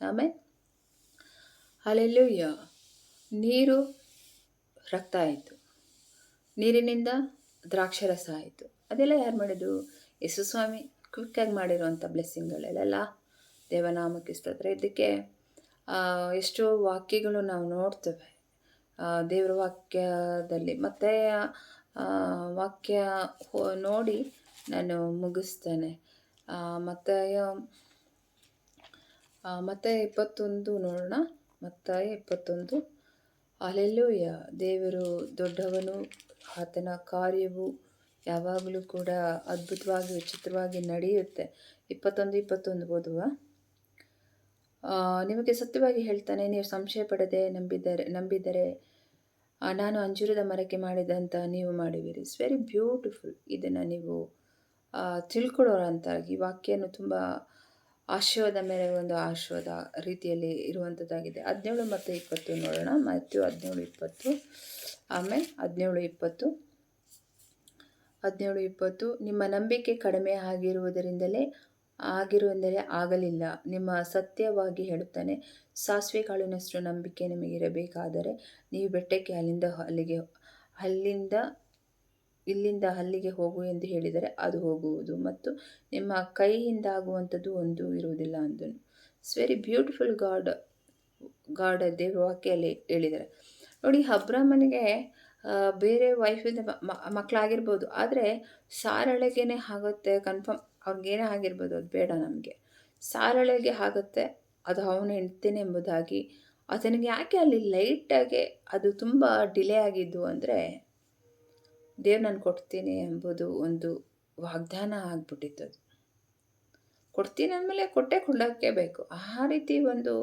ಆಮೇಲೆ ಹಲ್ಲೆಲೂಯ. ನೀರು ರಕ್ತ ಆಯಿತು, ನೀರಿನಿಂದ ದ್ರಾಕ್ಷರಸ ಆಯಿತು. ಅದೆಲ್ಲ ಯಾರು ಮಾಡಿದ್ದು? ಯೇಸು ಸ್ವಾಮಿ ಕ್ವಿಕ್ಕಾಗಿ ಮಾಡಿರುವಂಥ ಬ್ಲೆಸ್ಸಿಂಗ್ಗಳೆಲ್ಲ ದೇವನಾಮಕ್ಕೆ ಸ್ತೋತ್ರ. ಇದಕ್ಕೆ ಎಷ್ಟೋ ವಾಕ್ಯಗಳು ನಾವು ನೋಡ್ತೇವೆ. ದೇವರ ವಾಕ್ಯದಲ್ಲಿ ಮತ್ತು ವಾಕ್ಯ ನೋಡಿ ನಾನು ಮುಗಿಸ್ತೇನೆ. ಮತ್ತಾಯ 21 ನೋಡೋಣ. ಮತ್ತಾಯ 21. ಹಲ್ಲೆಲೂಯ. ದೇವರು ದೊಡ್ಡವನು, ಆತನ ಕಾರ್ಯವು ಯಾವಾಗಲೂ ಕೂಡ ಅದ್ಭುತವಾಗಿ ವಿಚಿತ್ರವಾಗಿ ನಡೆಯುತ್ತೆ. 21 ಓದುವ. ನಿಮಗೆ ಸತ್ಯವಾಗಿ ಹೇಳ್ತಾನೆ, ನೀವು ಸಂಶಯ ಪಡದೆ ನಂಬಿದರೆ ನಾನು ಅಂಜೂರದ ಮರಕ್ಕೆ ಮಾಡಿದಂಥ ನೀವು ಮಾಡುವಿರಿ. It's very beautiful. ಇದನ್ನು ನೀವು ತಿಳ್ಕೊಳ್ಳೋರಂತಾಗಿ ವಾಕ್ಯನು ತುಂಬ ಆಶೀರ್ವಾದ ಮೇಲೆ ಒಂದು ಆಶೀರ್ವಾದ ರೀತಿಯಲ್ಲಿ ಇರುವಂಥದ್ದಾಗಿದೆ. 17 ಮತ್ತು 20 ನೋಡೋಣ. ಮತ್ತು 17, 20. ಆಮೇಲೆ 17, 20. ನಿಮ್ಮ ನಂಬಿಕೆ ಕಡಿಮೆ ಆಗಿರುವುದರಿಂದಲೇ ಆಗಲಿಲ್ಲ. ನಿಮ್ಮ ಸತ್ಯವಾಗಿ ಹೇಳುತ್ತಾನೆ, ಸಾಸಿವೆ ಕಾಳಿನಷ್ಟು ನಂಬಿಕೆ ನಿಮಗಿರಬೇಕಾದರೆ ನೀವು ಬೆಟ್ಟಕ್ಕೆ ಇಲ್ಲಿಂದ ಅಲ್ಲಿಗೆ ಹೋಗು ಎಂದು ಹೇಳಿದರೆ ಅದು ಹೋಗುವುದು, ಮತ್ತು ನಿಮ್ಮ ಕೈಯಿಂದಾಗುವಂಥದ್ದು ಒಂದು ಇರುವುದಿಲ್ಲ ಅಂದನು. It's very beautiful. ಗಾಡ್ ದೇವ್ರ ವಾಕ್ಯಲ್ಲಿ ಹೇಳಿದ್ದಾರೆ ನೋಡಿ. ಅಬ್ರಾಮನಿಗೆ ಬೇರೆ ವೈಫಿಂದ ಮಕ್ಕಳಾಗಿರ್ಬೋದು, ಆದರೆ ಸಾರಳೆಗೇನೆ ಆಗುತ್ತೆ ಕನ್ಫರ್ಮ್. ಅವ್ರಿಗೇನೇ ಆಗಿರ್ಬೋದು, ಅದು ಬೇಡ ನಮಗೆ. ಸಾರಳೆಗೆ ಆಗುತ್ತೆ, ಅದು ಅವನ ಹೆಂಡ್ತಿನೇ ಎಂಬುದಾಗಿ ಆತನಿಗೆ ಯಾಕೆ ಅಲ್ಲಿ ಲೈಟಾಗಿ ಅದು ತುಂಬ ಡಿಲೇ ಆಗಿದ್ದು ಅಂದರೆ, ದೇವ್ರು ನಾನು ಕೊಡ್ತೀನಿ ಎಂಬುದು ಒಂದು ವಾಗ್ದಾನ ಆಗ್ಬಿಟ್ಟಿತ್ತು. ಅದು ಕೊಡ್ತೀನಿ ಅಂದಮೇಲೆ ಕೊಡೋಕ್ಕೆ ಬೇಕು. ಆ ರೀತಿ ಒಂದು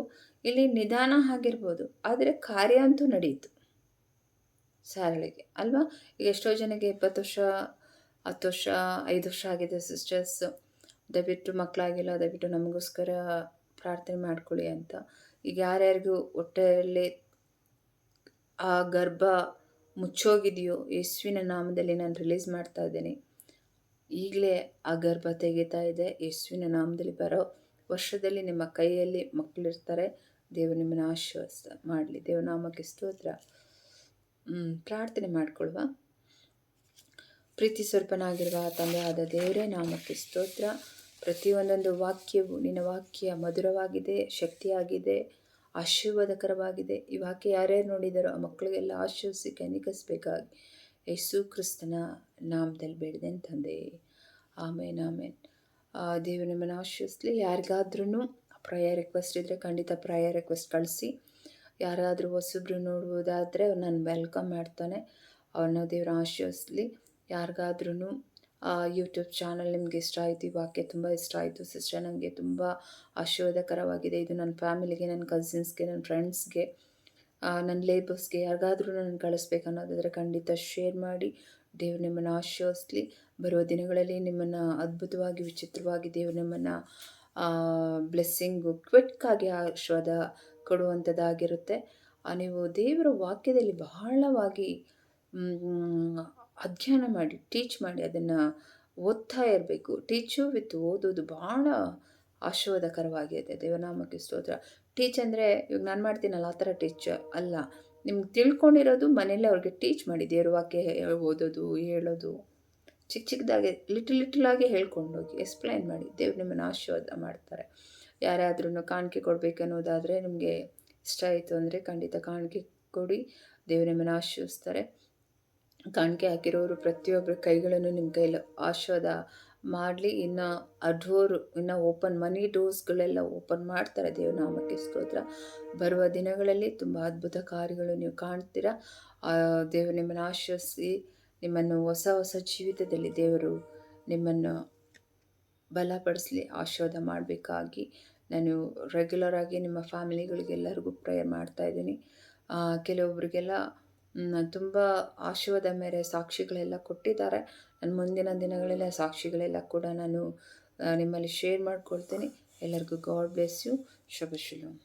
ಇಲ್ಲಿ ನಿಧಾನ ಆಗಿರ್ಬೋದು, ಆದರೆ ಕಾರ್ಯ ಅಂತೂ ನಡೀತು ಸಾರಳಿಗೆ ಅಲ್ವಾ. ಈಗ ಎಷ್ಟೋ ಜನಕ್ಕೆ 20 ವರ್ಷ, 10 ವರ್ಷ, 5 ವರ್ಷ ಆಗಿದೆ ಸಿಸ್ಟರ್ಸ್. ದಯವಿಟ್ಟು ಮಕ್ಕಳಾಗಿಲ್ಲ, ದಯವಿಟ್ಟು ನಮಗೋಸ್ಕರ ಪ್ರಾರ್ಥನೆ ಮಾಡ್ಕೊಳ್ಳಿ ಅಂತ. ಈಗ ಯಾರ್ಯಾರಿಗೂ ಹೊಟ್ಟೆಯಲ್ಲಿ ಆ ಗರ್ಭ ಮುಚ್ಚೋಗಿದೆಯೋ, ಯೇಸುವಿನ ನಾಮದಲ್ಲಿ ನಾನು ರಿಲೀಸ್ ಮಾಡ್ತಾ ಇದ್ದೀನಿ. ಈಗಲೇ ಆ ಗರ್ಭ ತೆಗಿತಾ ಇದೆ. ಯೇಸುವಿನ ನಾಮದಲ್ಲಿ ಬರೋ ವರ್ಷದಲ್ಲಿ ನಿಮ್ಮ ಕೈಯಲ್ಲಿ ಮಕ್ಕಳಿರ್ತಾರೆ. ದೇವರು ನಿಮ್ಮನ್ನು ಆಶೀರ್ವಾದ ಮಾಡಲಿ. ದೇವ್ರ ನಾಮಕ್ಕೆ ಸ್ತೋತ್ರ. ಪ್ರಾರ್ಥನೆ ಮಾಡ್ಕೊಳ್ವಾ. ಪ್ರೀತಿ ಸ್ವರೂಪನಾಗಿರುವ ತಂದೆಯಾದ ದೇವರೇ, ನಾಮಕ್ಕೆ ಸ್ತೋತ್ರ. ಪ್ರತಿಯೊಂದೊಂದು ವಾಕ್ಯವು ನಿನ್ನ ವಾಕ್ಯ ಮಧುರವಾಗಿದೆ, ಶಕ್ತಿಯಾಗಿದೆ, ಆಶೀರ್ವಾದಕರವಾಗಿದೆ. ಈ ವಾಕ್ಯ ಯಾರ್ಯಾರು ನೋಡಿದಾರೋ ಆ ಮಕ್ಕಳಿಗೆಲ್ಲ ಆಶೀರ್ವಿಸಿ ಕನಿಕರಿಸಬೇಕಾಗಿ ಯೇಸು ಕ್ರಿಸ್ತನ ನಾಮದಲ್ಲಿ ಬೇಡಿದೆನು ತಂದೆ. ಆಮೇನ್, ಆಮೇನ್. ದೇವರು ನಿಮ್ಮನ್ನು ಆಶೀರ್ವಿಸಲಿ. ಯಾರಿಗಾದ್ರೂ ಪ್ರೇಯರ್ ರಿಕ್ವೆಸ್ಟ್ ಇದ್ದರೆ ಖಂಡಿತ ಪ್ರೇಯರ್ ರಿಕ್ವೆಸ್ಟ್ ಕಳಿಸಿ. ಯಾರಾದರೂ ಹೊಸಬ್ರು ನೋಡುವುದಾದರೆ ನಾನು ವೆಲ್ಕಮ್ ಮಾಡ್ತಾನೆ. ಅವ್ರನ್ನ ದೇವರು ಆಶೀರ್ವಿಸಲಿ. ಯಾರಿಗಾದ್ರೂ ಯೂಟ್ಯೂಬ್ ಚಾನಲ್ ನಿಮಗೆ ಇಷ್ಟ ಆಯಿತು, ಈ ವಾಕ್ಯ ತುಂಬ ಇಷ್ಟ ಆಯಿತು ಸಿಸ್ಟರ್, ನನಗೆ ತುಂಬ ಆಶೀರ್ವಾದಕರವಾಗಿದೆ, ಇದು ನನ್ನ ಫ್ಯಾಮಿಲಿಗೆ, ನನ್ನ ಕಸಿನ್ಸ್ಗೆ, ನನ್ನ ಫ್ರೆಂಡ್ಸ್ಗೆ, ನನ್ನ ಲೇಬರ್ಸ್ಗೆ ಯಾರಿಗಾದ್ರೂ ನಾನು ಕಳಿಸ್ಬೇಕನ್ನೋದಾದರೆ ಖಂಡಿತ ಶೇರ್ ಮಾಡಿ. ದೇವ್ರು ನಿಮ್ಮನ್ನು ಆಶೀರ್ವಿಸಲಿ. ಬರುವ ದಿನಗಳಲ್ಲಿ ನಿಮ್ಮನ್ನು ಅದ್ಭುತವಾಗಿ ವಿಚಿತ್ರವಾಗಿ ದೇವ್ರು ನಿಮ್ಮನ್ನು ಬ್ಲೆಸ್ಸಿಂಗು ಕ್ವಿಕ್ಕಾಗಿ ಆಶೀರ್ವಾದ ಕೊಡುವಂಥದ್ದಾಗಿರುತ್ತೆ. ನೀವು ದೇವರ ವಾಕ್ಯದಲ್ಲಿ ಬಹಳವಾಗಿ ಅಧ್ಯಯನ ಮಾಡಿ, ಟೀಚ್ ಮಾಡಿ, ಅದನ್ನು ಓದ್ತಾ ಇರಬೇಕು. ಟೀಚು ವಿತ್ ಓದೋದು ಭಾಳ ಆಶೀರ್ವಾದಕರವಾಗಿದೆ. ದೇವನಾಮಕ್ಕೆ ಸ್ತೋತ್ರ. ಟೀಚ್ ಅಂದರೆ ಇವಾಗ ನಾನು ಮಾಡ್ತೀನಲ್ಲ ಆ ಥರ ಟೀಚ್ ಅಲ್ಲ. ನಿಮ್ಗೆ ತಿಳ್ಕೊಂಡಿರೋದು ಮನೇಲಿ ಅವ್ರಿಗೆ ಟೀಚ್ ಮಾಡಿ. ದೇವ್ರ ವಾಕ್ಯ ಓದೋದು, ಹೇಳೋದು, ಚಿಕ್ಕದಾಗಿ ಲಿಟಲಾಗಿ ಹೇಳ್ಕೊಂಡೋಗಿ ಎಕ್ಸ್ಪ್ಲೈನ್ ಮಾಡಿ. ದೇವ್ರು ನಿಮ್ಮನ್ನು ಆಶೀರ್ವಾದ ಮಾಡ್ತಾರೆ. ಯಾರಾದ್ರೂ ಕಾಣಿಕೆ ಕೊಡಬೇಕನ್ನೋದಾದರೆ, ನಿಮಗೆ ಇಷ್ಟ ಆಯಿತು ಅಂದರೆ ಖಂಡಿತ ಕಾಣಿಕೆ ಕೊಡಿ. ದೇವ್ರು ನಿಮ್ಮನ್ನು ಆಶೀರ್ವಿಸ್ತಾರೆ. ಕಾಣಿಕೆ ಹಾಕಿರೋರು ಪ್ರತಿಯೊಬ್ಬರ ಕೈಗಳನ್ನು ನಿಮ್ಮ ಕೈಯಲ್ಲಿ ಆಶೀರ್ವಾದ ಮಾಡಲಿ. ಇನ್ನು ಆ ಡೋರು ಇನ್ನು ಓಪನ್, ಮನಿ ಡೋರ್ಸ್ಗಳೆಲ್ಲ ಓಪನ್ ಮಾಡ್ತಾರೆ. ದೇವ್ರ ನಾಮಕ್ಕೆ ಸ್ತೋತ್ರ. ಬರುವ ದಿನಗಳಲ್ಲಿ ತುಂಬ ಅದ್ಭುತ ಕಾರ್ಯಗಳು ನೀವು ಕಾಣ್ತೀರಾ. ದೇವರು ನಿಮ್ಮನ್ನು ಆಶೀರ್ವಿಸಿ, ನಿಮ್ಮನ್ನು ಹೊಸ ಜೀವಿತದಲ್ಲಿ ದೇವರು ನಿಮ್ಮನ್ನು ಬಲಪಡಿಸಲಿ, ಆಶೀರ್ವಾದ ಮಾಡಬೇಕಾಗಿ ನಾನು ರೆಗ್ಯುಲರಾಗಿ ನಿಮ್ಮ ಫ್ಯಾಮಿಲಿಗಳಿಗೆಲ್ಲರಿಗೂ ಪ್ರೇಯರ್ ಮಾಡ್ತಾಯಿದ್ದೀನಿ. ಕೆಲವೊಬ್ಬರಿಗೆಲ್ಲ ತುಂಬ ಆಶೀರ್ವಾದ ಮೇರೆ ಸಾಕ್ಷಿಗಳೆಲ್ಲ ಕೊಟ್ಟಿದ್ದಾರೆ. ನಾನು ಮುಂದಿನ ದಿನಗಳೆಲ್ಲ ಸಾಕ್ಷಿಗಳೆಲ್ಲ ಕೂಡ ನಾನು ನಿಮ್ಮಲ್ಲಿ ಶೇರ್ ಮಾಡ್ಕೊಳ್ತೀನಿ. ಎಲ್ಲರಿಗೂ ಗಾಡ್ ಬ್ಲೆಸ್ ಯು. ಶುಭ ಶುಲೋಮ್.